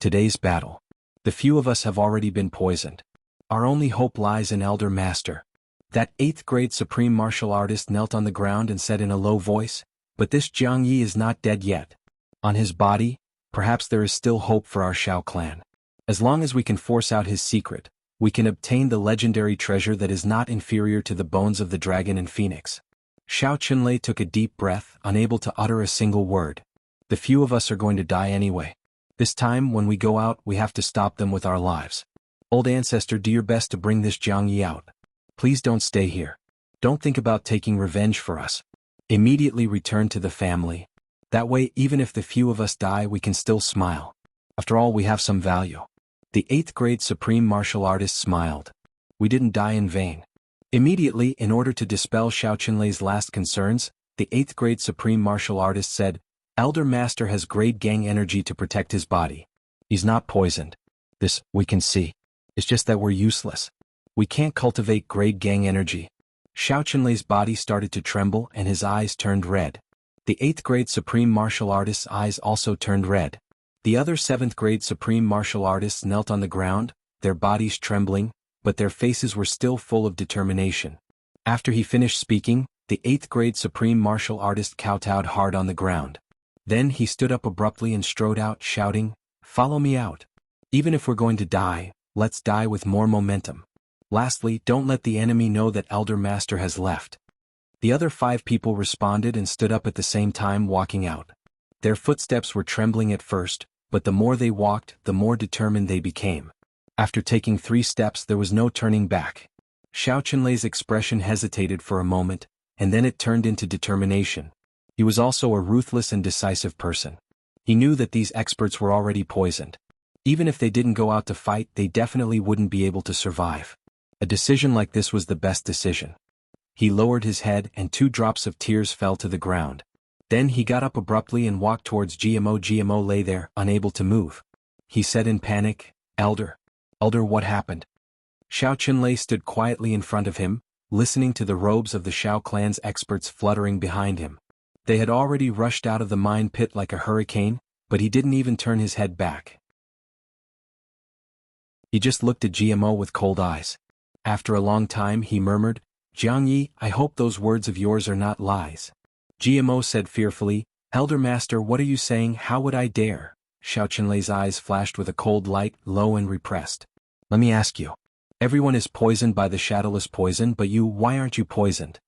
Today's battle. The few of us have already been poisoned. Our only hope lies in Elder Master. That 8th grade supreme martial artist knelt on the ground and said in a low voice, "But this Jianghu is not dead yet. On his body, perhaps there is still hope for our Shao clan. As long as we can force out his secret, we can obtain the legendary treasure that is not inferior to the bones of the dragon and phoenix." Xiao Qinlei took a deep breath, unable to utter a single word. The few of us are going to die anyway. This time, when we go out, we have to stop them with our lives. Old ancestor, do your best to bring this Jianghu out. Please don't stay here. Don't think about taking revenge for us. Immediately return to the family. That way, even if the few of us die, we can still smile. After all, we have some value. The 8th grade supreme martial artist smiled. We didn't die in vain. Immediately, in order to dispel Xiao Qinlei's last concerns, the 8th grade supreme martial artist said, "Elder Master has grade gang energy to protect his body. He's not poisoned. This, we can see. It's just that we're useless. We can't cultivate grade gang energy." Xiao Qinlei's body started to tremble and his eyes turned red. The 8th grade supreme martial artist's eyes also turned red. The other 7th grade supreme martial artists knelt on the ground, their bodies trembling, but their faces were still full of determination. After he finished speaking, the 8th grade supreme martial artist kowtowed hard on the ground. Then he stood up abruptly and strode out, shouting, "Follow me out. Even if we're going to die, let's die with more momentum. Lastly, don't let the enemy know that Elder Master has left." The other 5 people responded and stood up at the same time, walking out. Their footsteps were trembling at first, but the more they walked, the more determined they became. After taking 3 steps, there was no turning back. Xiao Qinlei's expression hesitated for a moment, and then it turned into determination. He was also a ruthless and decisive person. He knew that these experts were already poisoned. Even if they didn't go out to fight, they definitely wouldn't be able to survive. A decision like this was the best decision. He lowered his head and 2 drops of tears fell to the ground. Then he got up abruptly and walked towards GMO. GMO lay there, unable to move. He said in panic, Elder, what happened?" Xiao Qinlei stood quietly in front of him, listening to the robes of the Shao clan's experts fluttering behind him. They had already rushed out of the mine pit like a hurricane, but he didn't even turn his head back. He just looked at GMO with cold eyes. After a long time he murmured, "Jianghu, I hope those words of yours are not lies." GMO said fearfully, "Elder Master, what are you saying? How would I dare?" Xiao Qinlei's eyes flashed with a cold light, low and repressed. "Let me ask you. Everyone is poisoned by the shadowless poison, but you, why aren't you poisoned?"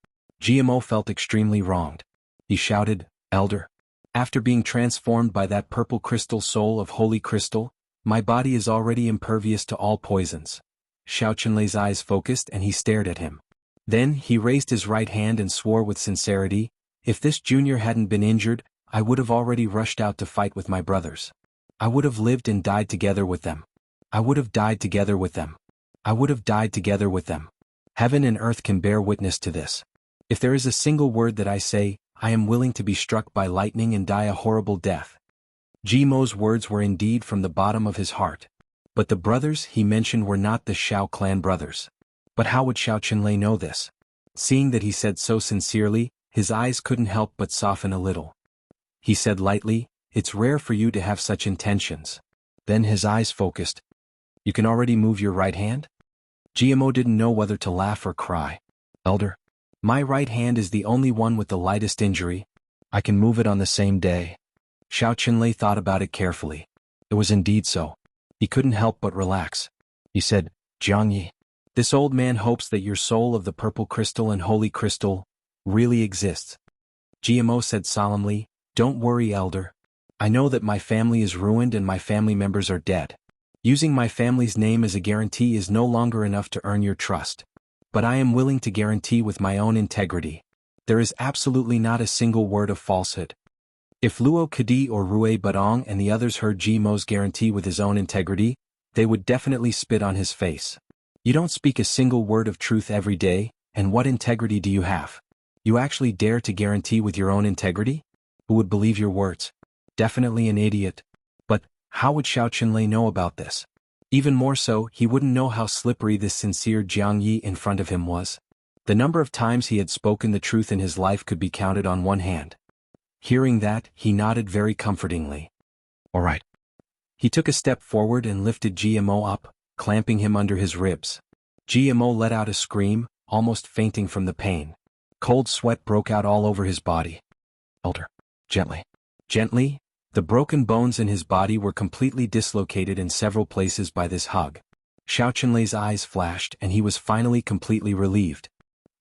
GMO felt extremely wronged. He shouted, "Elder. After being transformed by that purple crystal soul of holy crystal, my body is already impervious to all poisons." Xiao Qinlei's eyes focused and he stared at him. Then he raised his right hand and swore with sincerity, "If this junior hadn't been injured, I would have already rushed out to fight with my brothers. I would have lived and died together with them. I would have died together with them. I would have died together with them. Heaven and earth can bear witness to this. If there is a single word that I say, I am willing to be struck by lightning and die a horrible death." Jimo's words were indeed from the bottom of his heart. But the brothers he mentioned were not the Shao clan brothers. But how would Xiao Qinlei know this? Seeing that he said so sincerely, his eyes couldn't help but soften a little. He said lightly, "It's rare for you to have such intentions." Then his eyes focused. "You can already move your right hand?" GMO didn't know whether to laugh or cry. "Elder, my right hand is the only one with the lightest injury. I can move it on the same day." Xiao Qinlei thought about it carefully. It was indeed so. He couldn't help but relax. He said, "Jianghu, This old man hopes that your soul of the purple crystal and holy crystal really exists. GMO said solemnly, "Don't worry, elder. I know that my family is ruined and my family members are dead. Using my family's name as a guarantee is no longer enough to earn your trust. But I am willing to guarantee with my own integrity. There is absolutely not a single word of falsehood." If Luo Kadi or Rue Badong and the others heard GMO's guarantee with his own integrity, they would definitely spit on his face. You don't speak a single word of truth every day, and what integrity do you have? You actually dare to guarantee with your own integrity? Who would believe your words? Definitely an idiot. But how would Xiao Qinlei know about this? Even more so, he wouldn't know how slippery this sincere Jiangyi in front of him was. The number of times he had spoken the truth in his life could be counted on one hand. Hearing that, he nodded very comfortingly. All right. He took a step forward and lifted GMO up, clamping him under his ribs. GMO let out a scream, almost fainting from the pain. Cold sweat broke out all over his body. Elder. Gently. Gently? The broken bones in his body were completely dislocated in several places by this hug. Xiao Qinlei's eyes flashed and he was finally completely relieved.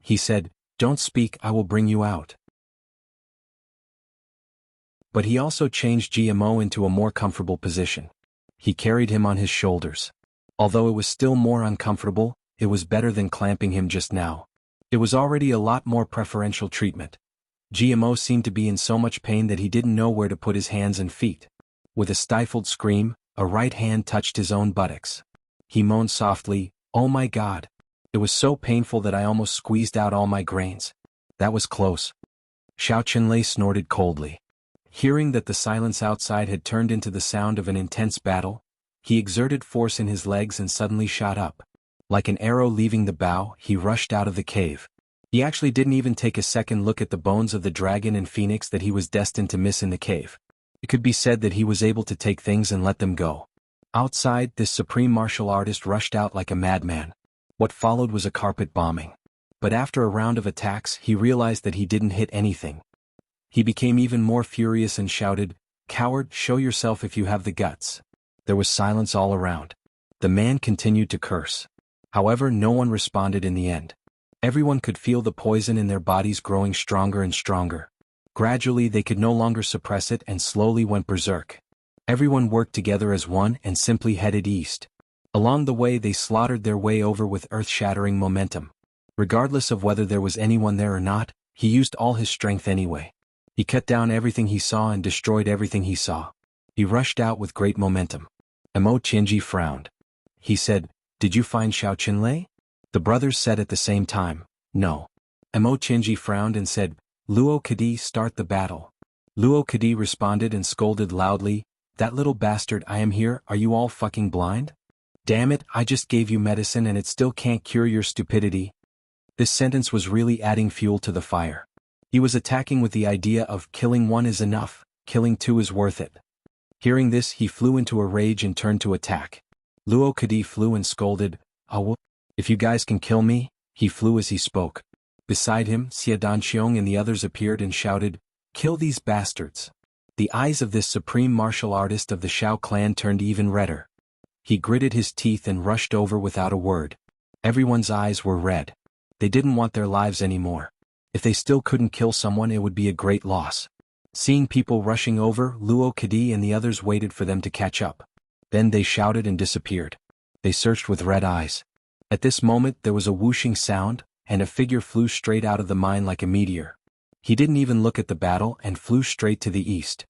He said, "Don't speak, I will bring you out." But he also changed GMO into a more comfortable position. He carried him on his shoulders. Although it was still more uncomfortable, it was better than clamping him just now. It was already a lot more preferential treatment. GMO seemed to be in so much pain that he didn't know where to put his hands and feet. With a stifled scream, a right hand touched his own buttocks. He moaned softly, "Oh my God. It was so painful that I almost squeezed out all my grains. That was close." Xiao Qinlei snorted coldly. Hearing that the silence outside had turned into the sound of an intense battle, he exerted force in his legs and suddenly shot up. Like an arrow leaving the bow, he rushed out of the cave. He actually didn't even take a second look at the bones of the dragon and phoenix that he was destined to miss in the cave. It could be said that he was able to take things and let them go. Outside, this supreme martial artist rushed out like a madman. What followed was a carpet bombing. But after a round of attacks, he realized that he didn't hit anything. He became even more furious and shouted, "Coward, show yourself if you have the guts." There was silence all around. The man continued to curse. However, no one responded in the end. Everyone could feel the poison in their bodies growing stronger and stronger. Gradually they could no longer suppress it and slowly went berserk. Everyone worked together as one and simply headed east. Along the way they slaughtered their way over with earth-shattering momentum. Regardless of whether there was anyone there or not, he used all his strength anyway. He cut down everything he saw and destroyed everything he saw. He rushed out with great momentum. Mo Qianji frowned. He said, "Did you find Xiao Qinlei?" The brothers said at the same time, "No." Mo Qianji frowned and said, "Luo Kadi, start the battle." Luo Kadi responded and scolded loudly, "That little bastard, I am here, are you all fucking blind? Damn it, I just gave you medicine and it still can't cure your stupidity." This sentence was really adding fuel to the fire. He was attacking with the idea of killing one is enough, killing two is worth it. Hearing this, he flew into a rage and turned to attack. Luo Kadi flew and scolded, "Oh, if you guys can kill me," he flew as he spoke. Beside him, Xie Danxiong and the others appeared and shouted, "Kill these bastards." The eyes of this supreme martial artist of the Xiao clan turned even redder. He gritted his teeth and rushed over without a word. Everyone's eyes were red. They didn't want their lives anymore. If they still couldn't kill someone, it would be a great loss. Seeing people rushing over, Luo Kadi and the others waited for them to catch up. Then they shouted and disappeared. They searched with red eyes. At this moment there was a whooshing sound, and a figure flew straight out of the mine like a meteor. He didn't even look at the battle and flew straight to the east.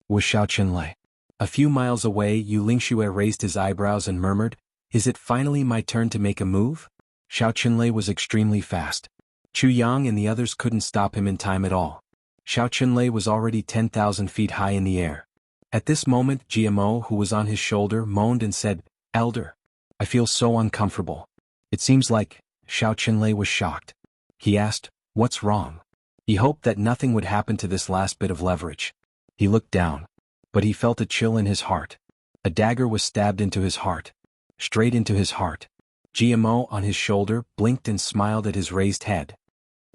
Was Xiao Qinlei. A few miles away, Yu Lingxue raised his eyebrows and murmured, "Is it finally my turn to make a move?" Xiao Qinlei was extremely fast. Chu Yang and the others couldn't stop him in time at all. Xiao Qinlei was already 10,000 feet high in the air. At this moment, GMO, who was on his shoulder, moaned and said, "Elder, I feel so uncomfortable." It seems like Xiao Qinlei was shocked. He asked, "What's wrong?" He hoped that nothing would happen to this last bit of leverage. He looked down. But he felt a chill in his heart. A dagger was stabbed into his heart. Straight into his heart. GMO on his shoulder blinked and smiled at his raised head.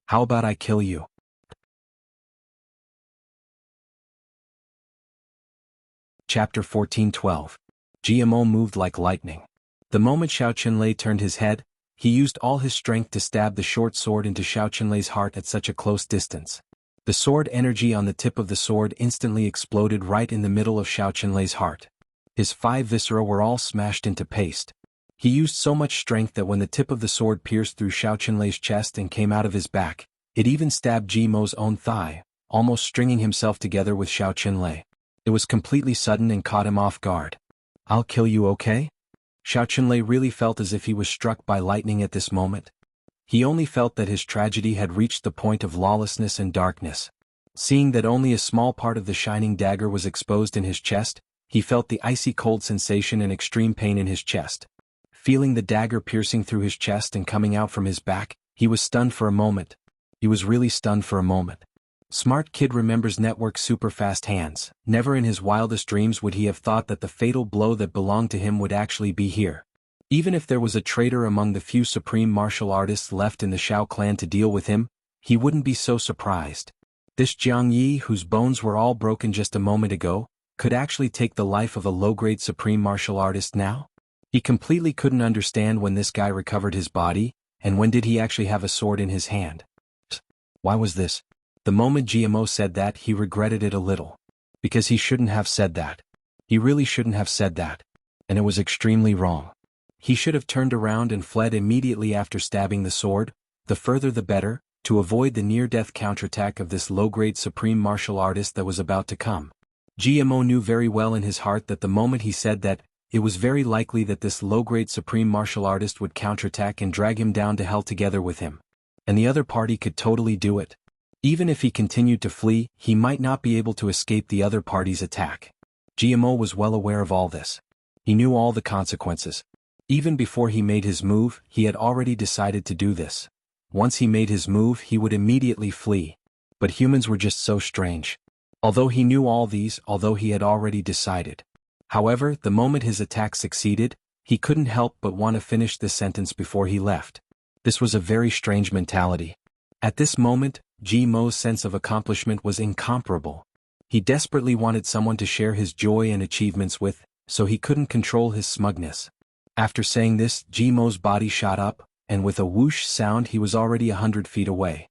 "How about I kill you?" Chapter 14:12. GMO moved like lightning. The moment Xiao Qinlei turned his head, he used all his strength to stab the short sword into Xiao Qinlei's heart at such a close distance. The sword energy on the tip of the sword instantly exploded right in the middle of Xiao Qinlei's heart. His 5 viscera were all smashed into paste. He used so much strength that when the tip of the sword pierced through Xiao Qinlei's chest and came out of his back, it even stabbed Jimo's own thigh, almost stringing himself together with Xiao Qinlei. It was completely sudden and caught him off guard. "I'll kill you, okay?" Xiao Qinlei really felt as if he was struck by lightning at this moment. He only felt that his tragedy had reached the point of lawlessness and darkness. Seeing that only a small part of the shining dagger was exposed in his chest, he felt the icy cold sensation and extreme pain in his chest. Feeling the dagger piercing through his chest and coming out from his back, he was stunned for a moment. He was really stunned for a moment. Smart Kid remembers Network super fast hands. Never in his wildest dreams would he have thought that the fatal blow that belonged to him would actually be here. Even if there was a traitor among the few supreme martial artists left in the Shao clan to deal with him, he wouldn't be so surprised. This Jianghu, whose bones were all broken just a moment ago, could actually take the life of a low-grade supreme martial artist now? He completely couldn't understand when this guy recovered his body, and when did he actually have a sword in his hand. Why was this? The moment GMO said that, he regretted it a little. Because he shouldn't have said that. He really shouldn't have said that. And it was extremely wrong. He should have turned around and fled immediately after stabbing the sword, the further the better, to avoid the near-death counterattack of this low-grade supreme martial artist that was about to come. GMO knew very well in his heart that the moment he said that, it was very likely that this low-grade supreme martial artist would counterattack and drag him down to hell together with him. And the other party could totally do it. Even if he continued to flee, he might not be able to escape the other party's attack. GMO was well aware of all this. He knew all the consequences. Even before he made his move, he had already decided to do this. Once he made his move, he would immediately flee. But humans were just so strange. Although he knew all these, although he had already decided. However, the moment his attack succeeded, he couldn't help but want to finish this sentence before he left. This was a very strange mentality. At this moment, G-Mo's sense of accomplishment was incomparable. He desperately wanted someone to share his joy and achievements with, so he couldn't control his smugness. After saying this, G-Mo's body shot up, and with a whoosh sound he was already 100 feet away.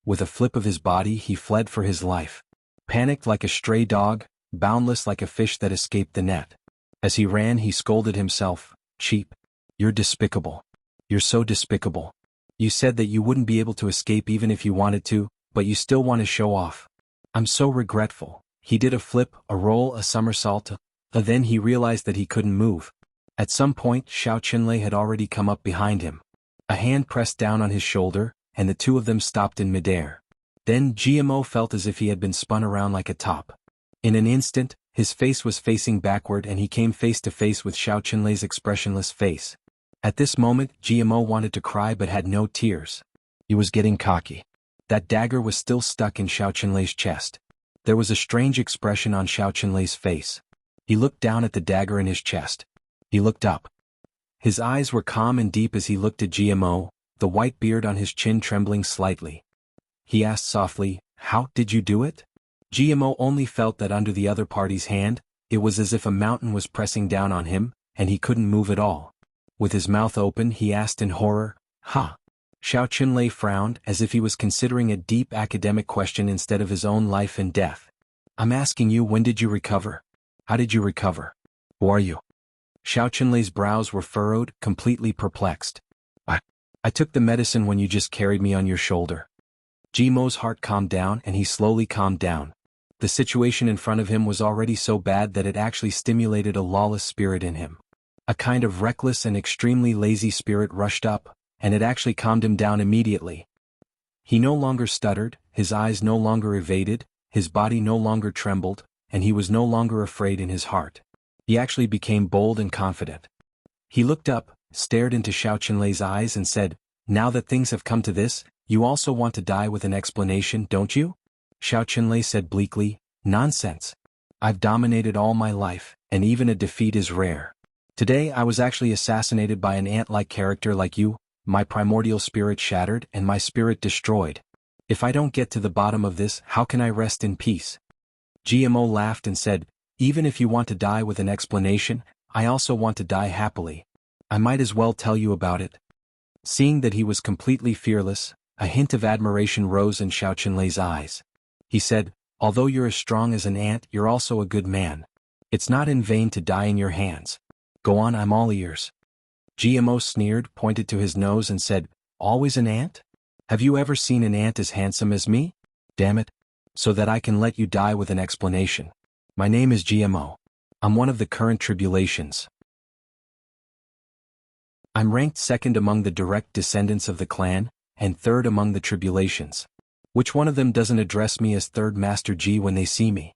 With a flip of his body he fled for his life. Panicked like a stray dog, boundless like a fish that escaped the net. As he ran he scolded himself, "Cheap. You're despicable. You're so despicable. You said that you wouldn't be able to escape even if you wanted to, but you still want to show off. I'm so regretful." He did a flip, a roll, a somersault, then he realized that he couldn't move. At some point, Xiao Qinlei had already come up behind him. A hand pressed down on his shoulder, and the two of them stopped in midair. Then GMO felt as if he had been spun around like a top. In an instant, his face was facing backward and he came face to face with Xiao Qinlei's expressionless face. At this moment, GMO wanted to cry but had no tears. He was getting cocky. That dagger was still stuck in Xiao Qinlei's chest. There was a strange expression on Xiao Qinlei's face. He looked down at the dagger in his chest. He looked up. His eyes were calm and deep as he looked at GMO, the white beard on his chin trembling slightly. He asked softly, "How did you do it?" GMO only felt that under the other party's hand, it was as if a mountain was pressing down on him, and he couldn't move at all. With his mouth open he asked in horror, "Ha?" Xiao Qinlei frowned as if he was considering a deep academic question instead of his own life and death. "I'm asking you, when did you recover? How did you recover? Who are you?" Xiao Qinlei's brows were furrowed, completely perplexed. I took the medicine when you just carried me on your shoulder." Jimo's heart calmed down and he slowly calmed down. The situation in front of him was already so bad that it actually stimulated a lawless spirit in him. A kind of reckless and extremely lazy spirit rushed up, and it actually calmed him down immediately. He no longer stuttered, his eyes no longer evaded, his body no longer trembled, and he was no longer afraid in his heart. He actually became bold and confident. He looked up, stared into Xiao Qinlei's eyes and said, "Now that things have come to this, you also want to die with an explanation, don't you?" Xiao Qinlei said bleakly, "Nonsense. I've dominated all my life, and even a defeat is rare. Today I was actually assassinated by an ant-like character like you, my primordial spirit shattered and my spirit destroyed. If I don't get to the bottom of this, how can I rest in peace?" GMO laughed and said, "Even if you want to die with an explanation, I also want to die happily. I might as well tell you about it. Seeing that he was completely fearless, a hint of admiration rose in Xiao Qinlei's eyes. He said, although you're as strong as an ant, you're also a good man. It's not in vain to die in your hands. Go on, I'm all ears. GMO sneered, pointed to his nose and said, always an ant? Have you ever seen an ant as handsome as me? Damn it. So that I can let you die with an explanation. My name is GMO. I'm one of the current tribulations. I'm ranked second among the direct descendants of the clan, and third among the tribulations. Which one of them doesn't address me as Third Master G when they see me?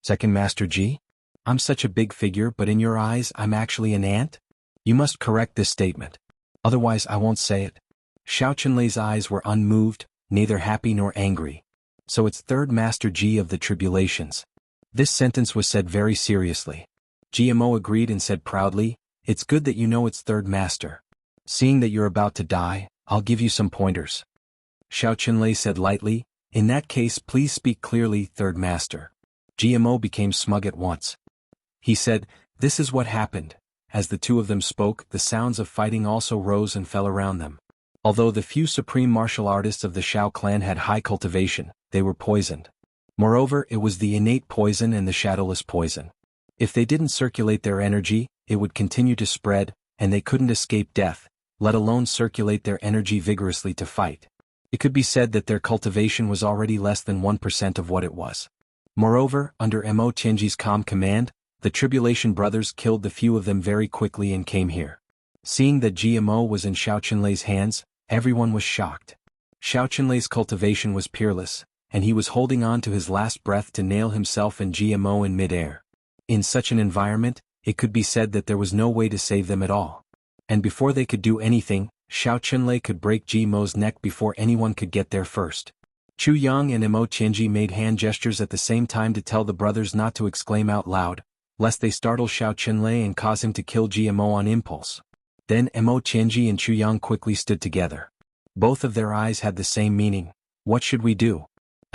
Second Master G? I'm such a big figure, but in your eyes I'm actually an ant? You must correct this statement. Otherwise I won't say it. Xiao Qinlei's eyes were unmoved, neither happy nor angry. So it's Third Master G of the tribulations. This sentence was said very seriously. GMO agreed and said proudly, it's good that you know it's Third Master. Seeing that you're about to die, I'll give you some pointers. Xiao Qinlei said lightly, in that case please speak clearly, Third Master. GMO became smug at once. He said, this is what happened. As the two of them spoke, the sounds of fighting also rose and fell around them. Although the few supreme martial artists of the Shao clan had high cultivation, they were poisoned. Moreover, it was the innate poison and the shadowless poison. If they didn't circulate their energy, it would continue to spread, and they couldn't escape death, let alone circulate their energy vigorously to fight. It could be said that their cultivation was already less than 1% of what it was. Moreover, under Mo Tianji's calm command, the Tribulation brothers killed the few of them very quickly and came here. Seeing that GMO was in Xiao Qinlei's hands, everyone was shocked. Xiao Qinlei's cultivation was peerless, and he was holding on to his last breath to nail himself and GMO in mid-air. In such an environment, it could be said that there was no way to save them at all. And before they could do anything, Xiao Qinlei could break GMO's neck before anyone could get there first. Chu Yang and Mo Tianji made hand gestures at the same time to tell the brothers not to exclaim out loud, lest they startle Xiao Qinlei and cause him to kill GMO on impulse. Then Mo Tianji and Chu Yang quickly stood together. Both of their eyes had the same meaning. What should we do?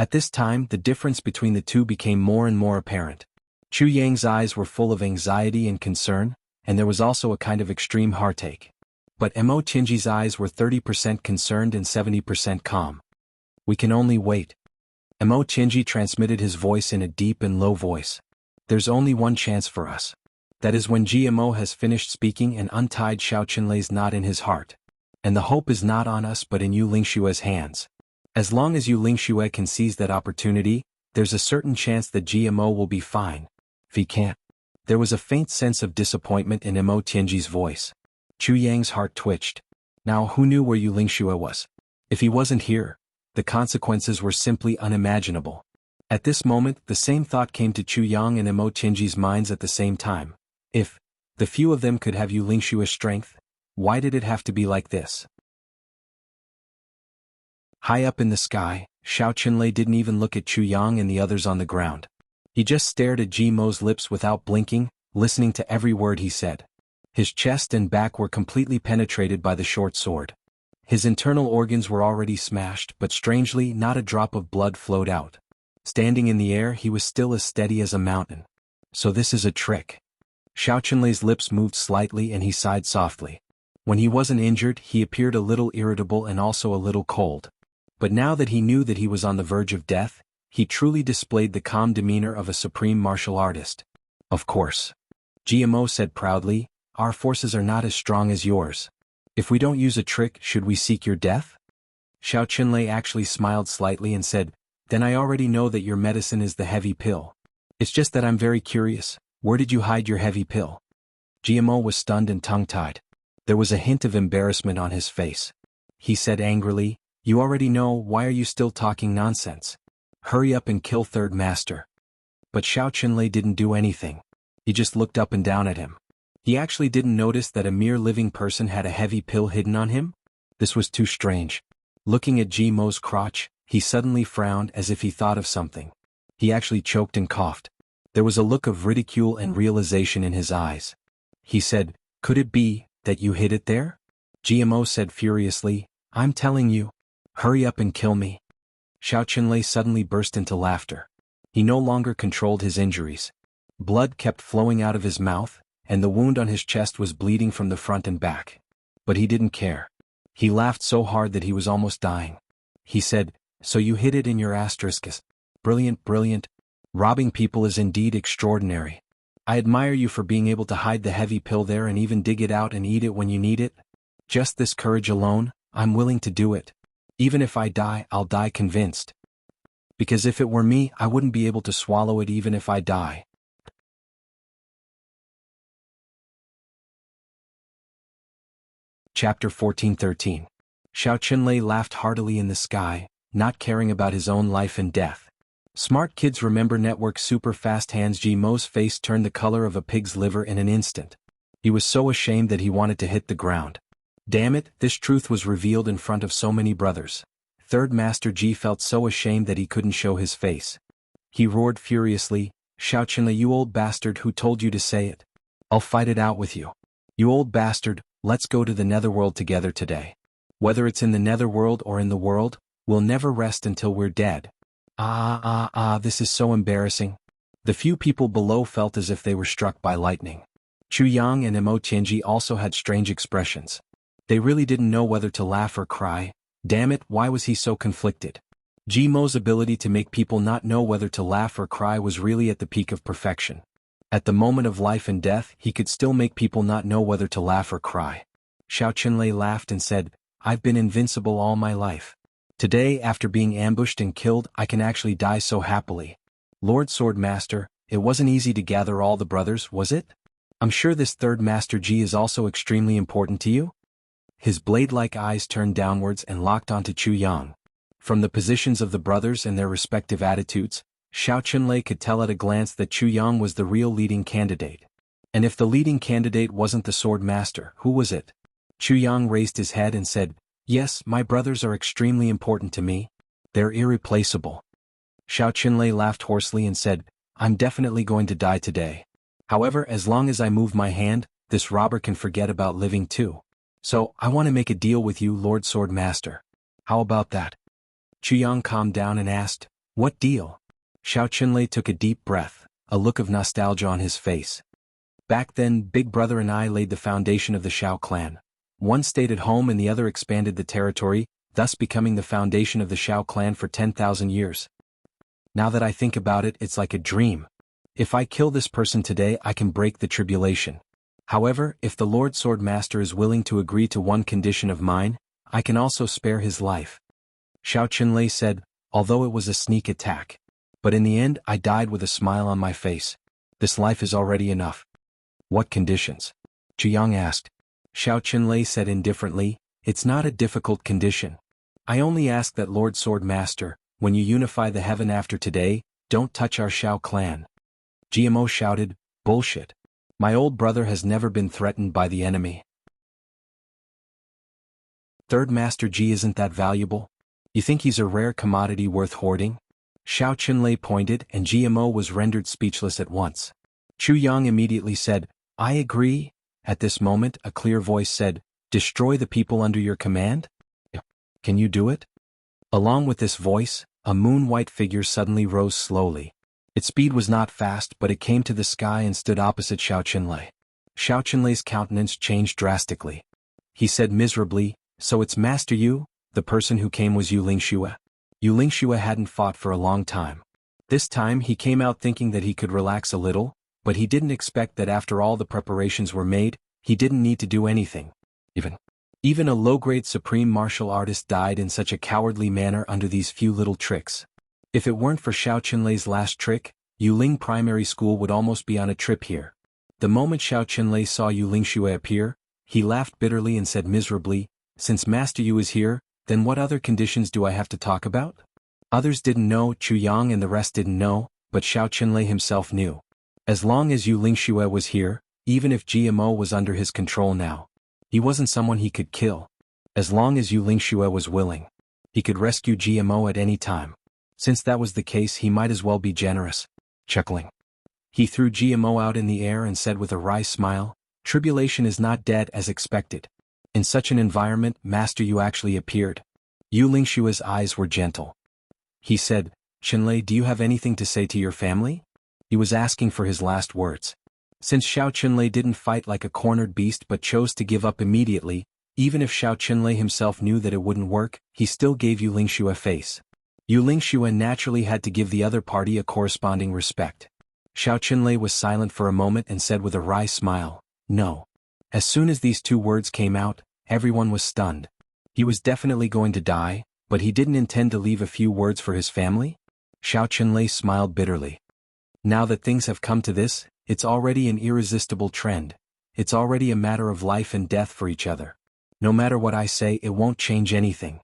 At this time, the difference between the two became more and more apparent. Chu Yang's eyes were full of anxiety and concern, and there was also a kind of extreme heartache. But Mo Tianji's eyes were 30% concerned and 70% calm. We can only wait. Mo Tianji transmitted his voice in a deep and low voice. There's only one chance for us. That is when GMO has finished speaking and untied Xiao Qinlei's knot in his heart. And the hope is not on us but in you Lingshue's hands. As long as you Lingxue can seize that opportunity, there's a certain chance that GMO will be fine. If he can't. There was a faint sense of disappointment in Mo Tianji's voice. Chu Yang's heart twitched. Now who knew where Yu Lingxue was? If he wasn't here, the consequences were simply unimaginable. At this moment, the same thought came to Chu Yang and Mo Tianji's minds at the same time. If the few of them could have Yu Lingshue's strength, why did it have to be like this? High up in the sky, Xiao Qinlei didn't even look at Chu Yang and the others on the ground. He just stared at GMO's lips without blinking, listening to every word he said. His chest and back were completely penetrated by the short sword. His internal organs were already smashed, but strangely, not a drop of blood flowed out. Standing in the air, he was still as steady as a mountain. So this is a trick. Xiao Qinlei's lips moved slightly and he sighed softly. When he wasn't injured, he appeared a little irritable and also a little cold. But now that he knew that he was on the verge of death, he truly displayed the calm demeanor of a supreme martial artist. Of course. GMO said proudly, our forces are not as strong as yours. If we don't use a trick, should we seek your death? Xiao Qinlei actually smiled slightly and said, then I already know that your medicine is the heavy pill. It's just that I'm very curious, where did you hide your heavy pill? GMO was stunned and tongue-tied. There was a hint of embarrassment on his face. He said angrily, you already know, why are you still talking nonsense? Hurry up and kill Third Master. But Xiao Qinlei didn't do anything. He just looked up and down at him. He actually didn't notice that a mere living person had a heavy pill hidden on him? This was too strange. Looking at GMO's crotch, he suddenly frowned as if he thought of something. He actually choked and coughed. There was a look of ridicule and realization in his eyes. He said, could it be that you hid it there? GMO said furiously, I'm telling you. Hurry up and kill me. Xiao Qinlei suddenly burst into laughter. He no longer controlled his injuries. Blood kept flowing out of his mouth, and the wound on his chest was bleeding from the front and back. But he didn't care. He laughed so hard that he was almost dying. He said, "So you hid it in your asterisks. Brilliant, brilliant. Robbing people is indeed extraordinary. I admire you for being able to hide the heavy pill there and even dig it out and eat it when you need it. Just this courage alone, I'm willing to do it. Even if I die, I'll die convinced. Because if it were me, I wouldn't be able to swallow it even if I die." Chapter 14:13. Xiao Qinlei laughed heartily in the sky, not caring about his own life and death. Smart kids remember network super fast hands. Mo's face turned the color of a pig's liver in an instant. He was so ashamed that he wanted to hit the ground. Damn it, this truth was revealed in front of so many brothers. Third Master Ji felt so ashamed that he couldn't show his face. He roared furiously, "Xiao Qinlei, you old bastard, who told you to say it? I'll fight it out with you. You old bastard, let's go to the netherworld together today. Whether it's in the netherworld or in the world, we'll never rest until we're dead." This is so embarrassing. The few people below felt as if they were struck by lightning. Chu Yang and Mo Tianji also had strange expressions. They really didn't know whether to laugh or cry. Damn it, why was he so conflicted? Mo's ability to make people not know whether to laugh or cry was really at the peak of perfection. At the moment of life and death, he could still make people not know whether to laugh or cry. Xiao Qinlei laughed and said, "I've been invincible all my life. Today, after being ambushed and killed, I can actually die so happily. Lord Swordmaster, it wasn't easy to gather all the brothers, was it? I'm sure this third Master Ji is also extremely important to you?" His blade-like eyes turned downwards and locked onto Chu Yang. From the positions of the brothers and their respective attitudes, Xiao Qinlei could tell at a glance that Chu Yang was the real leading candidate. And if the leading candidate wasn't the Sword Master, who was it? Chu Yang raised his head and said, "Yes, my brothers are extremely important to me. They're irreplaceable." Xiao Qinlei laughed hoarsely and said, "I'm definitely going to die today. However, as long as I move my hand, this robber can forget about living too. So, I want to make a deal with you, Lord Sword Master. How about that?" Chu Yang calmed down and asked, "What deal?" Xiao Qinlei took a deep breath, a look of nostalgia on his face. "Back then, Big Brother and I laid the foundation of the Xiao clan. One stayed at home and the other expanded the territory, thus becoming the foundation of the Xiao clan for 10,000 years. Now that I think about it, it's like a dream. If I kill this person today, I can break the tribulation. However, if the Lord Sword Master is willing to agree to one condition of mine, I can also spare his life." Xiao Qinlei said, "Although it was a sneak attack. But in the end, I died with a smile on my face. This life is already enough." "What conditions?" Chu Yang asked. Xiao Qinlei said indifferently, "It's not a difficult condition. I only ask that Lord Sword Master, when you unify the heaven after today, don't touch our Xiao clan." GMO shouted, "Bullshit. My old brother has never been threatened by the enemy. Third Master Ji isn't that valuable? You think he's a rare commodity worth hoarding?" Xiao Qinlei pointed and GMO was rendered speechless at once. Chu Yang immediately said, "I agree." At this moment, a clear voice said, "Destroy the people under your command? Can you do it?" Along with this voice, a moon-white figure suddenly rose slowly. Its speed was not fast, but it came to the sky and stood opposite Xiao Qinlei. Xiao Qinlei's countenance changed drastically. He said miserably, "So it's Master Yu? The person who came was Yu Lingxue?" Yu Lingxue hadn't fought for a long time. This time he came out thinking that he could relax a little, but he didn't expect that after all the preparations were made, he didn't need to do anything. Even a low-grade supreme martial artist died in such a cowardly manner under these few little tricks. If it weren't for Xiao Qinlei's last trick, Yuling Primary School would almost be on a trip here. The moment Xiao Qinlei saw Yu Lingxue appear, he laughed bitterly and said miserably, "Since Master Yu is here, then what other conditions do I have to talk about?" Others didn't know, Chu Yang and the rest didn't know, but Xiao Qinlei himself knew. As long as Yu Lingxue was here, even if GMO was under his control now, he wasn't someone he could kill. As long as Yu Lingxue was willing, he could rescue GMO at any time. Since that was the case, he might as well be generous. Chuckling, he threw GMO out in the air and said with a wry smile, "Tribulation is not dead as expected." In such an environment, Master Yu actually appeared. Yu Lingxue's eyes were gentle. He said, "Qinlei, do you have anything to say to your family?" He was asking for his last words. Since Xiao Qunlei didn't fight like a cornered beast but chose to give up immediately, even if Xiao Qunlei himself knew that it wouldn't work, he still gave Yu Lingxue face. Yu Lingxue naturally had to give the other party a corresponding respect. Xiao Qunlei was silent for a moment and said with a wry smile, "No." As soon as these two words came out, everyone was stunned. He was definitely going to die, but he didn't intend to leave a few words for his family? Xiao Qunlei smiled bitterly. Now that things have come to this, it's already an irresistible trend. It's already a matter of life and death for each other. No matter what I say, it won't change anything.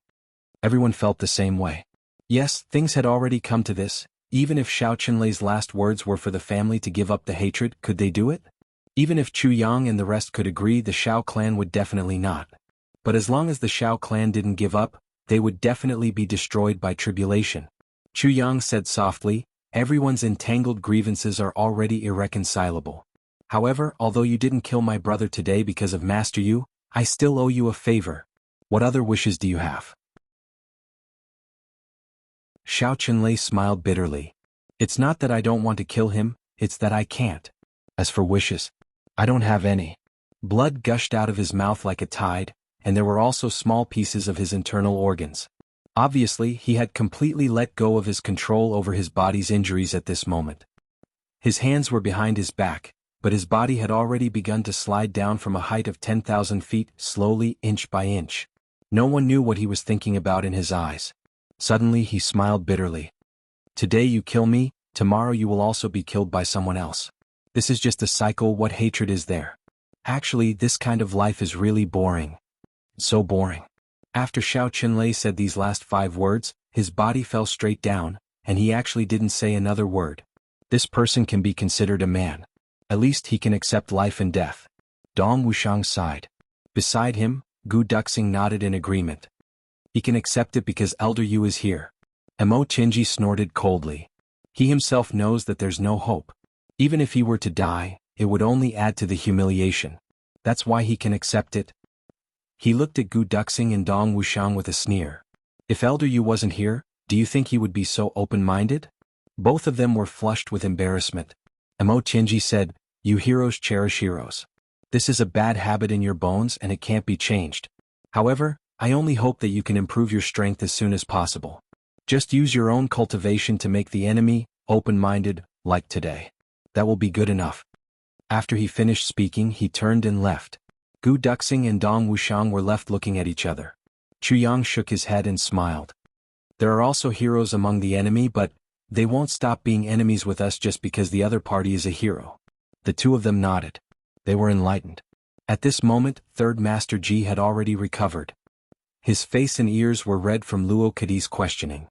Everyone felt the same way. Yes, things had already come to this. Even if Xiao Qunlei's last words were for the family to give up the hatred, could they do it? Even if Chu Yang and the rest could agree, the Xiao clan would definitely not. But as long as the Xiao clan didn't give up, they would definitely be destroyed by tribulation. Chu Yang said softly, "Everyone's entangled grievances are already irreconcilable. However, although you didn't kill my brother today because of Master Yu, I still owe you a favor. What other wishes do you have?" Xiao Qunlei smiled bitterly. "It's not that I don't want to kill him, it's that I can't. As for wishes, I don't have any." Blood gushed out of his mouth like a tide, and there were also small pieces of his internal organs. Obviously, he had completely let go of his control over his body's injuries at this moment. His hands were behind his back, but his body had already begun to slide down from a height of 10,000 feet, slowly, inch by inch. No one knew what he was thinking about in his eyes. Suddenly he smiled bitterly. "Today you kill me, tomorrow you will also be killed by someone else. This is just a cycle. What hatred is there? Actually, this kind of life is really boring. So boring." After Xiao Qunlei said these last 5 words, his body fell straight down, and he actually didn't say another word. This person can be considered a man. At least he can accept life and death. Dong Wuxiang sighed. Beside him, Gu Duxing nodded in agreement. He can accept it because Elder Yu is here. Mo Qinji snorted coldly. He himself knows that there's no hope. Even if he were to die, it would only add to the humiliation. That's why he can accept it. He looked at Gu Duxing and Dong Wuxiang with a sneer. If Elder Yu wasn't here, do you think he would be so open-minded? Both of them were flushed with embarrassment. Mo Qinji said, "You heroes cherish heroes. This is a bad habit in your bones and it can't be changed. However, I only hope that you can improve your strength as soon as possible. Just use your own cultivation to make the enemy open-minded, like today. That will be good enough." After he finished speaking, he turned and left. Gu Duxing and Dong Wuxiang were left looking at each other. Chu Yang shook his head and smiled. "There are also heroes among the enemy, but they won't stop being enemies with us just because the other party is a hero." The two of them nodded. They were enlightened. At this moment, Third Master Ji had already recovered. His face and ears were red from Luo Kadi's questioning.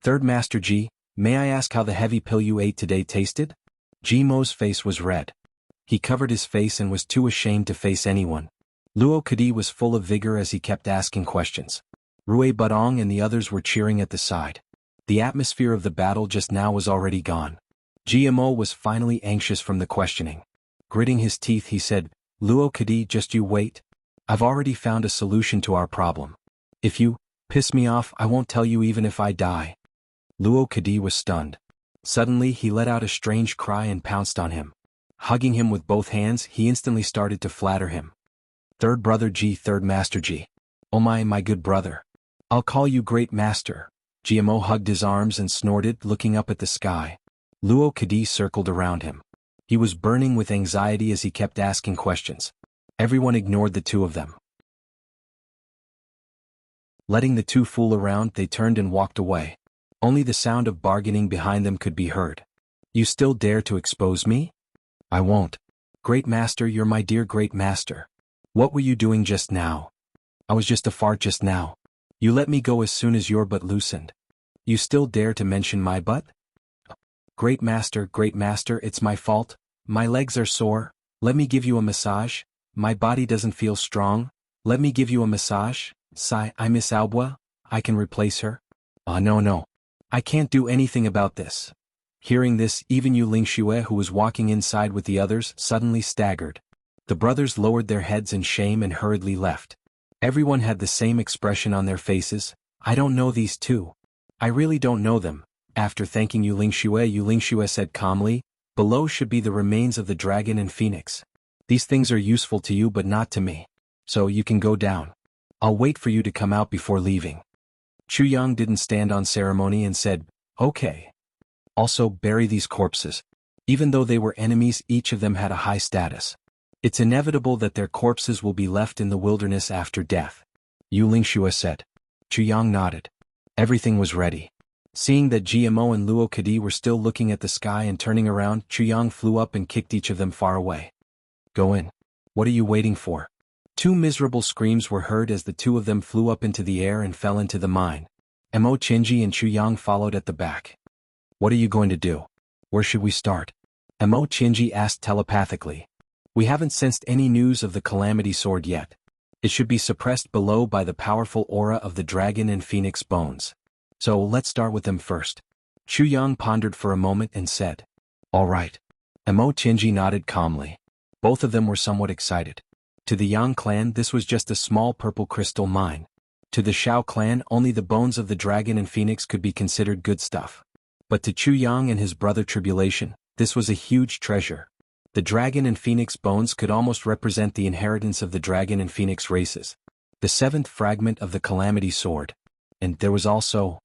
"Third Master Ji, may I ask how the heavy pill you ate today tasted?" Ji Mo's face was red. He covered his face and was too ashamed to face anyone. Luo Kadi was full of vigor as he kept asking questions. Rui Budong and the others were cheering at the side. The atmosphere of the battle just now was already gone. GMO was finally anxious from the questioning. Gritting his teeth, he said, "Luo Kadi, just you wait. I've already found a solution to our problem. If you piss me off, I won't tell you even if I die." Luo Kadi was stunned. Suddenly he let out a strange cry and pounced on him. Hugging him with both hands, he instantly started to flatter him. "Third brother Ji, Third Master Ji. Oh my good brother. I'll call you Great Master." GMO hugged his arms and snorted, looking up at the sky. Luo Kadi circled around him. He was burning with anxiety as he kept asking questions. Everyone ignored the two of them. Letting the two fool around, they turned and walked away. Only the sound of bargaining behind them could be heard. "You still dare to expose me?" "I won't." "Great Master, you're my dear Great Master. What were you doing just now?" "I was just a fart just now. You let me go as soon as your butt loosened. You still dare to mention my butt?" Great Master, it's my fault. My legs are sore. Let me give you a massage. My body doesn't feel strong. Let me give you a massage." "Sigh, I miss Albua. I can replace her." No. I can't do anything about this." Hearing this, even Yu Lingxue, who was walking inside with the others, suddenly staggered. The brothers lowered their heads in shame and hurriedly left. Everyone had the same expression on their faces. "I don't know these two. I really don't know them." After thanking Yu Lingxue said calmly, Below should be the remains of the dragon and phoenix. These things are useful to you but not to me. So you can go down. I'll wait for you to come out before leaving. Chu Yang didn't stand on ceremony and said, okay. Also, bury these corpses. Even though they were enemies, each of them had a high status. It's inevitable that their corpses will be left in the wilderness after death. Yu Lingxue said. Chu Yang nodded. Everything was ready. Seeing that GMO and Luo Kadi were still looking at the sky and turning around, Chu Yang flew up and kicked each of them far away. Go in. What are you waiting for? Two miserable screams were heard as the two of them flew up into the air and fell into the mine. Mo Qinji and Chu Yang followed at the back. What are you going to do? Where should we start? Mo Qinji asked telepathically. We haven't sensed any news of the Calamity Sword yet. It should be suppressed below by the powerful aura of the dragon and phoenix bones. So let's start with them first. Chu Yang pondered for a moment and said. All right. Mo Qinji nodded calmly. Both of them were somewhat excited. To the Yang clan this was just a small purple crystal mine. To the Shao clan only the bones of the dragon and phoenix could be considered good stuff. But to Chu Yang and his brother Tribulation, this was a huge treasure. The dragon and phoenix bones could almost represent the inheritance of the dragon and phoenix races. The seventh fragment of the Calamity Sword. And there was also...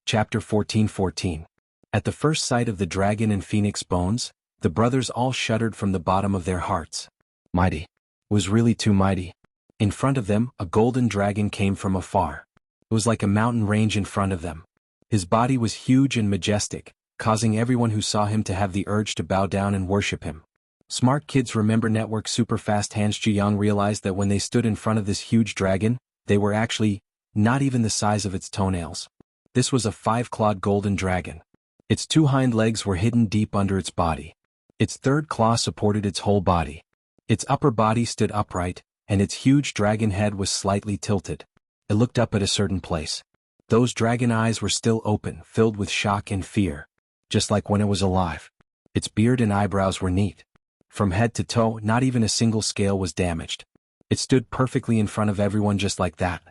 Chapter 14:14. At the first sight of the dragon and phoenix bones, the brothers all shuddered from the bottom of their hearts. Mighty. Was really too mighty. In front of them, a golden dragon came from afar. It was like a mountain range in front of them. His body was huge and majestic, causing everyone who saw him to have the urge to bow down and worship him. Smart kids remember network super fast hands. Ji Yang realized that when they stood in front of this huge dragon, they were actually not even the size of its toenails. This was a 5-clawed golden dragon. Its 2 hind legs were hidden deep under its body. Its 3rd claw supported its whole body. Its upper body stood upright, and its huge dragon head was slightly tilted. It looked up at a certain place. Those dragon eyes were still open, filled with shock and fear. Just like when it was alive. Its beard and eyebrows were neat. From head to toe, not even a single scale was damaged. It stood perfectly in front of everyone just like that.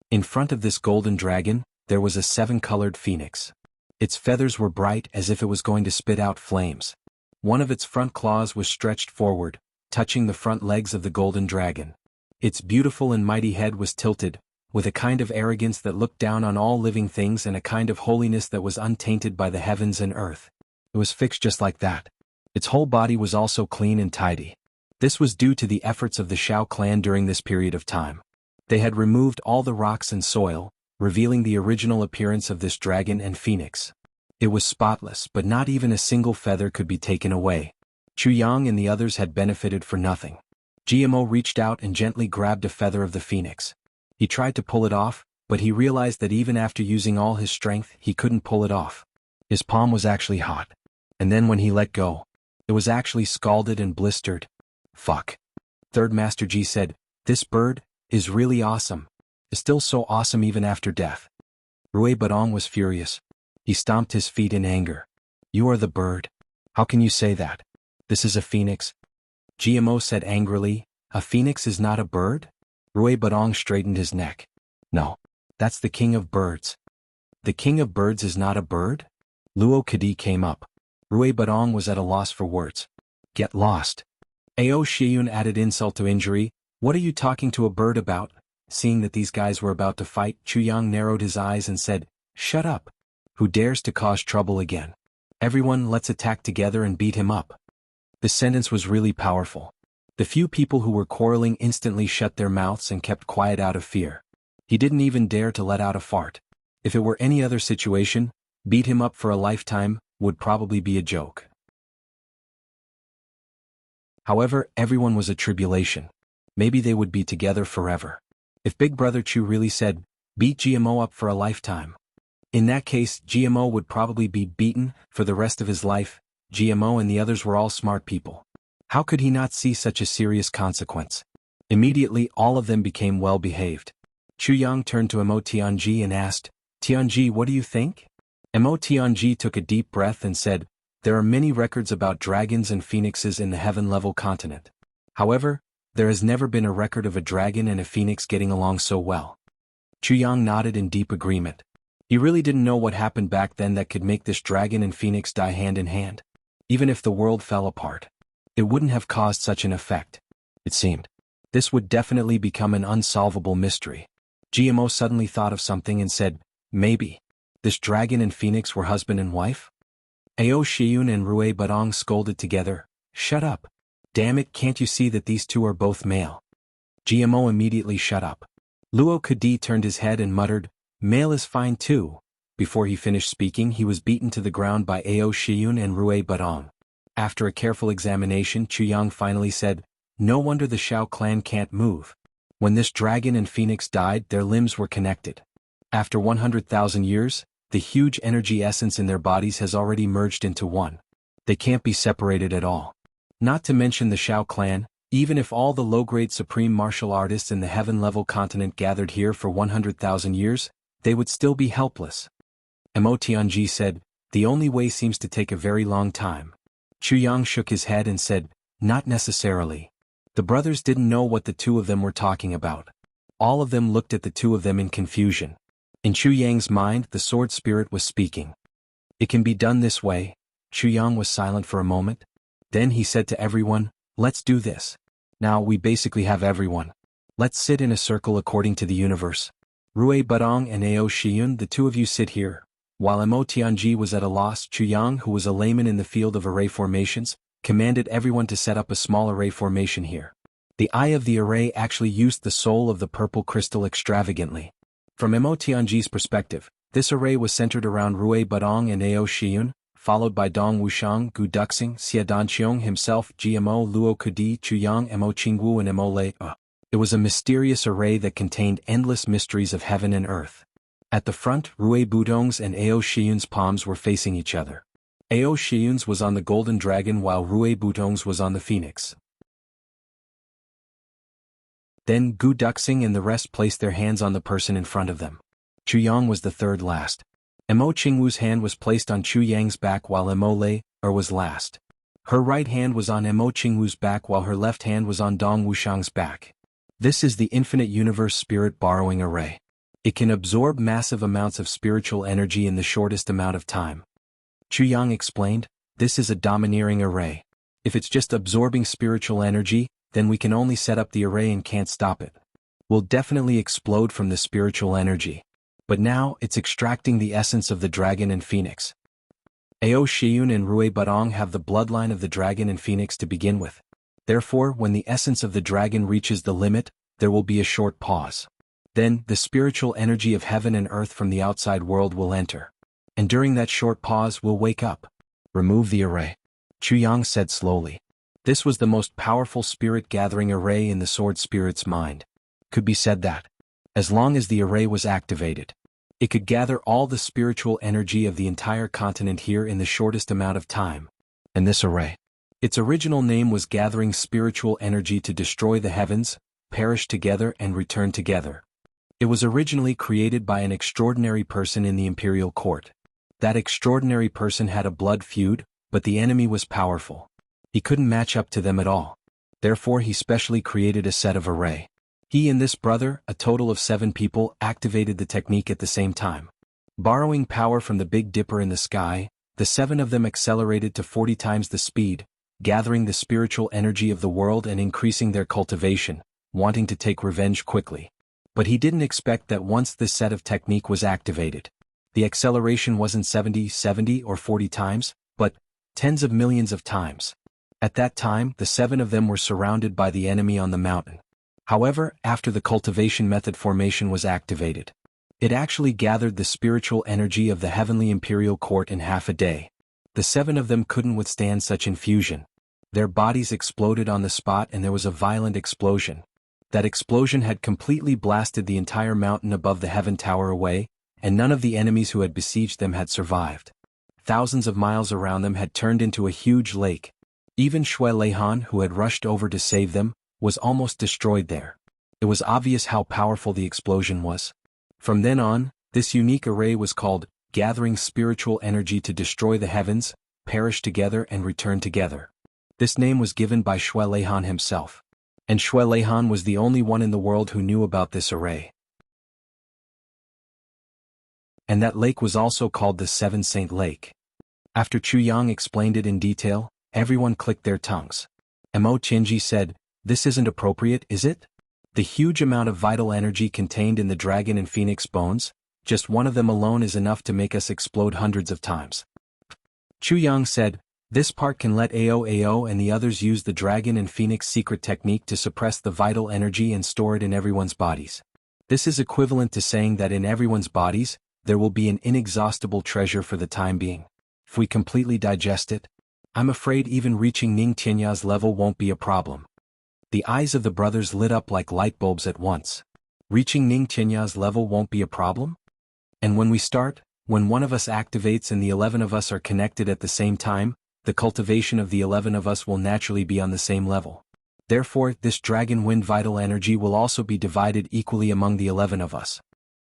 In front of this golden dragon, there was a 7-colored phoenix. Its feathers were bright as if it was going to spit out flames. One of its front claws was stretched forward, touching the front legs of the golden dragon. Its beautiful and mighty head was tilted, with a kind of arrogance that looked down on all living things and a kind of holiness that was untainted by the heavens and earth. It was fixed just like that. Its whole body was also clean and tidy. This was due to the efforts of the Shao clan during this period of time. They had removed all the rocks and soil, revealing the original appearance of this dragon and phoenix. It was spotless, but not even a single feather could be taken away. Chu Yang and the others had benefited for nothing. GMO reached out and gently grabbed a feather of the phoenix. He tried to pull it off, but he realized that even after using all his strength, he couldn't pull it off. His palm was actually hot. And then when he let go, it was actually scalded and blistered. Fuck. Third Master Ji said, this bird is really awesome. Is still so awesome even after death. Rui Badong was furious. He stomped his feet in anger. You are the bird. How can you say that? This is a phoenix. GMO said angrily, a phoenix is not a bird? Rui Badong straightened his neck. No. That's the king of birds. The king of birds is not a bird? Luo Kadi came up. Rui Badong was at a loss for words. Get lost. Ao Shiyun added insult to injury. What are you talking to a bird about? Seeing that these guys were about to fight, Chu Yang narrowed his eyes and said, shut up. Who dares to cause trouble again? Everyone, let's attack together and beat him up. The sentence was really powerful. The few people who were quarreling instantly shut their mouths and kept quiet out of fear. He didn't even dare to let out a fart. If it were any other situation, beat him up for a lifetime would probably be a joke. However, everyone was a tribulation. Maybe they would be together forever. If Big Brother Chu really said, beat GMO up for a lifetime. In that case, GMO would probably be beaten for the rest of his life. GMO and the others were all smart people. How could he not see such a serious consequence? Immediately, all of them became well-behaved. Chu Yang turned to Mo Tianji and asked, Tianji, what do you think? Mo Tianji took a deep breath and said, there are many records about dragons and phoenixes in the heaven-level continent. However, there has never been a record of a dragon and a phoenix getting along so well. Chu Yang nodded in deep agreement. He really didn't know what happened back then that could make this dragon and phoenix die hand in hand. Even if the world fell apart, it wouldn't have caused such an effect. It seemed. This would definitely become an unsolvable mystery. GMO suddenly thought of something and said, maybe this dragon and phoenix were husband and wife? Ao Shiyun and Rue Badong scolded together, shut up. Damn it, can't you see that these two are both male? GMO immediately shut up. Luo Kadi turned his head and muttered, male is fine too. Before he finished speaking, he was beaten to the ground by Ao Shiyun and Rue Badong. After a careful examination, Chuyang finally said, no wonder the Shao clan can't move. When this dragon and phoenix died, their limbs were connected. After 100,000 years, the huge energy essence in their bodies has already merged into one. They can't be separated at all. Not to mention the Shao clan, even if all the low-grade supreme martial artists in the heaven-level continent gathered here for 100,000 years, they would still be helpless. Mo Tianji said, the only way seems to take a very long time. Chuyang shook his head and said, not necessarily. The brothers didn't know what the two of them were talking about. All of them looked at the two of them in confusion. In Chuyang's mind, the sword spirit was speaking. It can be done this way. Chuyang was silent for a moment. Then he said to everyone, let's do this. Now we basically have everyone. Let's sit in a circle according to the universe. Rue Badong and Ao Shiyun, the two of you sit here. While Mo Tianji was at a loss, Chuyang, who was a layman in the field of array formations, commanded everyone to set up a small array formation here. The eye of the array actually used the soul of the purple crystal extravagantly. From Mo Tianji's perspective, this array was centered around Rue Badong and Ao Shiyun, followed by Dong Wushang, Gu Duxing, Xia Danqiong himself, GMO, Luo Kadi, Chuyang, Mo Qingwu and Mo Lei. It was a mysterious array that contained endless mysteries of heaven and earth. At the front, Rue Budong's and Ao Shiyun's palms were facing each other. Ao Shiyun's was on the golden dragon while Rue Budong's was on the phoenix. Then Gu Duxing and the rest placed their hands on the person in front of them. Chuyang was the third last. Mo Qingwu's hand was placed on Chuyang's back while Mo Lei was last. Her right hand was on Mo Qingwu's back while her left hand was on Dong Wushang's back. This is the infinite universe spirit borrowing array. It can absorb massive amounts of spiritual energy in the shortest amount of time. Chuyang explained, this is a domineering array. If it's just absorbing spiritual energy, then we can only set up the array and can't stop it. We'll definitely explode from the spiritual energy. But now, it's extracting the essence of the dragon and phoenix. Ao Shiyun and Rue Badong have the bloodline of the dragon and phoenix to begin with. Therefore, when the essence of the dragon reaches the limit, there will be a short pause. Then, the spiritual energy of heaven and earth from the outside world will enter. And during that short pause, we'll wake up. Remove the array. Chuyang said slowly. This was the most powerful spirit-gathering array in the sword spirit's mind. Could be said that, as long as the array was activated, it could gather all the spiritual energy of the entire continent here in the shortest amount of time. And this array, its original name was Gathering Spiritual Energy to Destroy the Heavens, Perish Together and Return Together. It was originally created by an extraordinary person in the imperial court. That extraordinary person had a blood feud, but the enemy was powerful. He couldn't match up to them at all. Therefore he specially created a set of array. He and this brother, a total of 7 people, activated the technique at the same time. Borrowing power from the Big Dipper in the sky, the 7 of them accelerated to 40 times the speed, gathering the spiritual energy of the world and increasing their cultivation, wanting to take revenge quickly. But he didn't expect that once this set of technique was activated, the acceleration wasn't 70 or 40 times, but tens of millions of times. At that time, the 7 of them were surrounded by the enemy on the mountain. However, after the cultivation method formation was activated, it actually gathered the spiritual energy of the heavenly imperial court in half a day. The 7 of them couldn't withstand such infusion. Their bodies exploded on the spot and there was a violent explosion. That explosion had completely blasted the entire mountain above the heaven tower away, and none of the enemies who had besieged them had survived. Thousands of miles around them had turned into a huge lake. Even Shui Leihan, who had rushed over to save them, was almost destroyed there. It was obvious how powerful the explosion was. From then on, this unique array was called Gathering Spiritual Energy to Destroy the Heavens, Perish Together and Return Together. This name was given by Shui Leihan himself. And Shui Leihan was the only one in the world who knew about this array. And that lake was also called the Seven Saint Lake. After Chu Yang explained it in detail, everyone clicked their tongues. Mo Tianji said, "This isn't appropriate, is it? The huge amount of vital energy contained in the dragon and phoenix bones, just one of them alone is enough to make us explode hundreds of times." Chu Yang said, "This part can let Ao and the others use the dragon and phoenix secret technique to suppress the vital energy and store it in everyone's bodies. This is equivalent to saying that in everyone's bodies, there will be an inexhaustible treasure for the time being. If we completely digest it, I'm afraid even reaching Ning Tianya's level won't be a problem." The eyes of the brothers lit up like light bulbs at once. Reaching Ning Tianya's level won't be a problem? And when we start, when one of us activates and the 11 of us are connected at the same time, the cultivation of the 11 of us will naturally be on the same level. Therefore, this dragon wind vital energy will also be divided equally among the 11 of us.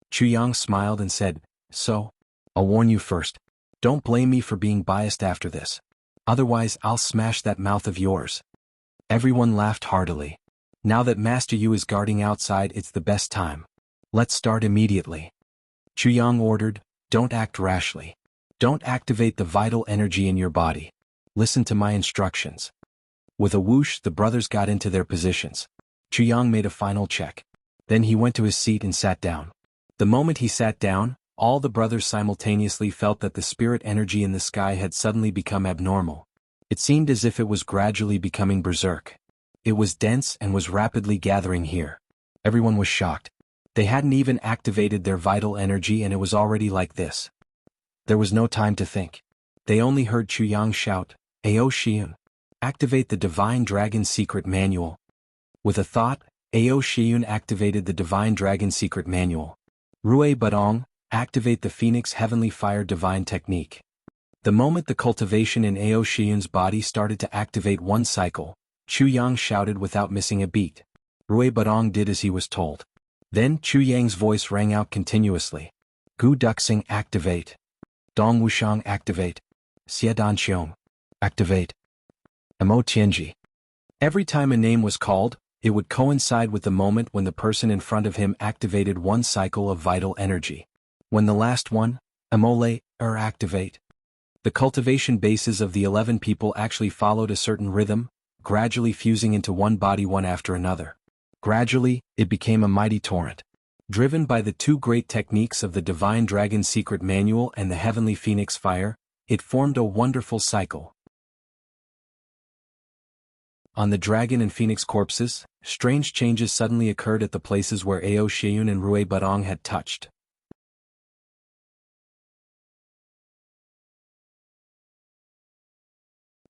Chu Yang smiled and said, "So, I'll warn you first. Don't blame me for being biased after this. Otherwise I'll smash that mouth of yours." Everyone laughed heartily. Now that Master Yu is guarding outside, it's the best time. Let's start immediately. Chu Yang ordered, "Don't act rashly. Don't activate the vital energy in your body. Listen to my instructions." With a whoosh, the brothers got into their positions. Chu Yang made a final check. Then he went to his seat and sat down. The moment he sat down, all the brothers simultaneously felt that the spirit energy in the sky had suddenly become abnormal. It seemed as if it was gradually becoming berserk. It was dense and was rapidly gathering here. Everyone was shocked. They hadn't even activated their vital energy and it was already like this. There was no time to think. They only heard Chu Yang shout, "Ao Shiyun! Activate the Divine Dragon Secret Manual." With a thought, Ao Shiyun activated the Divine Dragon Secret Manual. Rui Badong, activate the Phoenix Heavenly Fire Divine Technique. The moment the cultivation in Ao Shiyun's body started to activate one cycle, Chu Yang shouted without missing a beat. Rui Badong did as he was told. Then Chu Yang's voice rang out continuously. Gu Duxing activate. Dong Wuxiang activate. Xie Danqiong activate. Mo Tianji. Every time a name was called, it would coincide with the moment when the person in front of him activated one cycle of vital energy. When the last one, Amole, activate. The cultivation bases of the 11 people actually followed a certain rhythm, gradually fusing into one body one after another. Gradually, it became a mighty torrent. Driven by the two great techniques of the Divine Dragon Secret Manual and the Heavenly Phoenix Fire, it formed a wonderful cycle. On the dragon and phoenix corpses, strange changes suddenly occurred at the places where Ao Shiyun and Rui Badong had touched.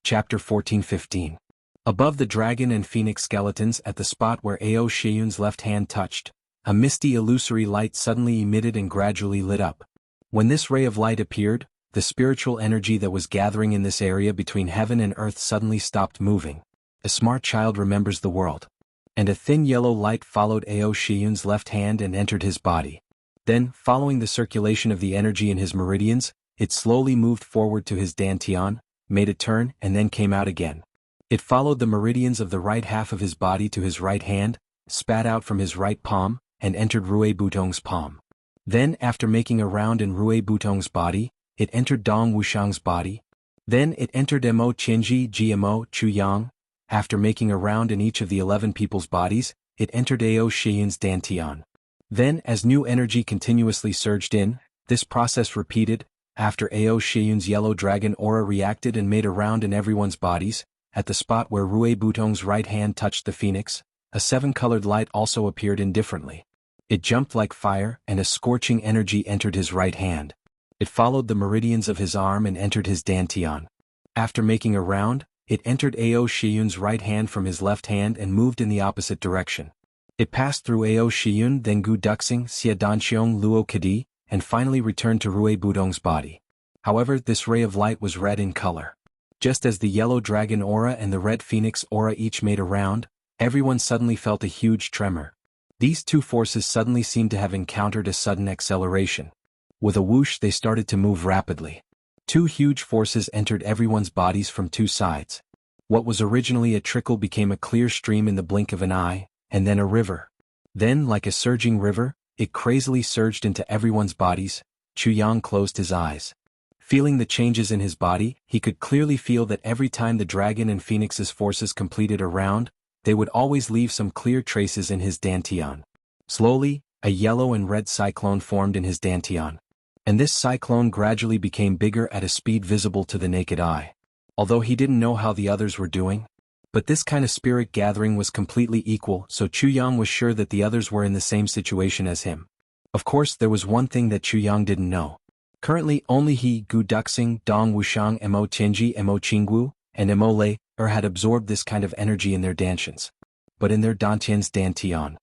Chapter 14-15. Above the dragon and phoenix skeletons at the spot where Ao Shiyun's left hand touched, a misty illusory light suddenly emitted and gradually lit up. When this ray of light appeared, the spiritual energy that was gathering in this area between heaven and earth suddenly stopped moving. A smart child remembers the world. And a thin yellow light followed Ao Shiyun's left hand and entered his body. Then, following the circulation of the energy in his meridians, it slowly moved forward to his dantian, made a turn and then came out again. It followed the meridians of the right half of his body to his right hand, spat out from his right palm, and entered Rui Butong's palm. Then, after making a round in Rui Butong's body, it entered Dong Wuxiang's body. Then it entered Mo Tianji Gmo Chu Yang. After making a round in each of the 11 people's bodies, it entered Ao Shiyun's dantian. Then, as new energy continuously surged in, this process repeated. After Ao Shiyun's yellow dragon aura reacted and made a round in everyone's bodies, at the spot where Rui Butong's right hand touched the phoenix, a seven-colored light also appeared indifferently. It jumped like fire and a scorching energy entered his right hand. It followed the meridians of his arm and entered his dantian. After making a round, it entered Ao Shiyun's right hand from his left hand and moved in the opposite direction. It passed through Ao Shiyun, then Gu Duxing, Xie Danqiong Luo Kadi, and finally returned to Rui Budong's body. However, this ray of light was red in color. Just as the yellow dragon aura and the red phoenix aura each made a round, everyone suddenly felt a huge tremor. These two forces suddenly seemed to have encountered a sudden acceleration. With a whoosh, they started to move rapidly. Two huge forces entered everyone's bodies from two sides. What was originally a trickle became a clear stream in the blink of an eye, and then a river. Then, like a surging river, it crazily surged into everyone's bodies, Chu Yang closed his eyes. Feeling the changes in his body, he could clearly feel that every time the dragon and phoenix's forces completed a round, they would always leave some clear traces in his dantian. Slowly, a yellow and red cyclone formed in his dantian. And this cyclone gradually became bigger at a speed visible to the naked eye. Although he didn't know how the others were doing. But this kind of spirit gathering was completely equal, so Chu Yang was sure that the others were in the same situation as him. Of course, there was one thing that Chu Yang didn't know. Currently, only he, Gu Duxing, Dong Wuxiang, Mo Tianji, Mo Qinggu, and Mo Lei had absorbed this kind of energy in their dantians. But in their dantian's dantian.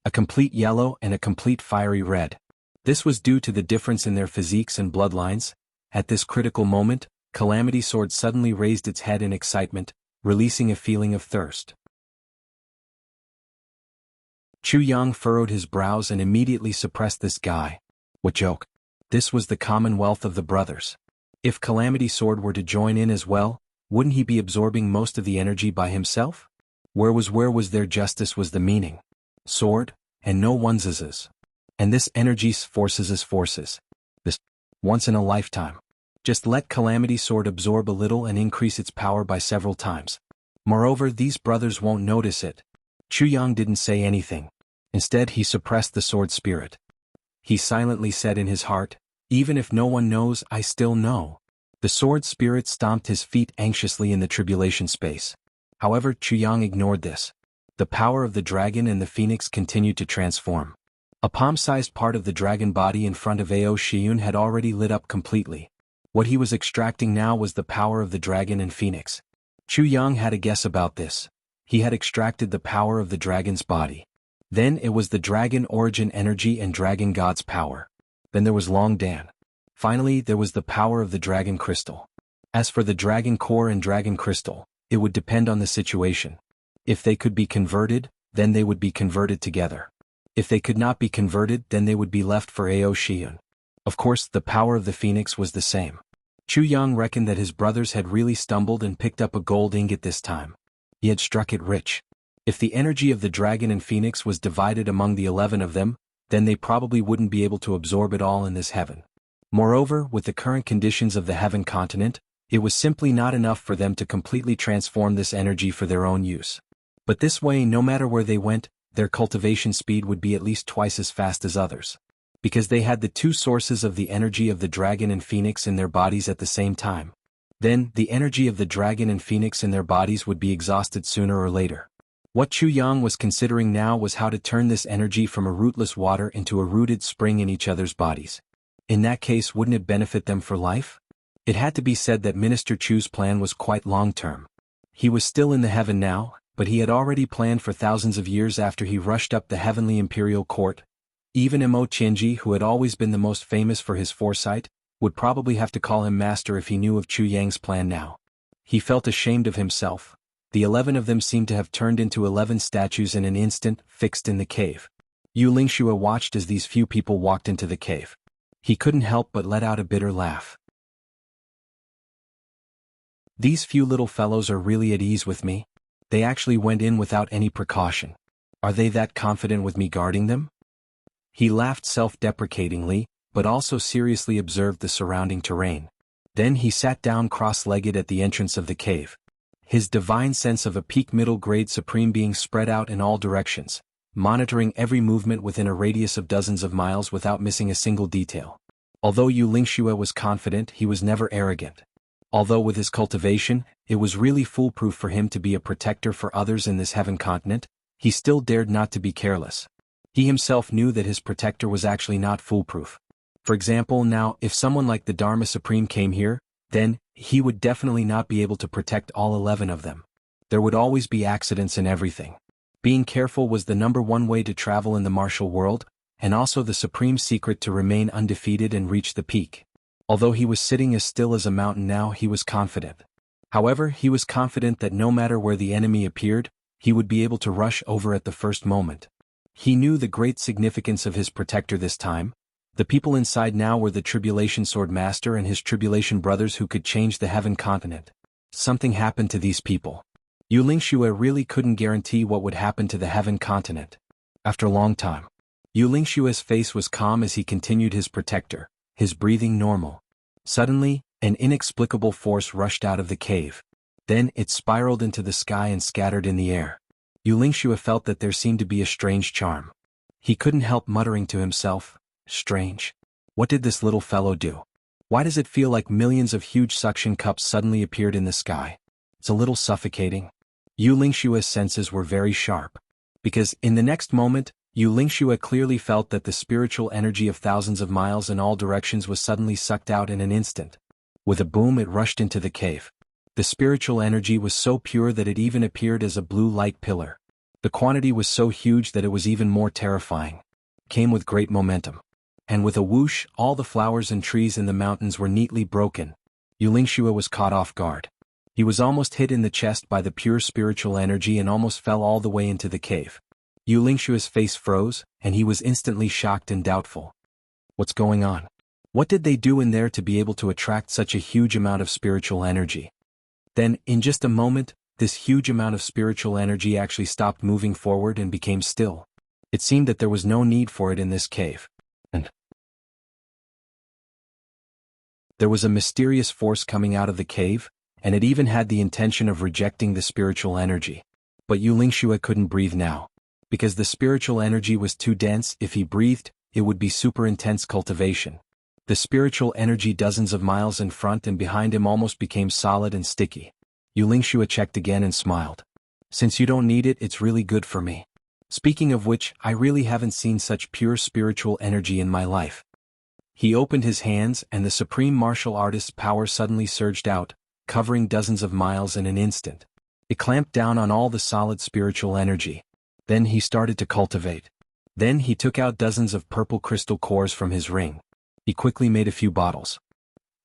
A complete yellow and a complete fiery red. This was due to the difference in their physiques and bloodlines. At this critical moment, Calamity Sword suddenly raised its head in excitement, releasing a feeling of thirst. Chu Yang furrowed his brows and immediately suppressed this guy. What joke? This was the commonwealth of the brothers. If Calamity Sword were to join in as well, wouldn't he be absorbing most of the energy by himself? Where was their justice was the meaning. Sword, and no one's. And this energy's forces. This, once in a lifetime. Just let Calamity Sword absorb a little and increase its power by several times. Moreover, these brothers won't notice it. Chu Yang didn't say anything. Instead, he suppressed the sword spirit. He silently said in his heart, even if no one knows, I still know. The sword spirit stomped his feet anxiously in the tribulation space. However, Chu Yang ignored this. The power of the dragon and the phoenix continued to transform. A palm-sized part of the dragon body in front of Ao Shiyun had already lit up completely. What he was extracting now was the power of the dragon and phoenix. Chu Yang had a guess about this. He had extracted the power of the dragon's body. Then it was the dragon origin energy and dragon god's power. Then there was Long Dan. Finally, there was the power of the dragon crystal. As for the dragon core and dragon crystal, it would depend on the situation. If they could be converted, then they would be converted together. If they could not be converted, then they would be left for Ao Shiyun. Of course, the power of the phoenix was the same. Chu Yang reckoned that his brothers had really stumbled and picked up a gold ingot this time. He had struck it rich. If the energy of the dragon and phoenix was divided among the 11 of them, then they probably wouldn't be able to absorb it all in this heaven. Moreover, with the current conditions of the heaven continent, it was simply not enough for them to completely transform this energy for their own use. But this way, no matter where they went, their cultivation speed would be at least twice as fast as others. Because they had the two sources of the energy of the dragon and phoenix in their bodies at the same time. Then, the energy of the dragon and phoenix in their bodies would be exhausted sooner or later. What Chu Yang was considering now was how to turn this energy from a rootless water into a rooted spring in each other's bodies. In that case, wouldn't it benefit them for life? It had to be said that Minister Chu's plan was quite long-term. He was still in the heaven now, but he had already planned for thousands of years after he rushed up the heavenly imperial court. Even Mo Tianji, who had always been the most famous for his foresight, would probably have to call him master if he knew of Chu Yang's plan now. He felt ashamed of himself. The 11 of them seemed to have turned into 11 statues in an instant, fixed in the cave. Yu Lingxue watched as these few people walked into the cave. He couldn't help but let out a bitter laugh. These few little fellows are really at ease with me. They actually went in without any precaution. Are they that confident with me guarding them? He laughed self-deprecatingly, but also seriously observed the surrounding terrain. Then he sat down cross-legged at the entrance of the cave. His divine sense of a peak middle-grade supreme being spread out in all directions, monitoring every movement within a radius of dozens of miles without missing a single detail. Although Yu Lingxue was confident, he was never arrogant. Although with his cultivation, it was really foolproof for him to be a protector for others in this heaven continent, he still dared not to be careless. He himself knew that his protector was actually not foolproof. For example, now, if someone like the Dharma Supreme came here, then he would definitely not be able to protect all 11 of them. There would always be accidents and everything. Being careful was the #1 way to travel in the martial world, and also the supreme secret to remain undefeated and reach the peak. Although he was sitting as still as a mountain now, he was confident. However, he was confident that no matter where the enemy appeared, he would be able to rush over at the first moment. He knew the great significance of his protector this time. The people inside now were the Tribulation Sword Master and his Tribulation brothers who could change the heaven continent. Something happened to these people. Yu Lingxue really couldn't guarantee what would happen to the heaven continent. After a long time, Yu Lingxue's face was calm as he continued his protector. his breathing normal. Suddenly, an inexplicable force rushed out of the cave. Then it spiraled into the sky and scattered in the air. Lingxue felt that there seemed to be a strange charm. He couldn't help muttering to himself, "Strange. What did this little fellow do? Why does it feel like millions of huge suction cups suddenly appeared in the sky? It's a little suffocating." Lingxue's senses were very sharp. Because in the next moment, Lingxue clearly felt that the spiritual energy of thousands of miles in all directions was suddenly sucked out in an instant. With a boom, it rushed into the cave. The spiritual energy was so pure that it even appeared as a blue light pillar. The quantity was so huge that it was even more terrifying. It came with great momentum. And with a whoosh, all the flowers and trees in the mountains were neatly broken. Lingxue was caught off guard. He was almost hit in the chest by the pure spiritual energy and almost fell all the way into the cave. Lingxue's face froze, and he was instantly shocked and doubtful. What's going on? What did they do in there to be able to attract such a huge amount of spiritual energy? Then, in just a moment, this huge amount of spiritual energy actually stopped moving forward and became still. It seemed that there was no need for it in this cave. And there was a mysterious force coming out of the cave, and it even had the intention of rejecting the spiritual energy. But Lingxue couldn't breathe now. Because the spiritual energy was too dense. If he breathed, it would be super intense cultivation. The spiritual energy dozens of miles in front and behind him almost became solid and sticky. Lingxue checked again and smiled. "Since you don't need it, it's really good for me. Speaking of which, I really haven't seen such pure spiritual energy in my life." He opened his hands and the supreme martial artist's power suddenly surged out, covering dozens of miles in an instant. It clamped down on all the solid spiritual energy. Then he started to cultivate. Then he took out dozens of purple crystal cores from his ring. He quickly made a few bottles.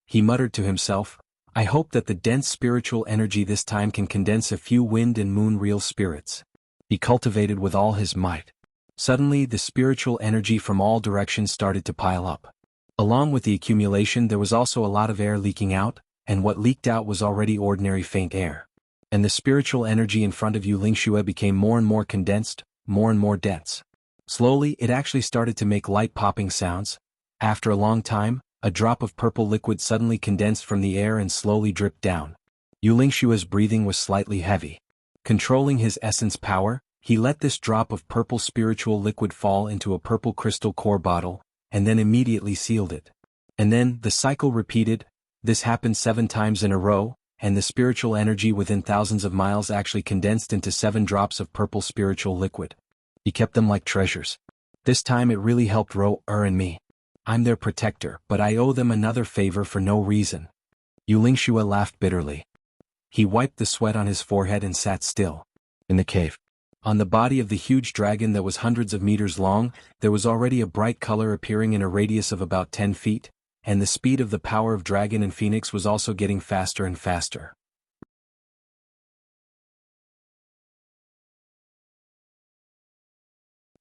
He muttered to himself, "I hope that the dense spiritual energy this time can condense a few wind and moon real spirits." He cultivated with all his might. Suddenly the spiritual energy from all directions started to pile up. Along with the accumulation there was also a lot of air leaking out, and what leaked out was already ordinary faint air. And the spiritual energy in front of Lingxue became more and more condensed, more and more dense. Slowly it actually started to make light popping sounds. After a long time, a drop of purple liquid suddenly condensed from the air and slowly dripped down. Lingxue's breathing was slightly heavy. Controlling his essence power, he let this drop of purple spiritual liquid fall into a purple crystal core bottle, and then immediately sealed it. And then the cycle repeated. This happened 7 times in a row, and the spiritual energy within thousands of miles actually condensed into 7 drops of purple spiritual liquid. He kept them like treasures. This time it really helped and me. I'm their protector, but I owe them another favor for no reason. Lingxue laughed bitterly. He wiped the sweat on his forehead and sat still. In the cave. On the body of the huge dragon that was hundreds of meters long, there was already a bright color appearing in a radius of about 10 feet, and the speed of the power of dragon and phoenix was also getting faster and faster.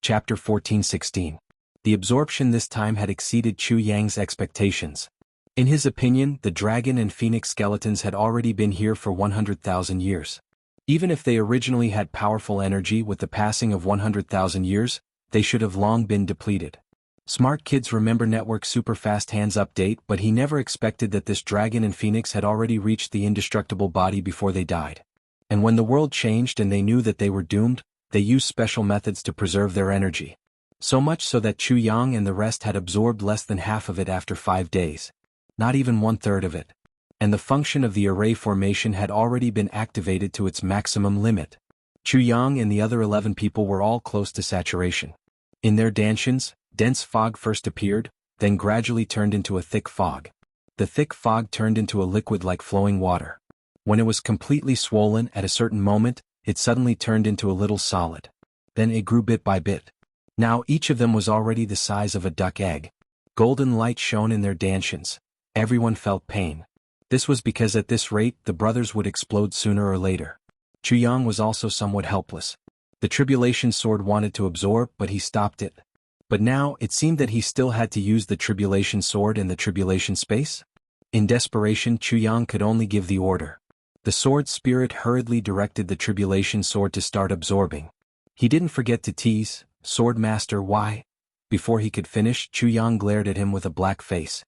Chapter 14:16. The absorption this time had exceeded Chu Yang's expectations. In his opinion, the dragon and phoenix skeletons had already been here for 100,000 years. Even if they originally had powerful energy, with the passing of 100,000 years, they should have long been depleted. Smart kids remember Network Superfast Hands update, but he never expected that this dragon and phoenix had already reached the indestructible body before they died. And when the world changed and they knew that they were doomed, they used special methods to preserve their energy. So much so that Chu Yang and the rest had absorbed less than half of it after 5 days. Not even 1/3 of it. And the function of the array formation had already been activated to its maximum limit. Chu Yang and the other 11 people were all close to saturation. In their dantians, dense fog first appeared, then gradually turned into a thick fog. The thick fog turned into a liquid like flowing water. When it was completely swollen at a certain moment, it suddenly turned into a little solid. Then it grew bit by bit. Now each of them was already the size of a duck egg. Golden light shone in their dantians. Everyone felt pain. This was because at this rate the brothers would explode sooner or later. Chu Yang was also somewhat helpless. The tribulation sword wanted to absorb, but he stopped it. But now it seemed that he still had to use the tribulation sword in the tribulation space. In desperation, Chu Yang could only give the order. The sword spirit hurriedly directed the tribulation sword to start absorbing. He didn't forget to tease, "Swordmaster, why?" Before he could finish, Chu Yang glared at him with a black face.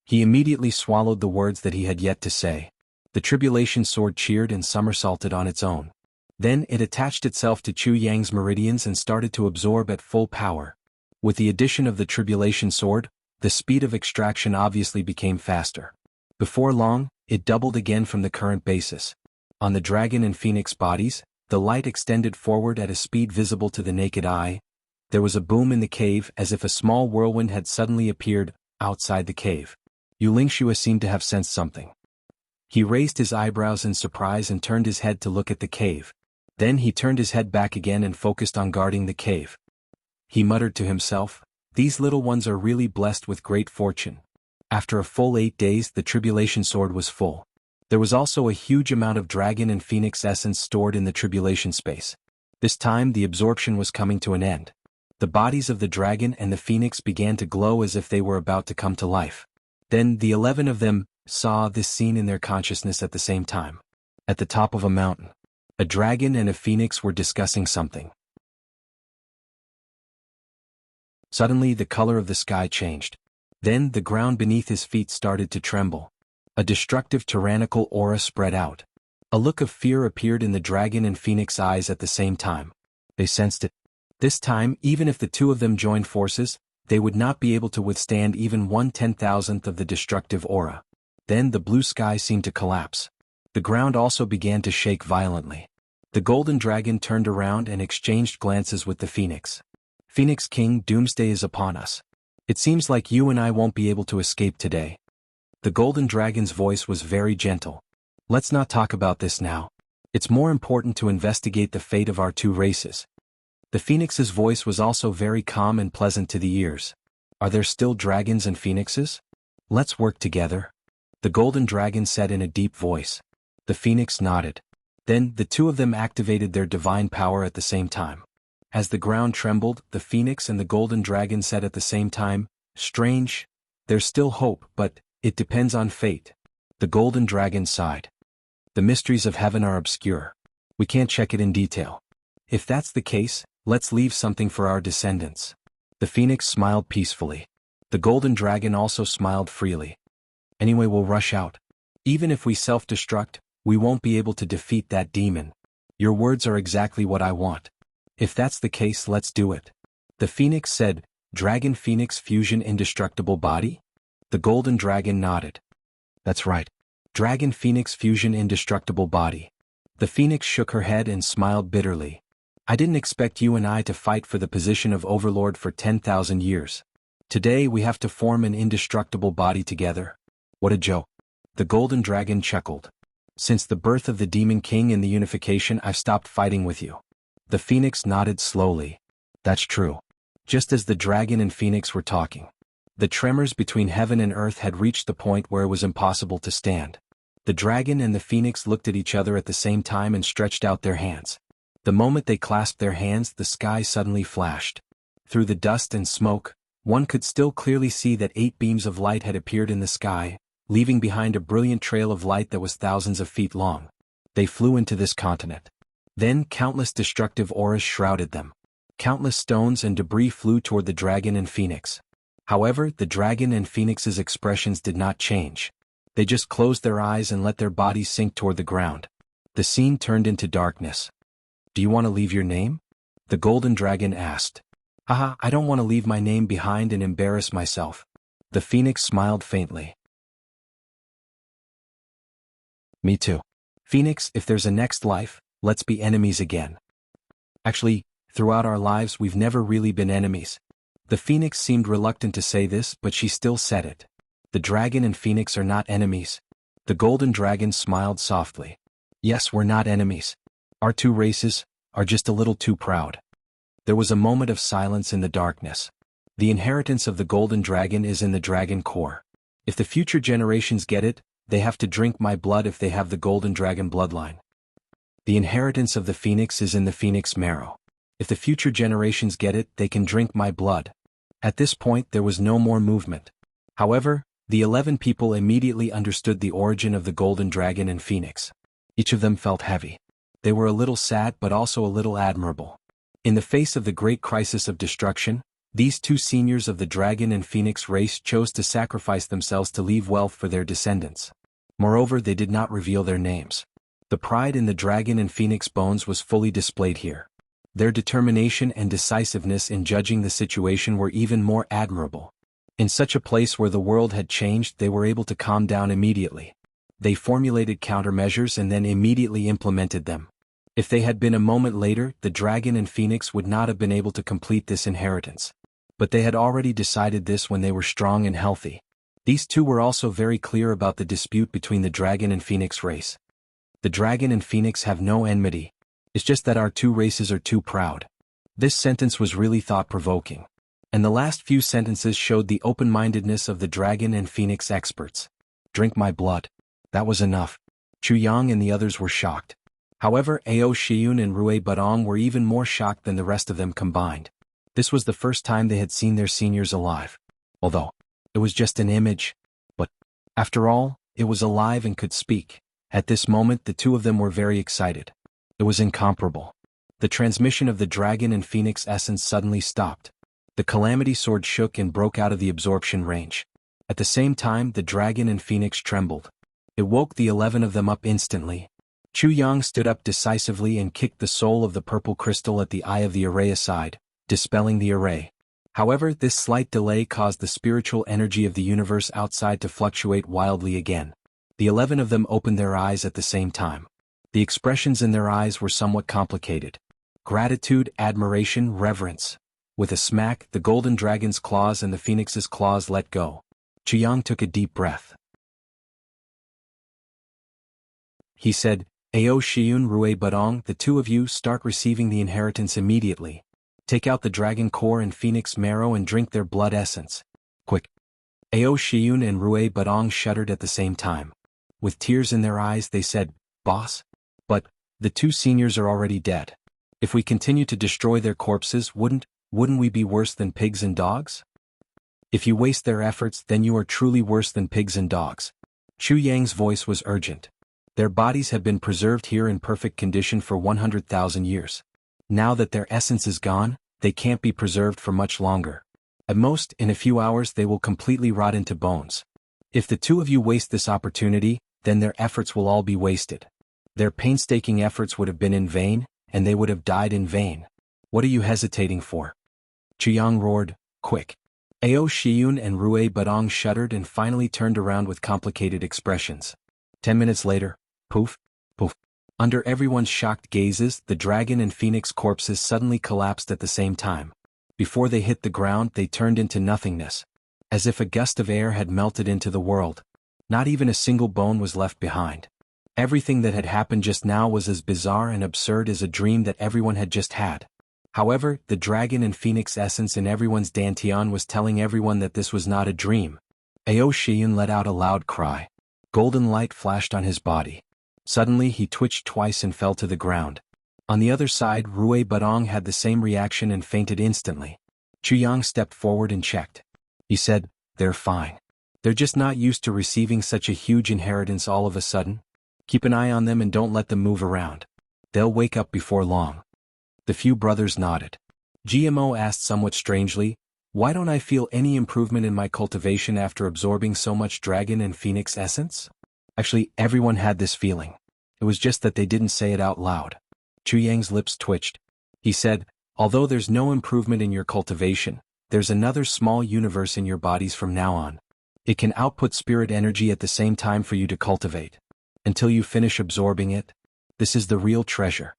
He immediately swallowed the words that he had yet to say. The tribulation sword cheered and somersaulted on its own. Then it attached itself to Chu Yang's meridians and started to absorb at full power. With the addition of the tribulation sword, the speed of extraction obviously became faster. Before long, it doubled again from the current basis. On the dragon and phoenix bodies, the light extended forward at a speed visible to the naked eye. There was a boom in the cave as if a small whirlwind had suddenly appeared outside the cave. Yu Lingxue seemed to have sensed something. He raised his eyebrows in surprise and turned his head to look at the cave. Then he turned his head back again and focused on guarding the cave. He muttered to himself, "These little ones are really blessed with great fortune." After a full 8 days, the tribulation sword was full. There was also a huge amount of dragon and phoenix essence stored in the tribulation space. This time the absorption was coming to an end. The bodies of the dragon and the phoenix began to glow as if they were about to come to life. Then the 11 of them saw this scene in their consciousness at the same time. At the top of a mountain, a dragon and a phoenix were discussing something. Suddenly the color of the sky changed. Then the ground beneath his feet started to tremble. A destructive tyrannical aura spread out. A look of fear appeared in the dragon and phoenix eyes at the same time. They sensed it. This time, even if the two of them joined forces, they would not be able to withstand even 1/10,000th of the destructive aura. Then the blue sky seemed to collapse. The ground also began to shake violently. The golden dragon turned around and exchanged glances with the phoenix. "Phoenix King, doomsday is upon us. It seems like you and I won't be able to escape today." The golden dragon's voice was very gentle. "Let's not talk about this now. It's more important to investigate the fate of our two races." The phoenix's voice was also very calm and pleasant to the ears. "Are there still dragons and phoenixes? Let's work together," the golden dragon said in a deep voice. The phoenix nodded. Then the two of them activated their divine power at the same time. As the ground trembled, the phoenix and the golden dragon said at the same time, "Strange. There's still hope, but it depends on fate." The golden dragon sighed. "The mysteries of heaven are obscure. We can't check it in detail. If that's the case, let's leave something for our descendants." The phoenix smiled peacefully. The golden dragon also smiled freely. "Anyway, we'll rush out. Even if we self-destruct, we won't be able to defeat that demon. Your words are exactly what I want. If that's the case, let's do it." The phoenix said, "Dragon Phoenix Fusion Indestructible Body?" The golden dragon nodded. "That's right. Dragon Phoenix Fusion Indestructible Body." The phoenix shook her head and smiled bitterly. "I didn't expect you and I to fight for the position of overlord for 10,000 years. Today we have to form an indestructible body together. What a joke." The golden dragon chuckled. "Since the birth of the Demon King and the unification, I've stopped fighting with you." The phoenix nodded slowly. "That's true." Just as the dragon and phoenix were talking, the tremors between heaven and earth had reached the point where it was impossible to stand. The dragon and the phoenix looked at each other at the same time and stretched out their hands. The moment they clasped their hands, the sky suddenly flashed. Through the dust and smoke, one could still clearly see that 8 beams of light had appeared in the sky, leaving behind a brilliant trail of light that was thousands of feet long. They flew into this continent. Then countless destructive auras shrouded them. Countless stones and debris flew toward the dragon and phoenix. However, the dragon and phoenix's expressions did not change. They just closed their eyes and let their bodies sink toward the ground. The scene turned into darkness. "Do you want to leave your name?" the golden dragon asked. "Haha, I don't want to leave my name behind and embarrass myself." The phoenix smiled faintly. "Me too. Phoenix, if there's a next life, let's be enemies again." Actually, throughout our lives we've never really been enemies. The phoenix seemed reluctant to say this, but she still said it. The dragon and phoenix are not enemies. The golden dragon smiled softly. "Yes, we're not enemies. Our two races are just a little too proud." There was a moment of silence in the darkness. The inheritance of the golden dragon is in the dragon core. If the future generations get it, they have to drink my blood if they have the golden dragon bloodline. The inheritance of the phoenix is in the phoenix marrow. If the future generations get it, they can drink my blood. At this point there was no more movement. However, the 11 people immediately understood the origin of the golden dragon and phoenix. Each of them felt heavy. They were a little sad but also a little admirable. In the face of the great crisis of destruction, These two seniors of the dragon and phoenix race chose to sacrifice themselves to leave wealth for their descendants. Moreover, they did not reveal their names. The pride in the dragon and phoenix bones was fully displayed here. Their determination and decisiveness in judging the situation were even more admirable. In such a place where the world had changed, they were able to calm down immediately. They formulated countermeasures and then immediately implemented them. If they had been a moment later, the dragon and phoenix would not have been able to complete this inheritance. But they had already decided this when they were strong and healthy. These two were also very clear about the dispute between the dragon and phoenix race. The dragon and phoenix have no enmity. It's just that our two races are too proud. This sentence was really thought-provoking. And the last few sentences showed the open-mindedness of the dragon and phoenix experts. Drink my blood. That was enough. Chu Yang and the others were shocked. However, Ao Shiyun and Rui Budong were even more shocked than the rest of them combined. This was the first time they had seen their seniors alive. Although, it was just an image. But, after all, it was alive and could speak. At this moment, the two of them were very excited. It was incomparable. The transmission of the dragon and phoenix essence suddenly stopped. The calamity sword shook and broke out of the absorption range. At the same time, the dragon and phoenix trembled. It woke the 11 of them up instantly. Chu Yang stood up decisively and kicked the soul of the purple crystal at the eye of the array aside, dispelling the array. However, this slight delay caused the spiritual energy of the universe outside to fluctuate wildly again. The 11 of them opened their eyes at the same time. The expressions in their eyes were somewhat complicated. Gratitude, admiration, reverence. With a smack, the golden dragon's claws and the phoenix's claws let go. Chu Yang took a deep breath. He said, Ao Shiyun Rui Budong, the two of you start receiving the inheritance immediately. Take out the dragon core and phoenix marrow and drink their blood essence. Quick. Ao Shiyun and Rui Budong shuddered at the same time. With tears in their eyes they said, Boss? But, the two seniors are already dead. If we continue to destroy their corpses, wouldn't we be worse than pigs and dogs? If you waste their efforts, then you are truly worse than pigs and dogs. Chu Yang's voice was urgent. Their bodies have been preserved here in perfect condition for 100,000 years. Now that their essence is gone, they can't be preserved for much longer. At most, in a few hours they will completely rot into bones. If the two of you waste this opportunity, then their efforts will all be wasted. Their painstaking efforts would have been in vain, and they would have died in vain. What are you hesitating for? Chu Yang roared, quick. Ao Shiyun and Rui Budong shuddered and finally turned around with complicated expressions. 10 minutes later, poof, poof. Under everyone's shocked gazes, the dragon and phoenix corpses suddenly collapsed at the same time. Before they hit the ground, they turned into nothingness. As if a gust of air had melted into the world. Not even a single bone was left behind. Everything that had happened just now was as bizarre and absurd as a dream that everyone had just had. However, the dragon and phoenix essence in everyone's dantian was telling everyone that this was not a dream. Ao Shiyun let out a loud cry. Golden light flashed on his body. Suddenly he twitched twice and fell to the ground. On the other side, Rui Budong had the same reaction and fainted instantly. Chu Yang stepped forward and checked. He said, They're fine. They're just not used to receiving such a huge inheritance all of a sudden. Keep an eye on them and don't let them move around. They'll wake up before long. The few brothers nodded. GMO asked somewhat strangely, Why don't I feel any improvement in my cultivation after absorbing so much dragon and phoenix essence? Actually, everyone had this feeling. It was just that they didn't say it out loud. Chu Yang's lips twitched. He said, Although there's no improvement in your cultivation, there's another small universe in your bodies from now on. It can output spirit energy at the same time for you to cultivate. Until you finish absorbing it, this is the real treasure.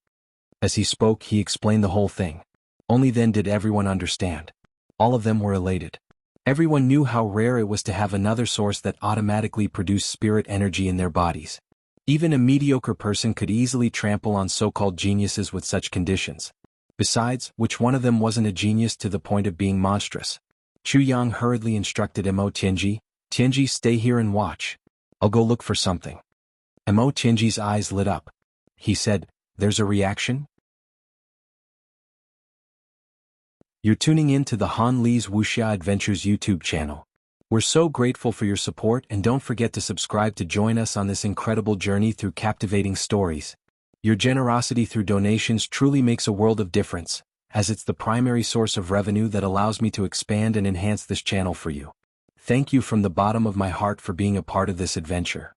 As he spoke, he explained the whole thing. Only then did everyone understand. All of them were elated. Everyone knew how rare it was to have another source that automatically produced spirit energy in their bodies. Even a mediocre person could easily trample on so-called geniuses with such conditions. Besides, which one of them wasn't a genius to the point of being monstrous? Chu Yang hurriedly instructed Mo Tianji, Tianji, stay here and watch. I'll go look for something. Mo Tianji's eyes lit up. He said, There's a reaction? You're tuning in to the Han Li's Wuxia Adventures YouTube channel. We're so grateful for your support, and don't forget to subscribe to join us on this incredible journey through captivating stories. Your generosity through donations truly makes a world of difference. as it's the primary source of revenue that allows me to expand and enhance this channel for you. Thank you from the bottom of my heart for being a part of this adventure.